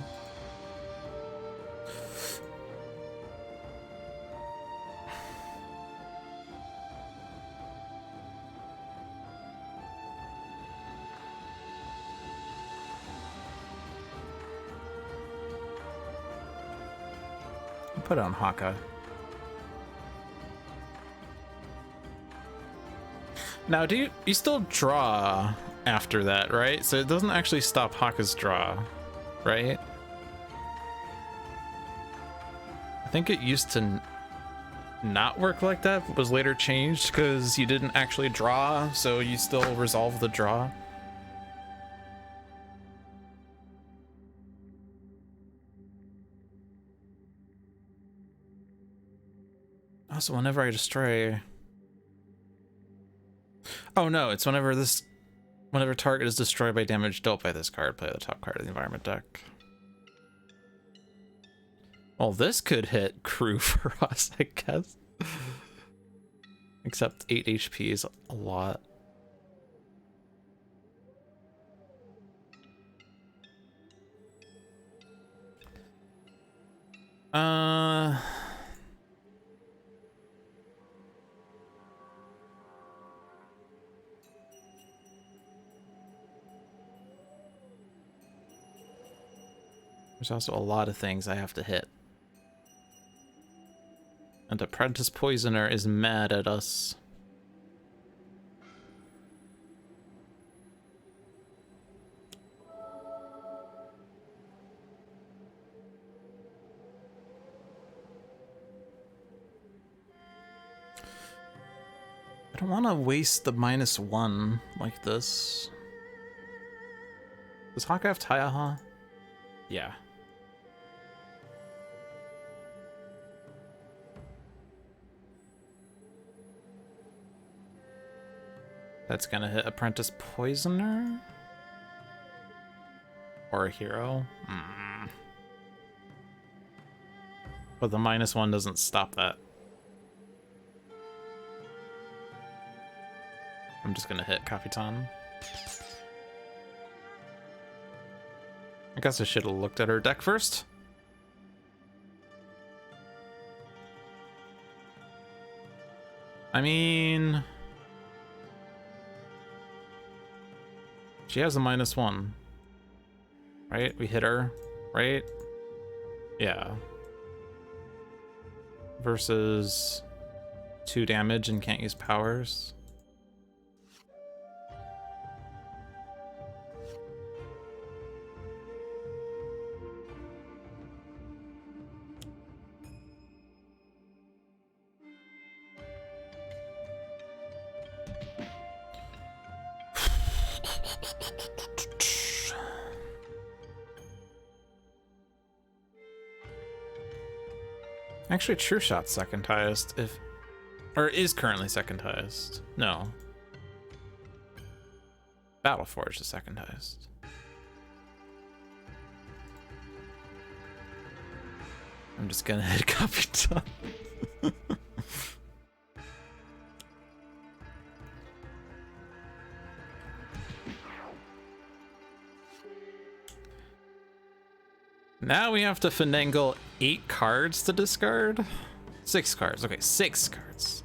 I'll put it on Haka. Now, do you still draw after that, right? So it doesn't actually stop Haka's draw, right? think it used to not work like that, but was later changed because you didn't actually draw, so you still resolve the draw. Also, whenever I destroy... Oh no, it's whenever target is destroyed by damage dealt by this card, play the top card of the environment deck. Well, this could hit crew for us, I guess. Except 8 HP is a lot. There's also a lot of things I have to hit. And Apprentice Poisoner is mad at us. I don't want to waste the -1 like this. Does Haka have Tachyon? Yeah. That's gonna hit Apprentice Poisoner? Or a hero? But the -1 doesn't stop that. I'm just gonna hit Capitan. I guess I should have looked at her deck first. I mean... she has a -1. Right? We hit her, right? Yeah. Versus 2 damage and can't use powers. Actually, True Shot's second highest, or is currently second highest. No. Battleforge is second highest. I'm just gonna hit Capitan. Now we have to finagle 8 cards to discard? 6 cards. Okay, 6 cards.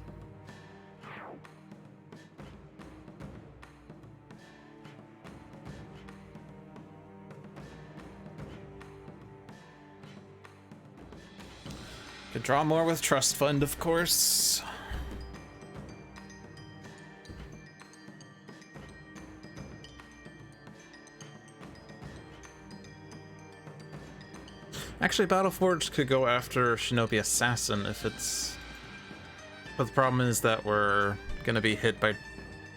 Could draw more with Trust Fund, of course. Actually, Battleforge could go after Shinobi Assassin if it's... But the problem is that we're gonna be hit by...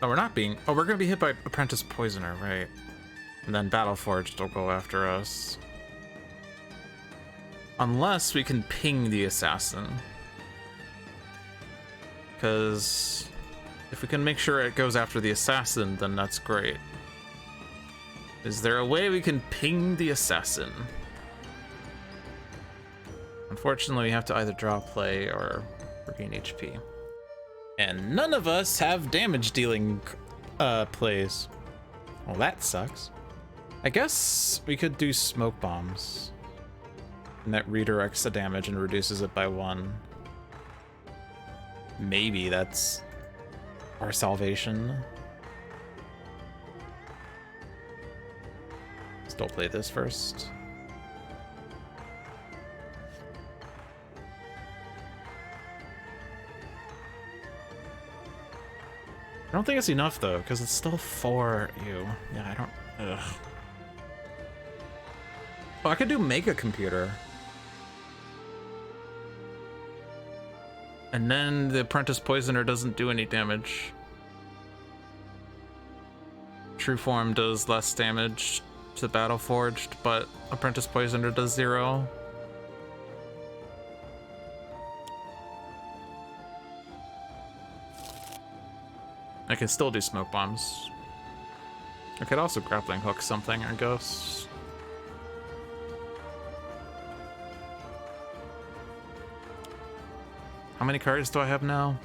Oh, we're not being... Oh, we're gonna be hit by Apprentice Poisoner, right? And then Battleforge will go after us. Unless we can ping the Assassin. Because if we can make sure it goes after the Assassin, then that's great. Is there a way we can ping the Assassin? Unfortunately, we have to either draw play or regain HP. And none of us have damage dealing plays. Well, that sucks. I guess we could do smoke bombs. And that redirects the damage and reduces it by 1. Maybe that's our salvation. Still play this first. I don't think it's enough though, because it's still 4 you. Yeah, I don't. Ugh. Oh, I could do Mega Computer. And then the Apprentice Poisoner doesn't do any damage. True Form does less damage to Battle Forged, but Apprentice Poisoner does 0. I can still do Smoke Bombs. I could also Grappling Hook something, I guess. How many cards do I have now?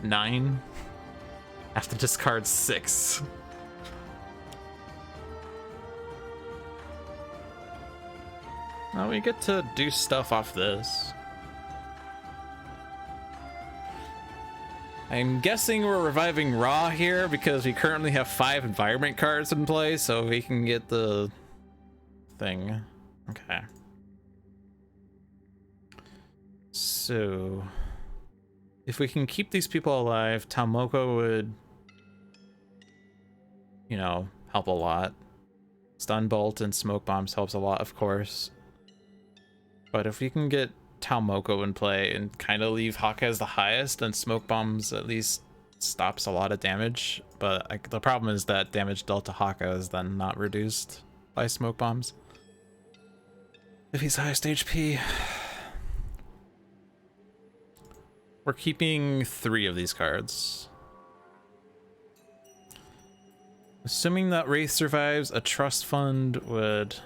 9? I have to discard 6. Now we get to do stuff off this. I'm guessing we're reviving Raw here because we currently have 5 environment cards in play, so we can get the thing. Okay. So if we can keep these people alive, Talmoko would, you know, help a lot. Stun Bolt and Smoke Bombs helps a lot, of course. But if we can get Talmoko in play and kind of leave Haka as the highest, then Smoke Bombs at least stops a lot of damage. But the problem is that damage dealt to Haka is then not reduced by Smoke Bombs if he's highest HP. We're keeping 3 of these cards. Assuming that Wraith survives, a trust fund would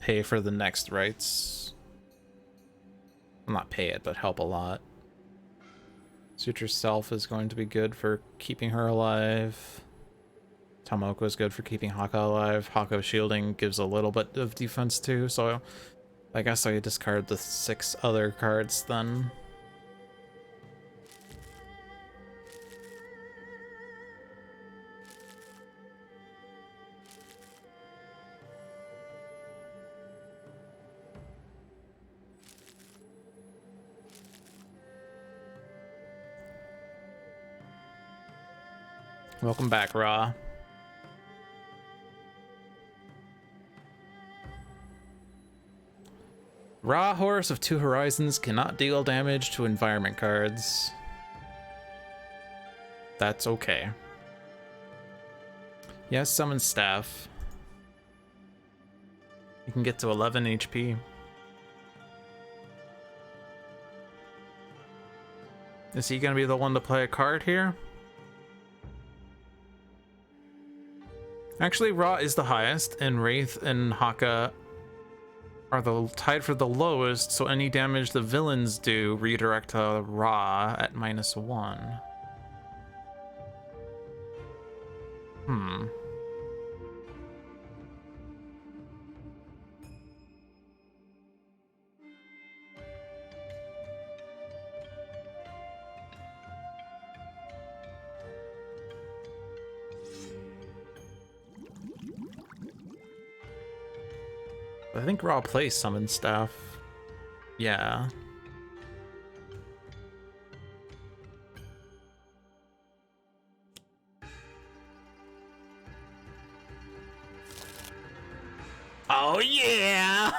pay for the next rights. Well, not pay it, but help a lot. Suture Self is going to be good for keeping her alive. Talmoko is good for keeping Haka alive. Haka shielding gives a little bit of defense too, so I guess I discard the 6 other cards then. Welcome back, Ra. Ra, Horus of Two Horizons, cannot deal damage to environment cards. That's okay. Yes, summon Staff. You can get to 11 HP. Is he gonna be the one to play a card here? Actually, Ra is the highest, and Wraith and Haka are tied for the lowest, so any damage the villains do redirect to Ra at -1. I think Ra plays Summon Staff. Yeah. Oh yeah!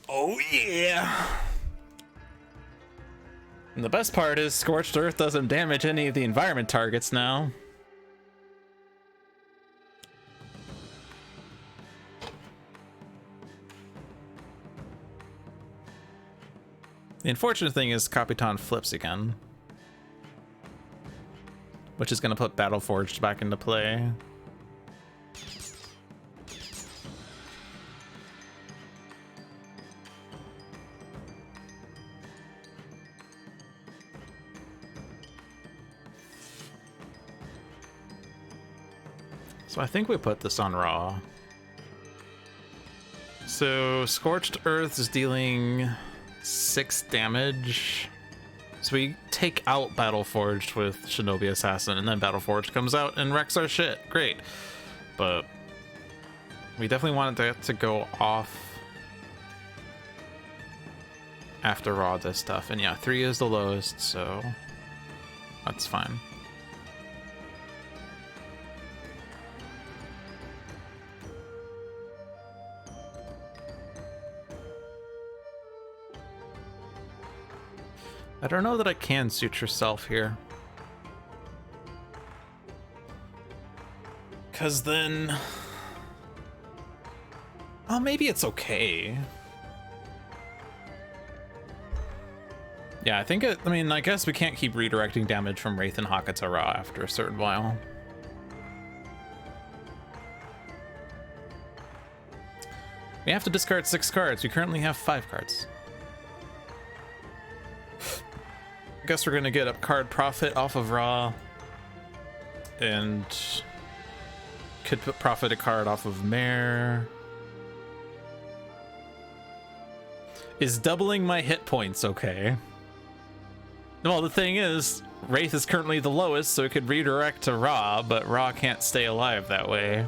Oh yeah! And the best part is Scorched Earth doesn't damage any of the environment targets now. The unfortunate thing is Capitan flips again, which is going to put Battle Forged back into play. So I think we put this on Raw. So Scorched Earth is dealing 6 damage. So we take out Battle Forged with Shinobi Assassin, and then Battle Forged comes out and wrecks our shit. Great. But we definitely wanted that to go off after Raw this stuff. And yeah, 3 is the lowest, so that's fine. I don't know that I can suit yourself here. Because then... Oh, maybe it's okay. Yeah, I think it... I mean, I guess we can't keep redirecting damage from Wraith and Haka to Ra after a certain while. We have to discard 6 cards. We currently have 5 cards. I guess we're gonna get a card profit off of Ra. And... could profit a card off of Mare. Is doubling my hit points okay? Well, the thing is, Wraith is currently the lowest, so it could redirect to Ra, but Ra can't stay alive that way.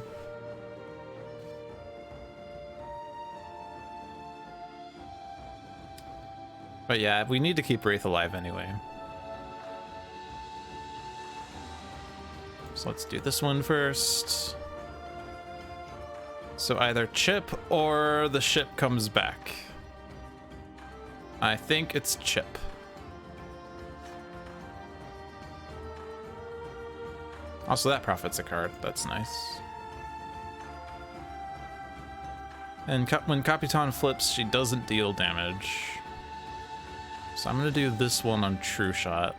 But yeah, we need to keep Wraith alive anyway. So let's do this one first. So either chip or the ship comes back. I think it's chip. Also, that profits a card. That's nice. And when Capitan flips, she doesn't deal damage. So I'm gonna do this one on True Shot.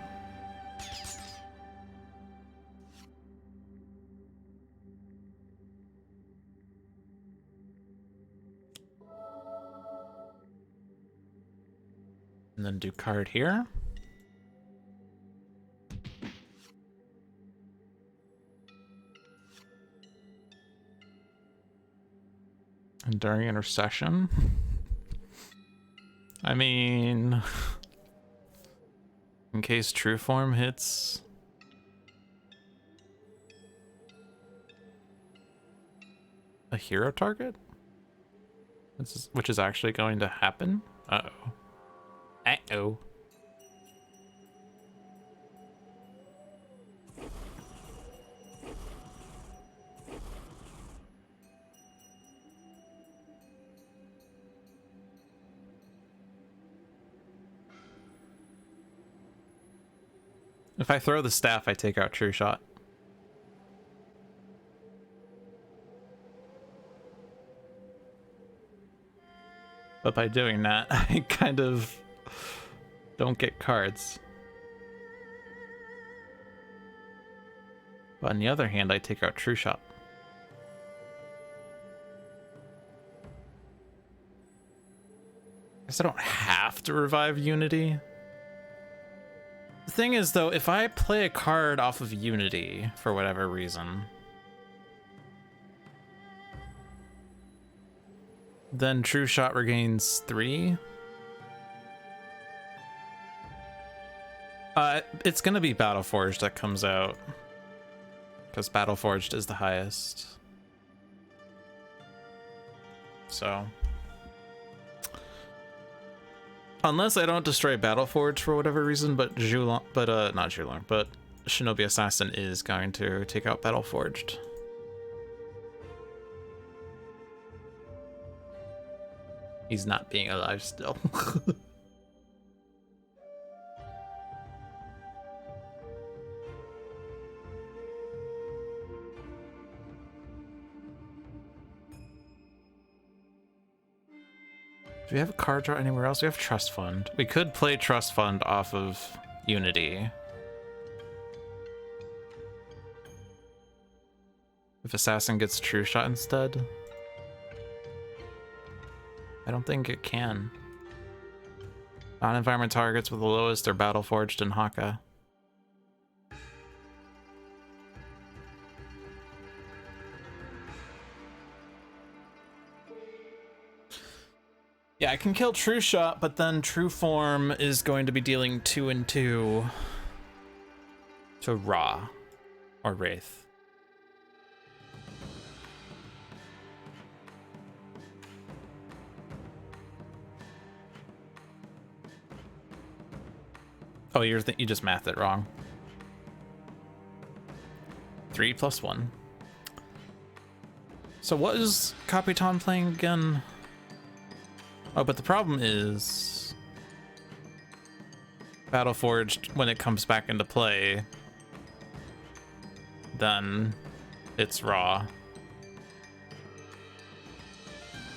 And then do card here. And during intercession. I mean, in case true form hits. A hero target? Which is actually going to happen? Uh-oh. Uh-oh. If I throw the staff, I take out True Shot. But by doing that, I kind of don't get cards. But on the other hand, I take out True Shot. I guess I don't have to revive Unity. The thing is, though, if I play a card off of Unity for whatever reason, then True Shot regains 3. It's gonna be Battleforged that comes out, because Battleforged is the highest. So, unless I don't destroy Battleforged for whatever reason, but not Julong, but Shinobi Assassin is going to take out Battleforged. He's not being alive still. Do we have a card draw anywhere else? We have Trust Fund. We could play Trust Fund off of Unity. If Assassin gets True Shot instead. I don't think it can. Non-environment targets with the lowest are Battleforged and Haka. Yeah, I can kill True Shot, but then True Form is going to be dealing 2 and 2 to Ra or Wraith. Oh, you just mathed it wrong. 3 + 1. So what is Capitan playing again? Oh, but the problem is Battleforged, when it comes back into play, then it's raw.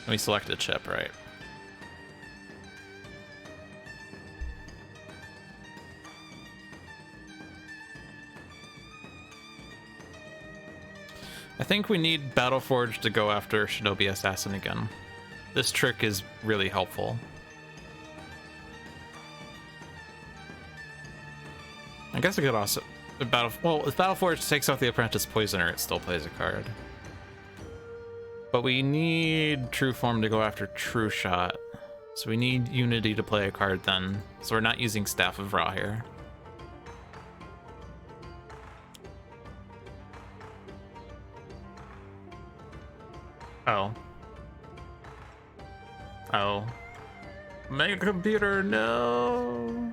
We select a chip, right? I think we need Battleforged to go after Shinobi Assassin again. This trick is really helpful. I guess I could also... Well, if Battleforged takes out the Apprentice Poisoner, it still plays a card. But we need True Form to go after True Shot. So we need Unity to play a card then. So we're not using Staff of Ra here. Oh. Oh. Mega Computer, no!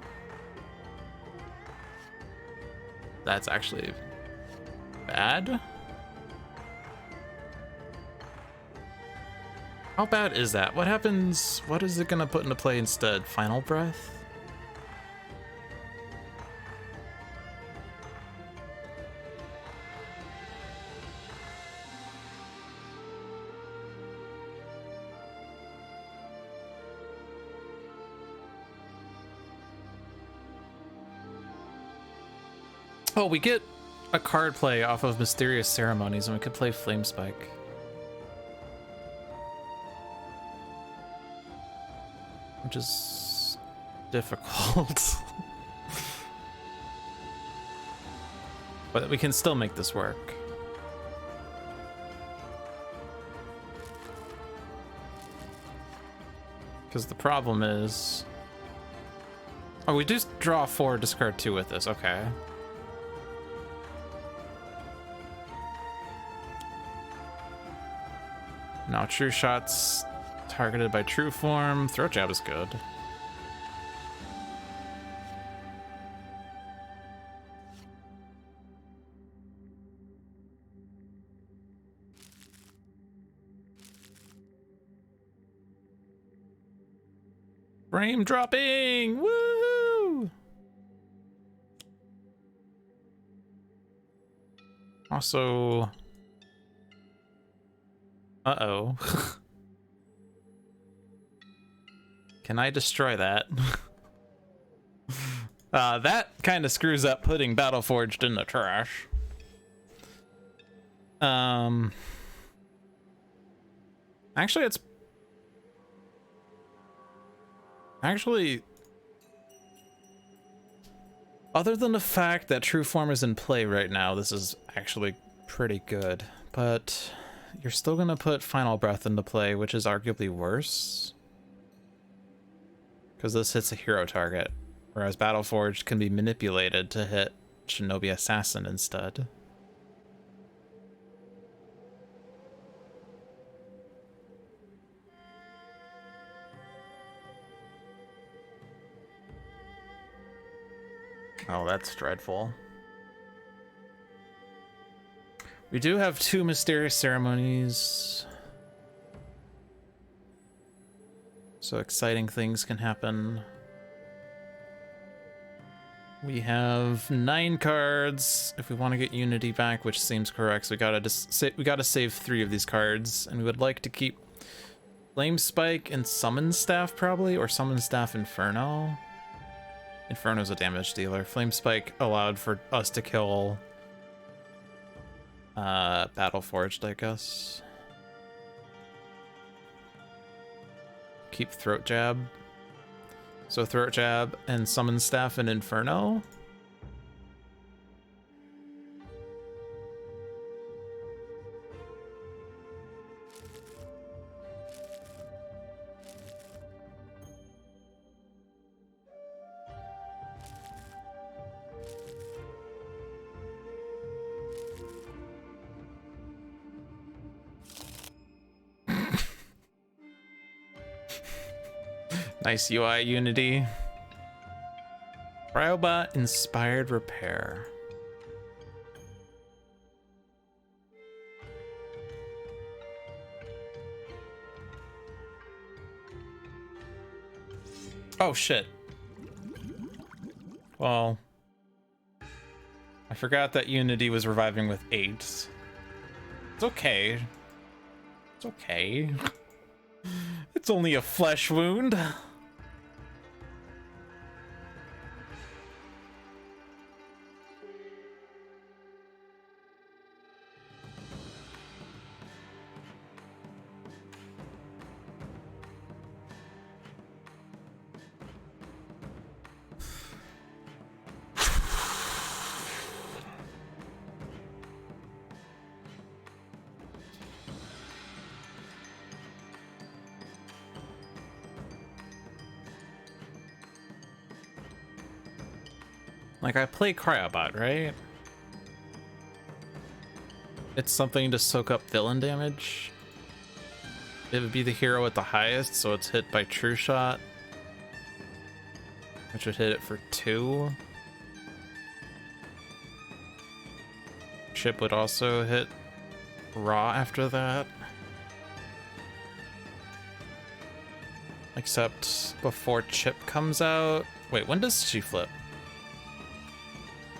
That's actually bad. How bad is that? What happens? What is it gonna put into play instead? Final Breath? Oh, we get a card play off of Mysterious Ceremonies, and we could play Flame Spike. Which is difficult. But we can still make this work. Because the problem is... Oh, we just draw 4, discard 2 with this, okay. Now True Shot's targeted by True Form. Throat Jab is good. Frame dropping! Woo! Also... Uh-oh. Can I destroy that? That kind of screws up putting Battleforged in the trash. Actually, it's... Actually... Other than the fact that True Form is in play right now, this is actually pretty good. But... You're still gonna put Final Breath into play, which is arguably worse. Because this hits a hero target, whereas Battleforged can be manipulated to hit Shinobi Assassin instead. Oh, that's dreadful. We do have 2 Mysterious Ceremonies. So exciting things can happen. We have 9 cards. If we want to get Unity back, which seems correct, so we gotta save 3 of these cards, and we would like to keep Flame Spike and Summon Staff probably, or Summon Staff Inferno. Inferno's a damage dealer. Flame Spike allowed for us to kill Battleforged, I guess. Keep Throat Jab. So Throat Jab and Summon Staff and Inferno. Nice UI, Unity. Cryobot Inspired Repair. Oh shit. well, I forgot that Unity was reviving with 8. It's okay. It's okay. It's only a flesh wound. Like, I play Cryobot, right? It's something to soak up villain damage. It would be the hero at the highest, so it's hit by True Shot, which would hit it for 2. Chip would also hit Raw after that. Except before Chip comes out. Wait, when does she flip?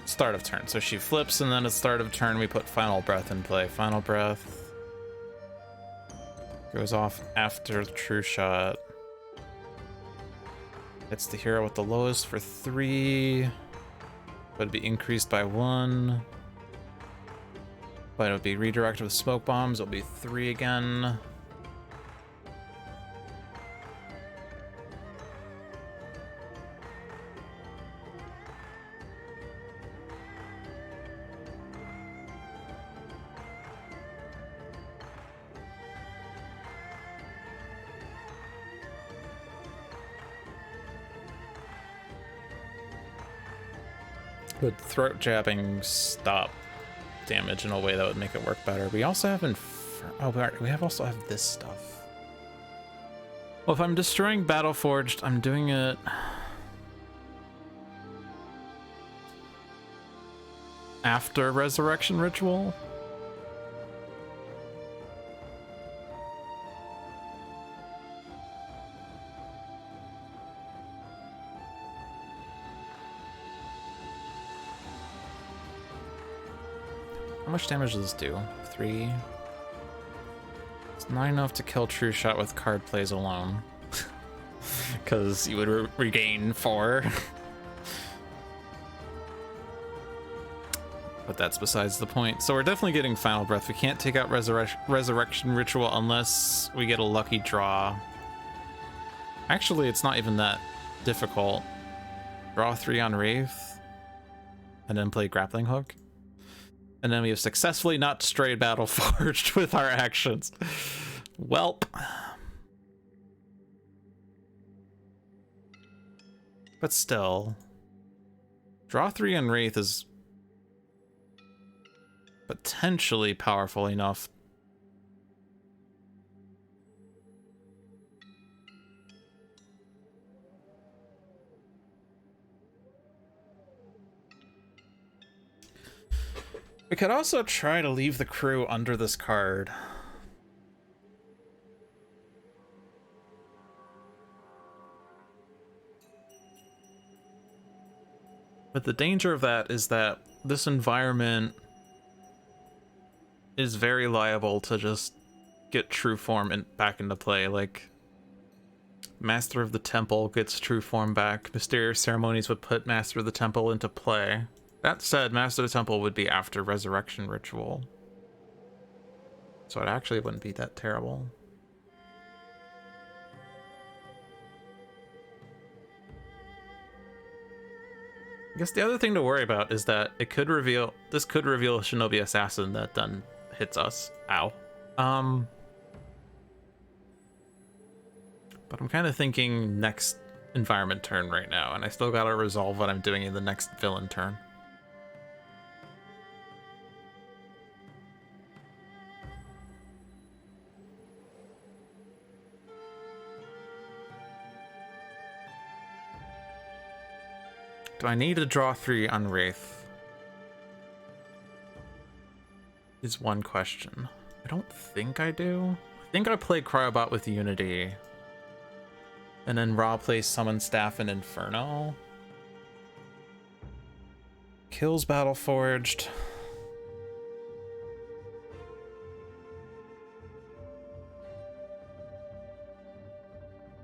Start of turn. So she flips, and then at start of turn we put Final Breath in play. Final Breath goes off after True Shot. It's the hero with the lowest for 3, but it'd be increased by 1. But it would be redirected with smoke bombs. It'll be 3 again. Would throat jabbing stop damage in a way that would make it work better? We also have also have this stuff. Well, if I'm destroying Battleforged, I'm doing it after Resurrection Ritual. How much damage does this do? 3. It's not enough to kill True Shot with card plays alone. Because you would regain 4. But that's besides the point. So we're definitely getting Final Breath. We can't take out Resurrection Ritual unless we get a lucky draw. Actually, it's not even that difficult. Draw 3 on Wraith. And then play Grappling Hook. And then we have successfully not destroyed Battleforged with our actions. Welp. But still. Draw 3 on Wraith is potentially powerful enough. We could also try to leave the crew under this card. But the danger of that is that this environment is very liable to just get true form back into play. Like, Master of the Temple gets true form back. Mysterious Ceremonies would put Master of the Temple into play. That said, Master of the Temple would be after Resurrection Ritual. So it actually wouldn't be that terrible. I guess the other thing to worry about is that this could reveal a Shinobi Assassin that then hits us. Ow. But I'm kind of thinking next environment turn right now, and I still gotta resolve what I'm doing in the next villain turn. Do I need to draw 3 on Wraith? Is one question. I don't think I do. I think I play Cryobot with Unity. And then Raw plays Summon Staff and Inferno. kills Battleforged.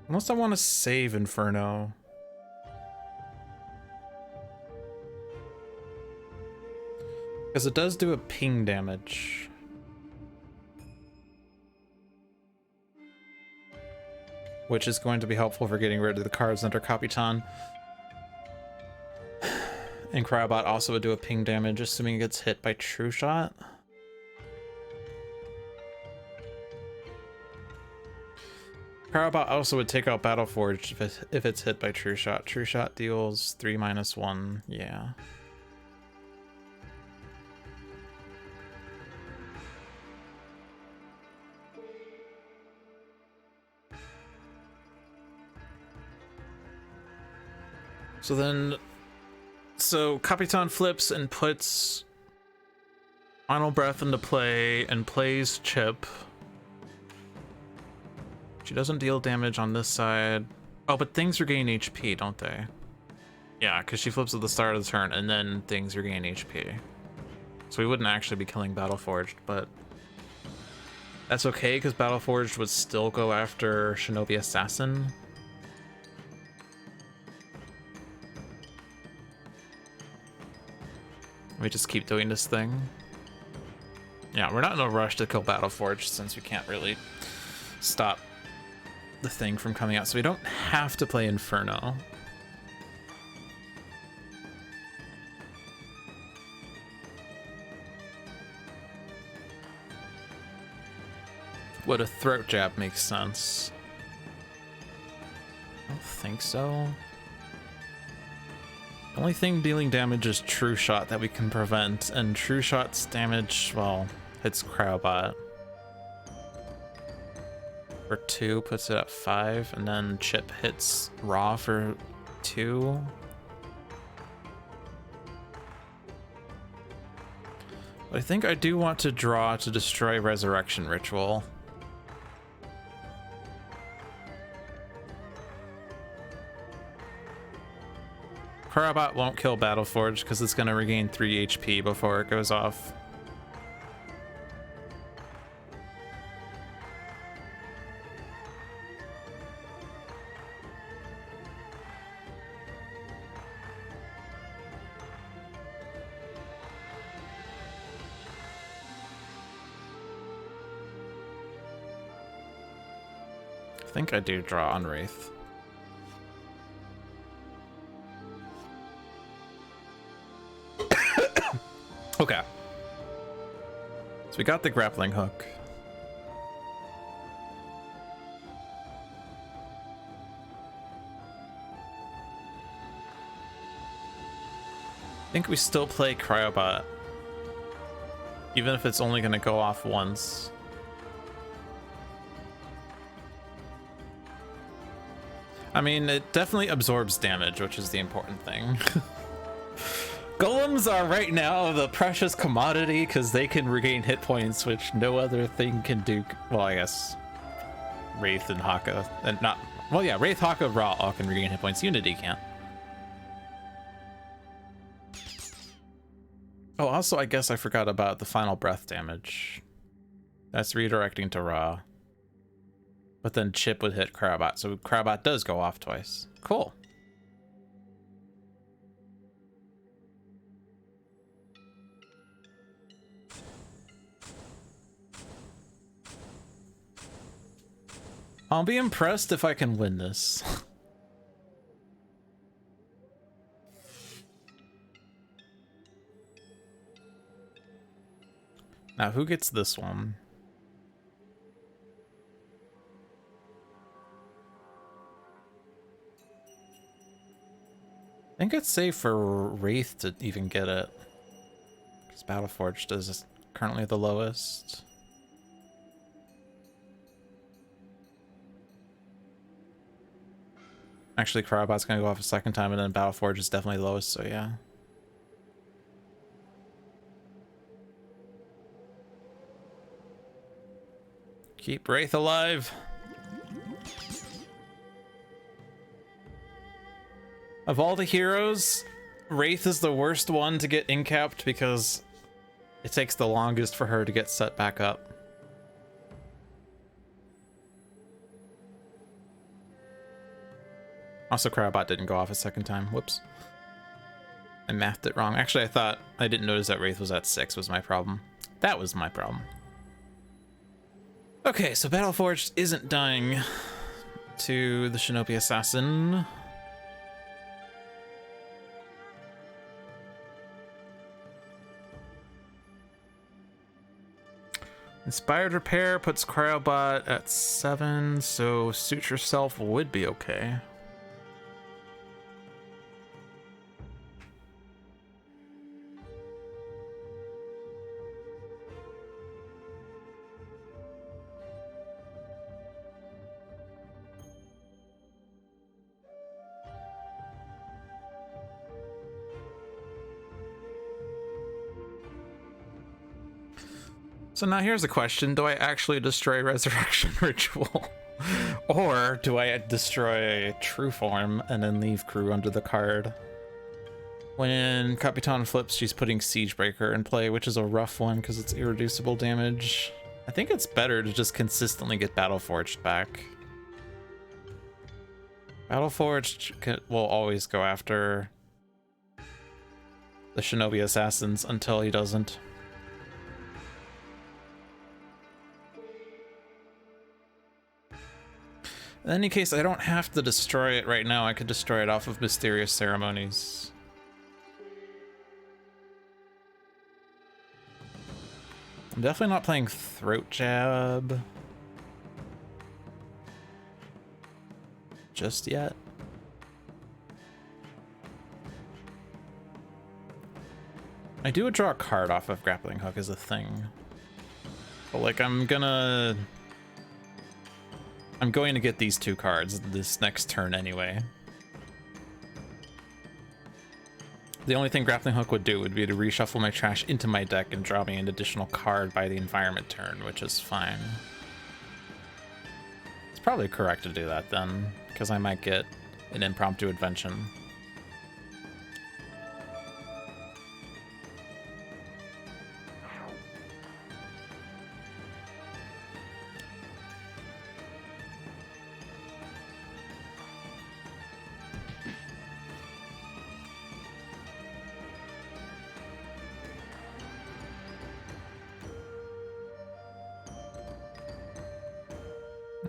Unless I want to save Inferno. Because it does do a ping damage. Which is going to be helpful for getting rid of the cards under Capitan. And Cryobot also would do a ping damage, assuming it gets hit by True Shot. Cryobot also would take out Battleforged if it's hit by True Shot. True Shot deals 3-1, yeah. So Capitan flips and puts Final Breath into play and plays Chip. She doesn't deal damage on this side. Oh, but things regain HP, don't they? Yeah, because she flips at the start of the turn and then things regain HP. So we wouldn't actually be killing Battleforged, but that's okay because Battleforged would still go after Shinobi Assassin. We just keep doing this thing. Yeah, we're not in a rush to kill Battleforged since we can't really stop the thing from coming out, so we don't have to play Inferno. Would a throat jab make sense? I don't think so. The only thing dealing damage is True Shot that we can prevent, and True Shot's damage, well, hits Cryobot for 2, puts it at 5, and then Chip hits Raw for 2. But I think I do want to draw to destroy Resurrection Ritual. Cryobot won't kill Battleforged because it's going to regain 3 HP before it goes off. I think I do draw on Wraith. Okay. So we got the grappling hook. I think we still play Cryobot, even if it's only going to go off once. I mean, it definitely absorbs damage, which is the important thing. Golems are right now the precious commodity because they can regain hit points, which no other thing can do. Well, I guess Wraith and Haka, and not. Well, yeah, Wraith, Haka, Raw all can regain hit points. Unity can't. Oh, also, I guess I forgot about the Final Breath damage. That's redirecting to Raw. But then Chip would hit Cryobot, so Cryobot does go off twice. Cool. I'll be impressed if I can win this. Now, who gets this one? I think it's safe for Wraith to even get it, because Battleforged is currently the lowest. Actually, Cryobot's gonna go off a second time, and then Battleforged is definitely lowest, so yeah. Keep Wraith alive. Of all the heroes, Wraith is the worst one to get incapped because it takes the longest for her to get set back up. Also, Cryobot didn't go off a second time. Whoops. I mathed it wrong. Actually, I thought I didn't notice that Wraith was at 6 was my problem. That was my problem. Okay, so Battleforged isn't dying to the Shinobi Assassin. Inspired Repair puts Cryobot at 7, so Suit Yourself would be okay. So now here's a question. Do I actually destroy Resurrection Ritual? Or do I destroy True Form and then leave Crew under the card? When Capitan flips, she's putting Siegebreaker in play, which is a rough one because it's irreducible damage. I think it's better to just consistently get Battleforged back. Battleforged will always go after the Shinobi Assassins until he doesn't. In any case, I don't have to destroy it right now. I could destroy it off of Mysterious Ceremonies. I'm definitely not playing Throat Jab just yet. I do draw a card off of Grappling Hook as a thing. But like I'm going to get these 2 cards this next turn anyway. The only thing Grappling Hook would do would be to reshuffle my trash into my deck and draw me an additional card by the environment turn, which is fine. It's probably correct to do that then, because I might get an impromptu invention.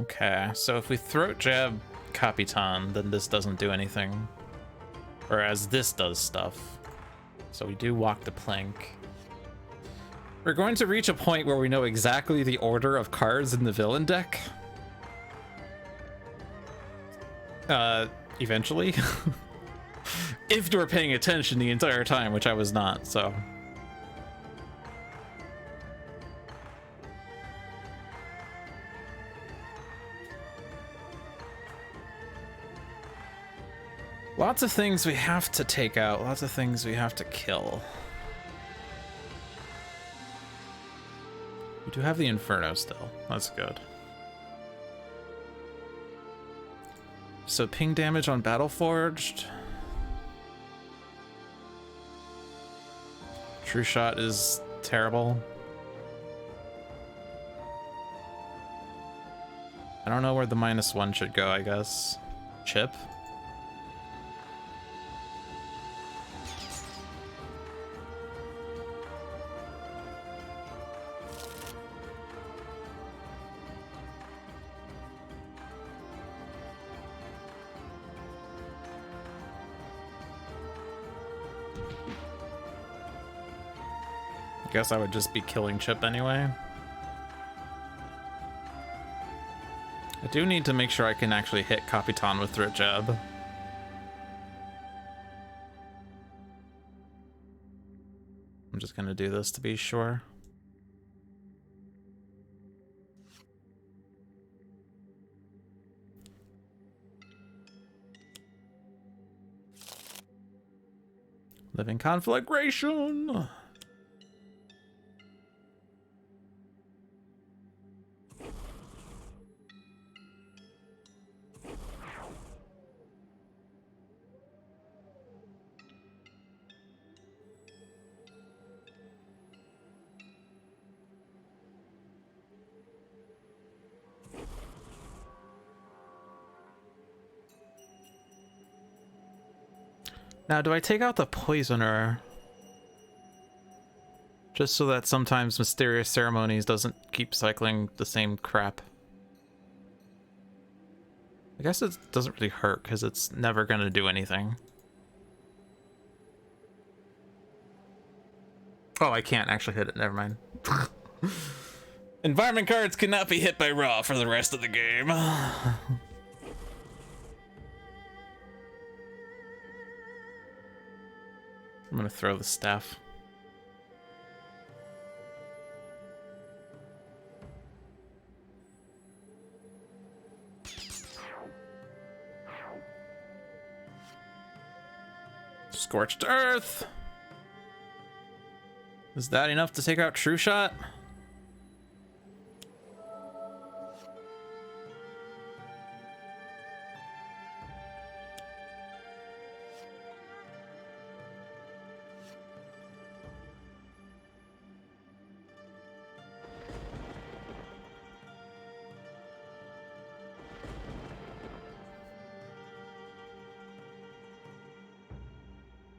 Okay, so if we Throat Jab Capitan, then this doesn't do anything. Whereas this does stuff. So we do walk the plank. We're going to reach a point where we know exactly the order of cards in the villain deck. Eventually. If you were paying attention the entire time, which I was not, so... Lots of things we have to take out, lots of things we have to kill. We do have the Inferno still, that's good. So ping damage on Battleforged. True Shot is terrible. I don't know where the -1 should go, I guess. Chip? Guess I would just be killing Chip anyway. I do need to make sure I can actually hit Capitan with Throat Jab. I'm just gonna do this to be sure. Living Conflagration! Now, do I take out the Poisoner? Just so that sometimes Mysterious Ceremonies doesn't keep cycling the same crap. I guess it doesn't really hurt because it's never going to do anything. Oh, I can't actually hit it. Never mind. Environment cards cannot be hit by Raw for the rest of the game. I'm going to throw the staff. Scorched Earth. Is that enough to take out True Shot?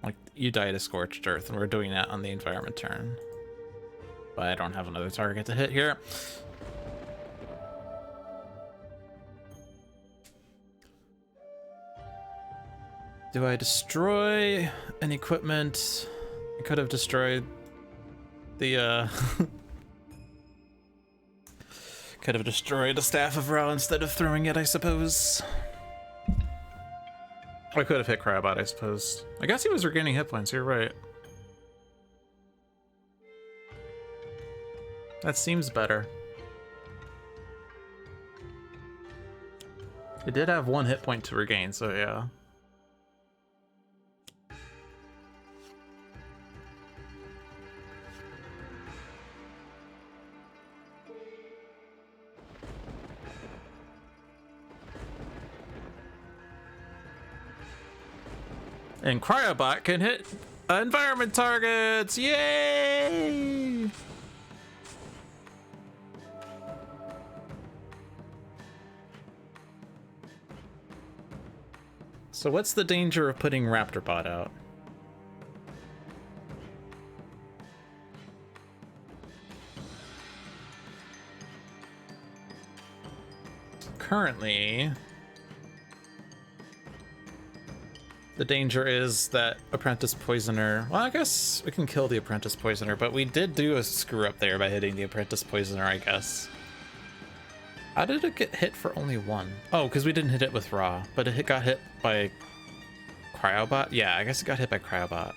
Like, you die to Scorched Earth, and we're doing that on the environment turn. But I don't have another target to hit here. Do I destroy an equipment? I could have destroyed the, could have destroyed a Staff of Ra instead of throwing it, I suppose. I could have hit Cryobot, I suppose. I guess he was regaining hit points, you're right. That seems better. It did have 1 hit point to regain, so yeah. And Cryobot can hit environment targets! Yay! So what's the danger of putting Raptorbot out? Currently, the danger is that Apprentice Poisoner... Well, I guess we can kill the Apprentice Poisoner, but we did do a screw up there by hitting the Apprentice Poisoner, I guess. How did it get hit for only 1? Oh, because we didn't hit it with Raw, but it got hit by Cryobot? Yeah, I guess it got hit by Cryobot.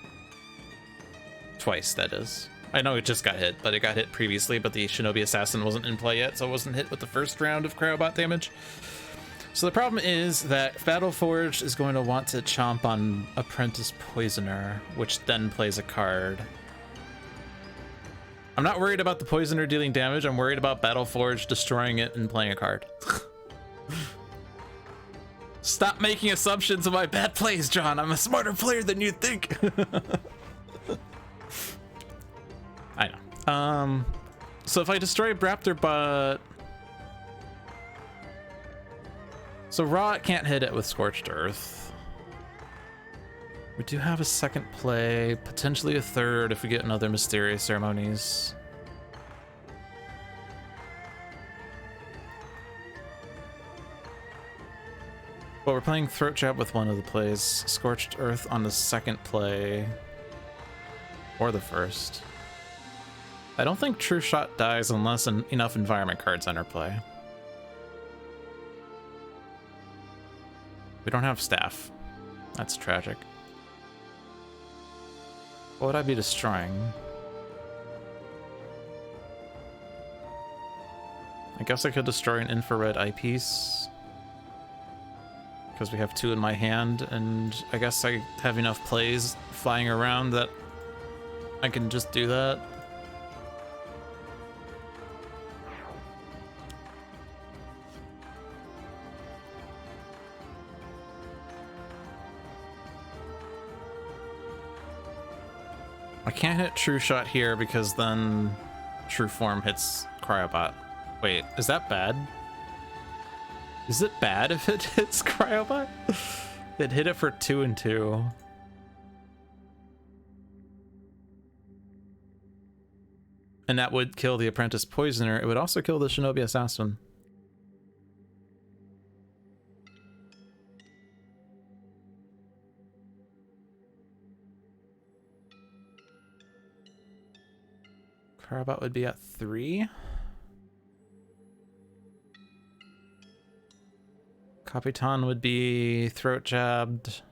Twice, that is. I know it just got hit, but it got hit previously, but the Shinobi Assassin wasn't in play yet, so it wasn't hit with the first round of Cryobot damage. So the problem is that Battleforged is going to want to chomp on Apprentice Poisoner, which then plays a card. I'm not worried about the Poisoner dealing damage, I'm worried about Battleforged destroying it and playing a card. Stop making assumptions of my bad plays, John. I'm a smarter player than you think. I know. So if I destroy Raptorbot... So Raw can't hit it with Scorched Earth. We do have a second play, potentially a third if we get another Mysterious Ceremonies. But we're playing Throat Jab with one of the plays. Scorched Earth on the second play. Or the first. I don't think True Shot dies unless enough environment cards enter play. We don't have staff. That's tragic. What would I be destroying? I guess I could destroy an infrared eyepiece. Because we have 2 in my hand, and I guess I have enough plays flying around that I can just do that. I can't hit True Shot here because then True Form hits Cryobot. Wait, is that bad? Is it bad if it hits Cryobot? It hit it for 2 and 2. And that would kill the Apprentice Poisoner. It would also kill the Shinobi Assassin. Karabat would be at 3. Capitan would be throat jabbed.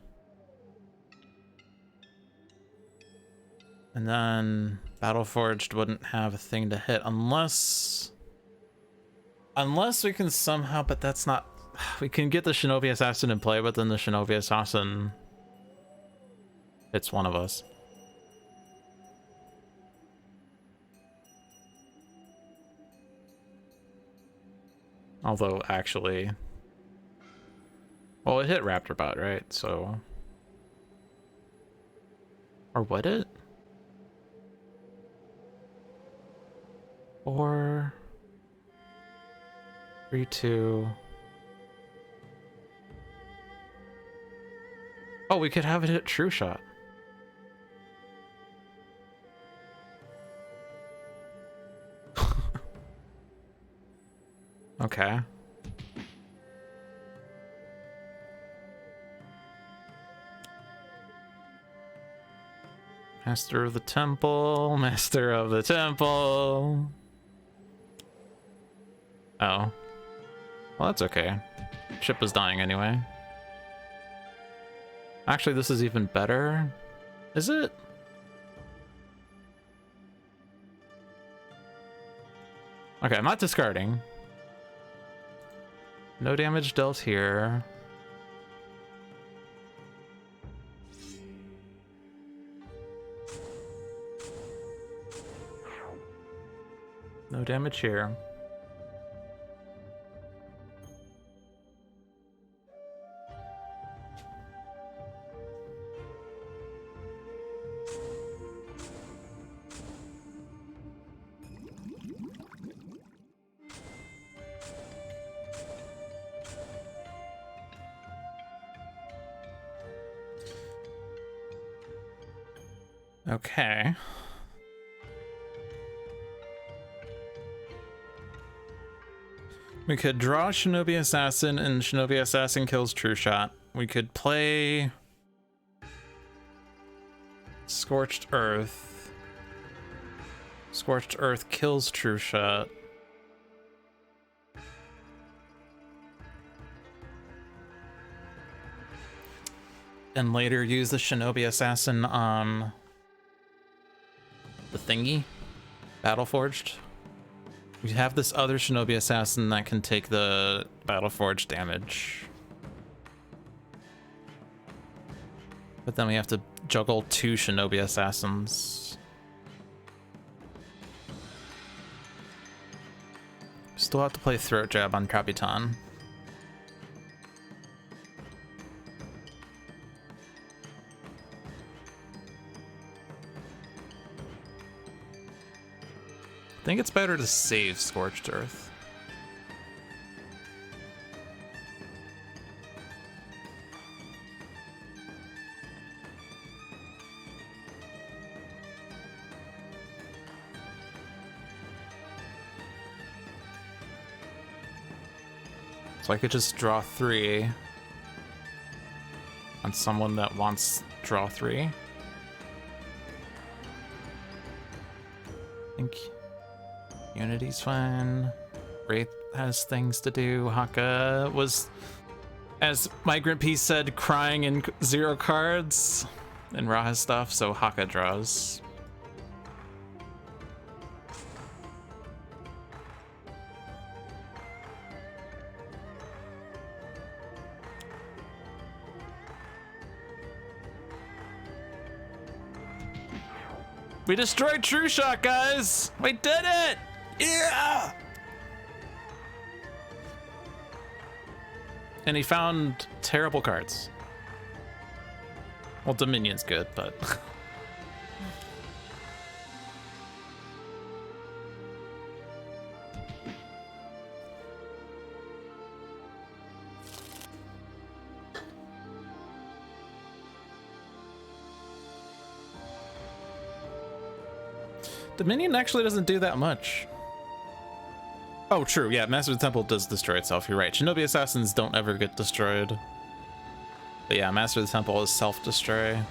And then Battleforged wouldn't have a thing to hit unless we can somehow, but that's not, we can get the Shinobi Assassin in play, but then the Shinobi Assassin hits one of us. Although actually, well, it hit Raptorbot, right? So, or would it? Or 3, 2. Oh, we could have it hit True Shot. Okay. Master of the Temple, Master of the Temple. Oh. Well, that's okay. Ship was dying anyway. Actually, this is even better. Is it? Okay, I'm not discarding. No damage dealt here. No damage here. Okay. We could draw Shinobi Assassin and Shinobi Assassin kills True Shot. We could play Scorched Earth. Scorched Earth kills True Shot. And later use the Shinobi Assassin on the thingy, Battleforged. We have this other Shinobi Assassin that can take the Battleforged damage. But then we have to juggle 2 Shinobi Assassins. Still have to play Throat Jab on Capitan. I think it's better to save Scorched Earth. So I could just draw 3 on someone that wants draw 3. I think Unity's fine. Wraith has things to do. Haka was, as Migrant Peace said, crying in 0 cards and Ra has stuff, so Haka draws. We destroyed True Shot, guys! We did it! Yeah! And he found terrible cards. Well, Dominion's good, but... The minion actually doesn't do that much. Oh, true. Yeah, Master of the Temple does destroy itself. You're right. Shinobi Assassins don't ever get destroyed. But yeah, Master of the Temple is self-destroy.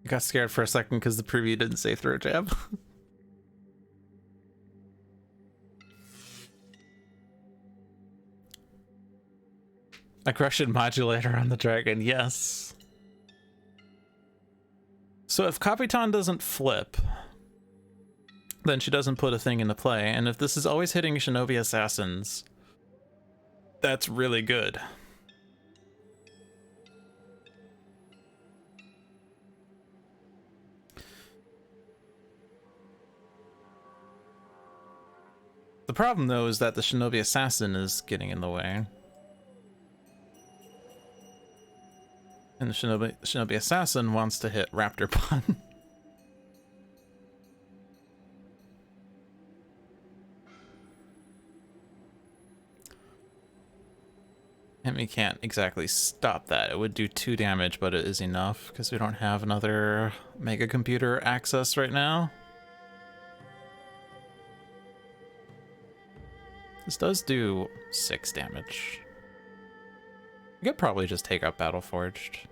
I got scared for a second because the preview didn't say throw jab. Aggression modulator on the dragon, yes. So if Capitan doesn't flip, then she doesn't put a thing into play. And if this is always hitting Shinobi Assassins, that's really good. The problem, though, is that the Shinobi Assassin is getting in the way. And the Shinobi Assassin wants to hit Raptor Pun. And we can't exactly stop that. It would do 2 damage, but it is enough, because we don't have another Mega Computer access right now. This does do 6 damage. We could probably just take out Battleforged.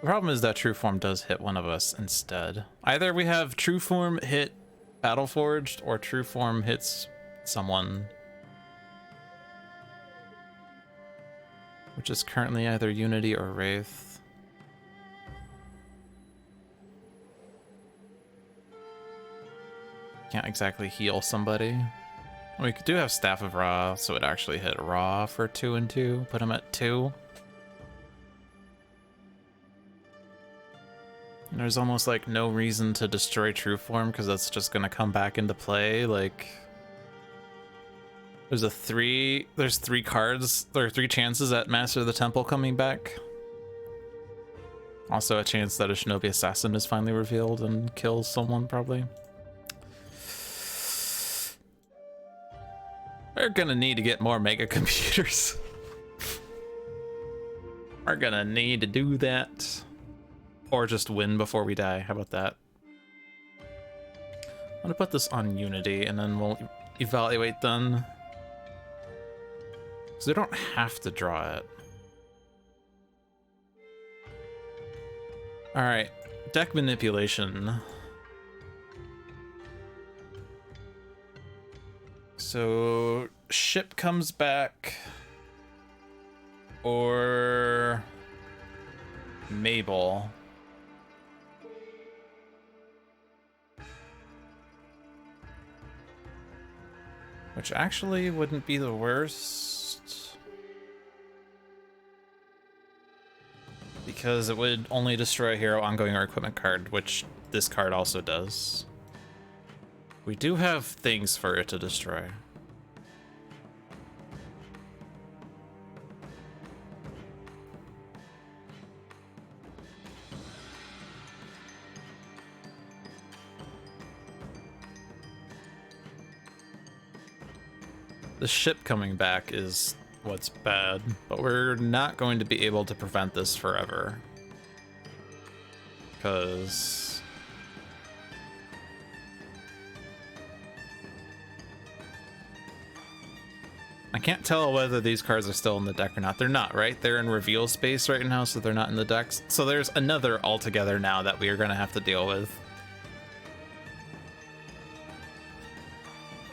The problem is that True Form does hit one of us instead. Either we have True Form hit Battleforged, or True Form hits someone. Which is currently either Unity or Wraith. Can't exactly heal somebody. We do have Staff of Ra, so it actually hit Ra for 2 and 2. Put him at 2. And there's almost like no reason to destroy True Form because that's just gonna come back into play. Like, there's 3 cards. There are 3 chances at Master of the Temple coming back. Also a chance that a Shinobi Assassin is finally revealed and kills someone probably. We're gonna need to get more Mega Computers. We're gonna need to do that. Or just win before we die. How about that? I'm gonna put this on Unity and then we'll evaluate them. Because we don't have to draw it. Alright, deck manipulation. So, ship comes back, or Mabel. Which actually wouldn't be the worst, because it would only destroy a hero ongoing or equipment card, which this card also does. We do have things for it to destroy. The ship coming back is what's bad, but we're not going to be able to prevent this forever. Because I can't tell whether these cards are still in the deck or not. They're not, right? They're in reveal space right now, so they're not in the decks. So there's another altogether now that we are going to have to deal with.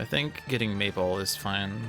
I think getting Maple is fine.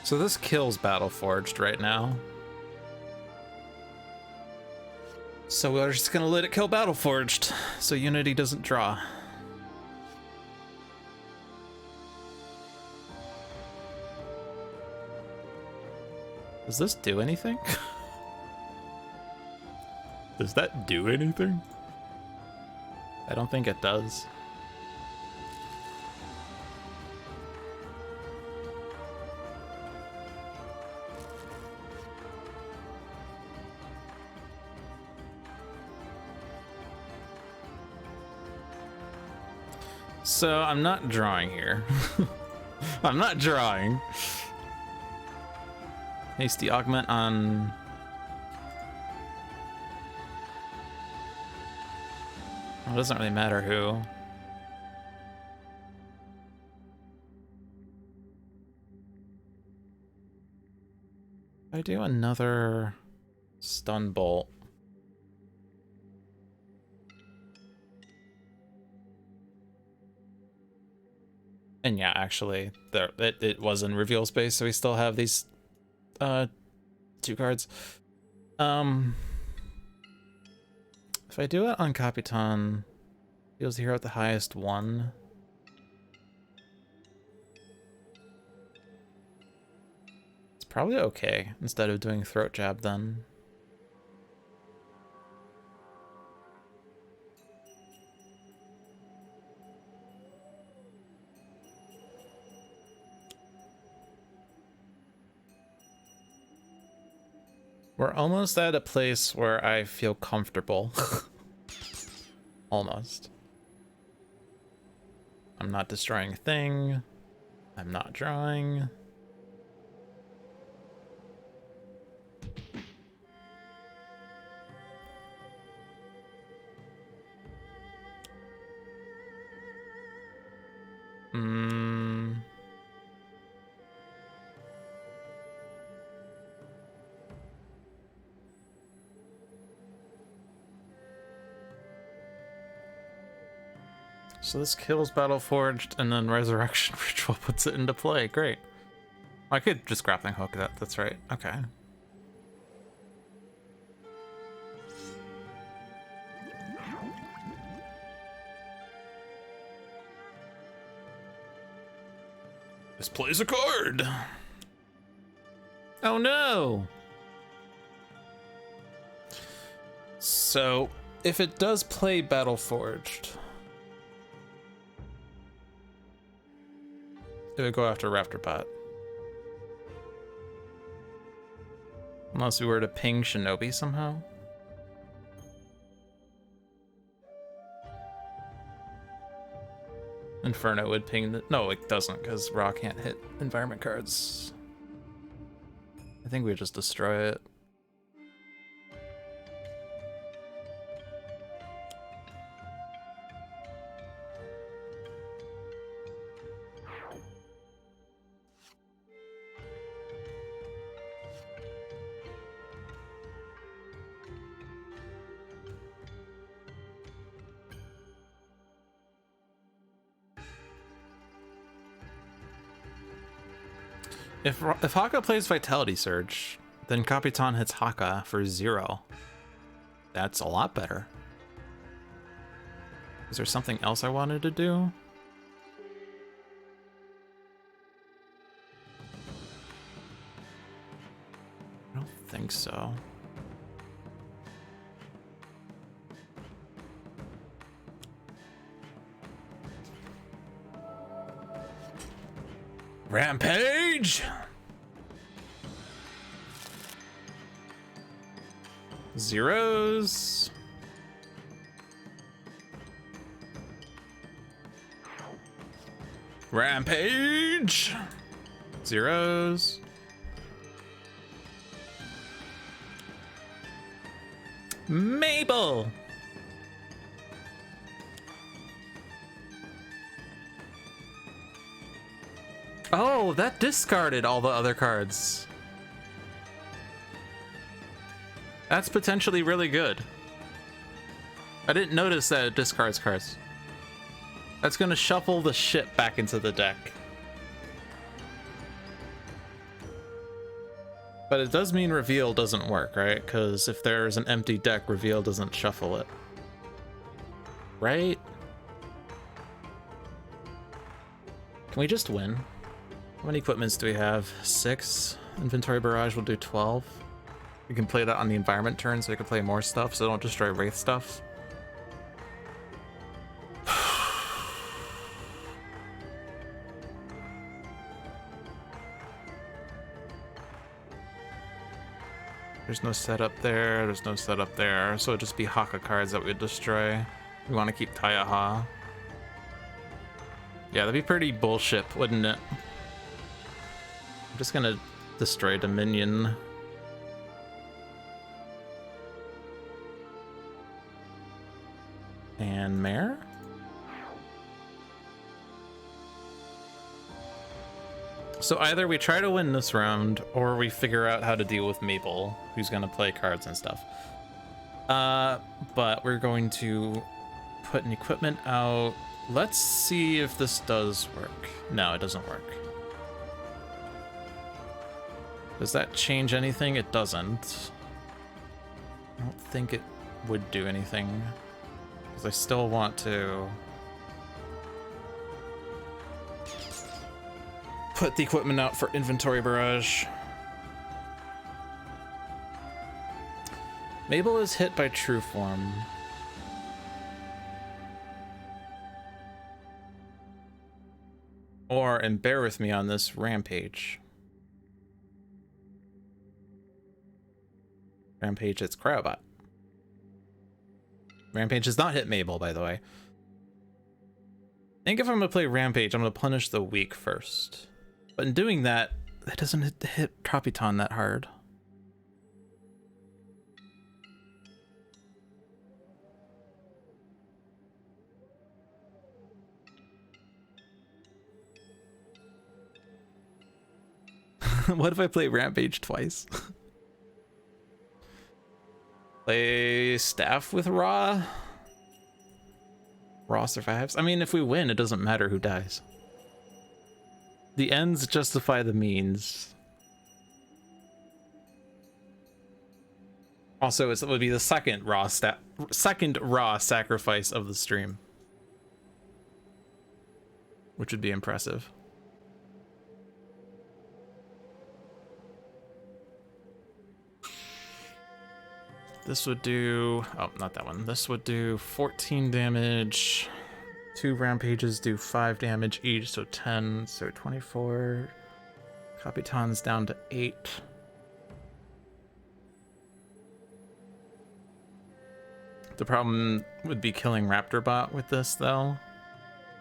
So this kills Battleforged right now. So we're just gonna let it kill Battleforged, so Unity doesn't draw. Does this do anything? Does that do anything? I don't think it does. So I'm not drawing here. I'm not drawing. Hasty augment on... Well, it doesn't really matter who. If I do another stun bolt. And yeah, actually, there it was in reveal space, so we still have these 2 cards. If I do it on Capitan, deals the hero at the highest 1. It's probably okay instead of doing throat jab then. We're almost at a place where I feel comfortable. Almost. I'm not destroying a thing. I'm not drawing. So this kills Battleforged, and then Resurrection Ritual puts it into play. Great. I could just grappling hook that. That's right. Okay. This plays a card. Oh no. So if it does play Battleforged, it would go after Raptorbot. Unless we were to ping Shinobi somehow. Inferno would ping the... No, it doesn't, because Raw can't hit environment cards. I think we just destroy it. If Haka plays Vitality Surge, then Capitan hits Haka for 0. That's a lot better. Is there something else I wanted to do? I don't think so. Rampage! Zeros. Rampage! Zeros. Mabel! Oh, that discarded all the other cards. That's potentially really good. I didn't notice that it discards cards. That's gonna shuffle the shit back into the deck. But it does mean reveal doesn't work, right? Because if there's an empty deck, reveal doesn't shuffle it. Right? Can we just win? How many equipments do we have? 6. Inventory barrage will do 12. We can play that on the environment turn so we can play more stuff so don't destroy Wraith stuff. There's no setup there, there's no setup there, so it'd just be Haka cards that we'd destroy. We want to keep Tachyon. Yeah, that'd be pretty bullshit, wouldn't it? I'm just gonna destroy Dominion. And Mare? So either we try to win this round, or we figure out how to deal with Mabel, who's gonna play cards and stuff. But we're going to put an equipment out. Let's see if this does work. No, it doesn't work. Does that change anything? It doesn't. I don't think it would do anything, because I still want to put the equipment out for inventory barrage. Mabel is hit by true form. Or, and bear with me on this, Rampage. Rampage hits Cryobot. Rampage does not hit Mabel, by the way. I think if I'm gonna play Rampage, I'm gonna punish the weak first. But in doing that, that doesn't hit Capitan that hard. What if I play Rampage twice? Play Staff with Raw? Raw survives? I mean, if we win, it doesn't matter who dies. The ends justify the means. Also, it would be the second Raw sacrifice of the stream, which would be impressive. This would do, oh, not that one. This would do 14 damage. 2 rampages do 5 damage each, so 10, so 24. Capitan's down to 8. The problem would be killing Raptorbot with this, though.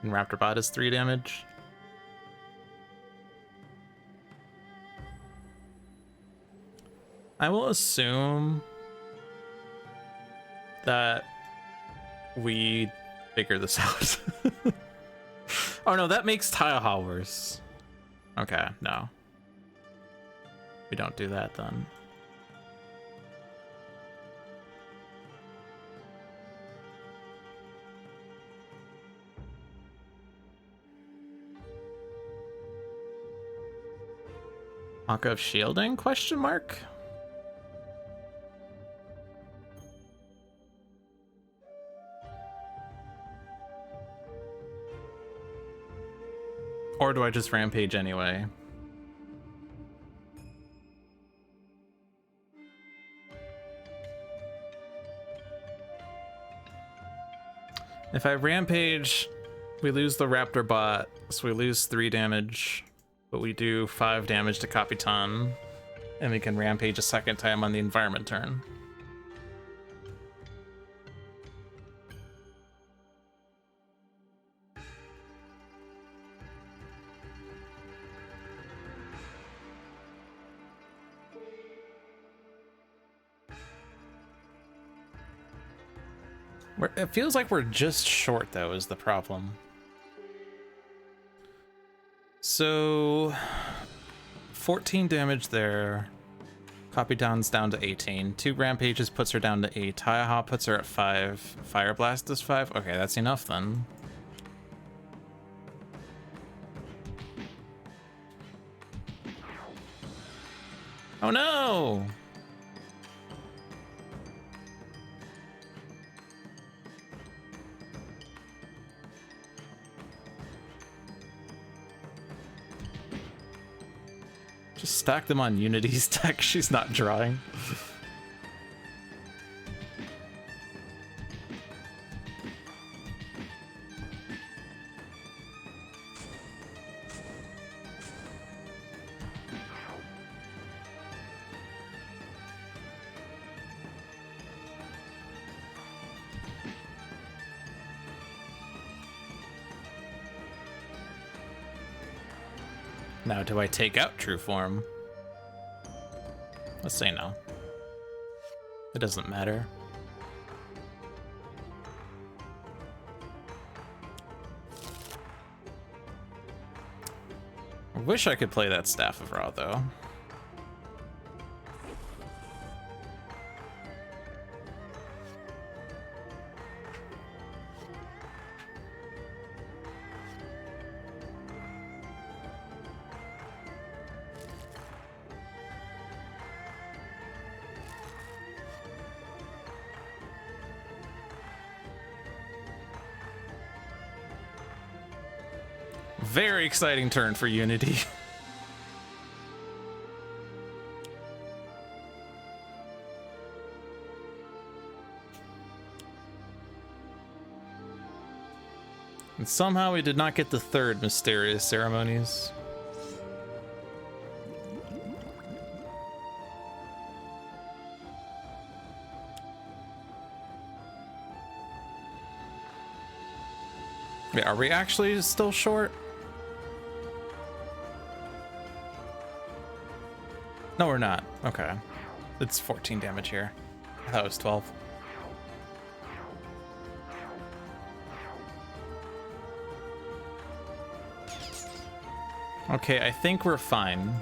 And Raptorbot is 3 damage. I will assume that we figure this out. Oh no, that makes Tachyon worse. Okay, no. We don't do that then. Haka of shielding? Question mark? Or do I just rampage anyway? If I rampage, we lose the Raptor bot, so we lose 3 damage, but we do 5 damage to Capitan, and we can rampage a second time on the environment turn. It feels like we're just short, though, is the problem. So, 14 damage there. Capitan's down to 18. 2 rampages puts her down to 8. Tachyon puts her at 5. Fire Blast is 5. Okay, that's enough then. Oh no! Just stack them on Unity's deck. She's not drawing. Now, do I take out True Form? Let's say no. It doesn't matter. I wish I could play that Staff of Ra, though. Very exciting turn for Unity. And somehow we did not get the third Mysterious Ceremonies. Wait, are we actually still short? No, we're not. Okay. It's 14 damage here. I thought it was 12. Okay, I think we're fine.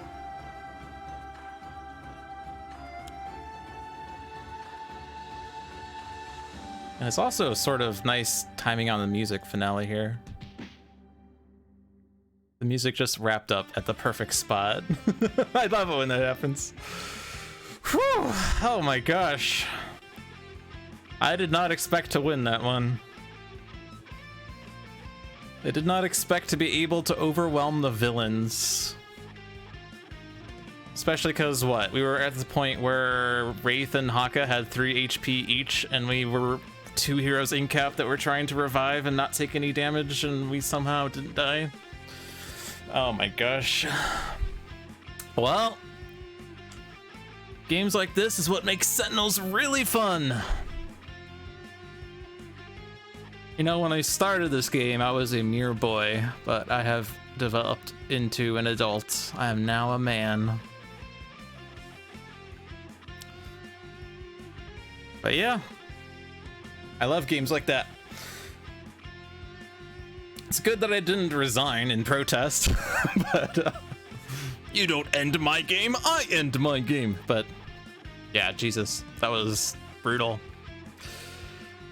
And it's also sort of nice timing on the music finale here. The music just wrapped up at the perfect spot. I love it when that happens. Whew. Oh my gosh. I did not expect to win that one. I did not expect to be able to overwhelm the villains. Especially because, what? We were at the point where Wraith and Haka had 3 HP each, and we were 2 heroes in cap that were trying to revive and not take any damage, and we somehow didn't die. Oh my gosh. Well, games like this is what makes Sentinels really fun. You know, when I started this game, I was a mere boy, but I have developed into an adult. I am now a man. But yeah, I love games like that. It's good that I didn't resign in protest, but you don't end my game, I end my game. But yeah, Jesus, that was brutal.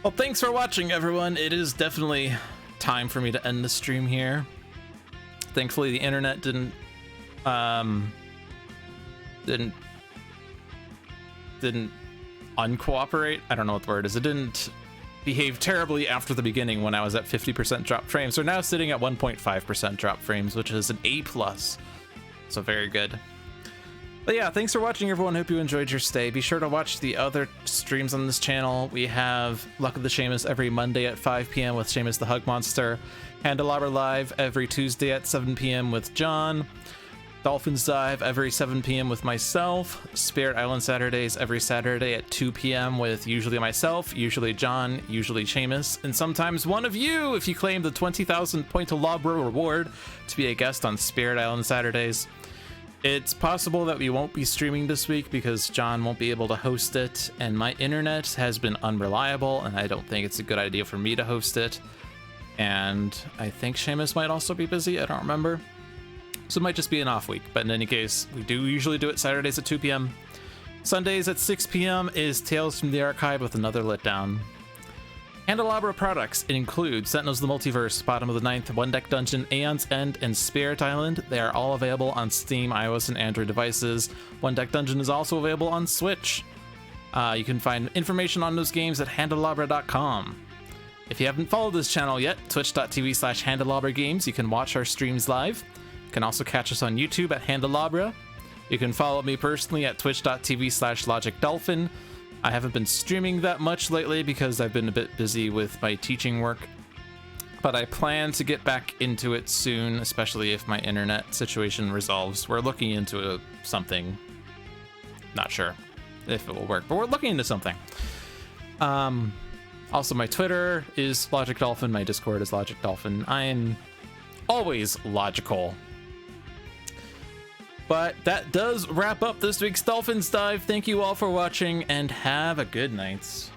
Well, thanks for watching, everyone. It is definitely time for me to end the stream here. Thankfully, the internet didn't uncooperate. I don't know what the word is. It didn't behave terribly after the beginning when I was at 50% drop frames. We're now sitting at 1.5% drop frames, which is an A+. So very good. But yeah, thanks for watching, everyone. Hope you enjoyed your stay. Be sure to watch the other streams on this channel. We have Luck of the Seamus every Monday at 5 p.m. with Seamus the Hug Monster. Candelabra Live every Tuesday at 7 p.m. with John. Dolphins Dive every 7 p.m. with myself. Spirit Island Saturdays every Saturday at 2 p.m. with usually myself, usually John, usually Seamus, and sometimes one of you if you claim the 20,000 point Alabra reward to be a guest on Spirit Island Saturdays. It's possible that we won't be streaming this week because John won't be able to host it, and my internet has been unreliable, and I don't think it's a good idea for me to host it. And I think Seamus might also be busy, I don't remember. So it might just be an off week, but in any case, we do usually do it Saturdays at 2 p.m. Sundays at 6 p.m. is Tales from the Archive with another letdown. Candelabra products include Sentinels of the Multiverse, Bottom of the Ninth, One Deck Dungeon, Aeon's End, and Spirit Island. They are all available on Steam, iOS, and Android devices. One Deck Dungeon is also available on Switch. You can find information on those games at handelabra.com. If you haven't followed this channel yet, twitch.tv/handelabragames, you can watch our streams live. You can also catch us on YouTube at Handelabra. You can follow me personally at twitch.tv/logicdolphin. I haven't been streaming that much lately because I've been a bit busy with my teaching work, but I plan to get back into it soon, especially if my internet situation resolves. We're looking into something. Not sure if it will work, but we're looking into something. Also, my Twitter is Logic Dolphin. My Discord is Logic Dolphin. I am always logical. But that does wrap up this week's Dolphins Dive. Thank you all for watching, and have a good night.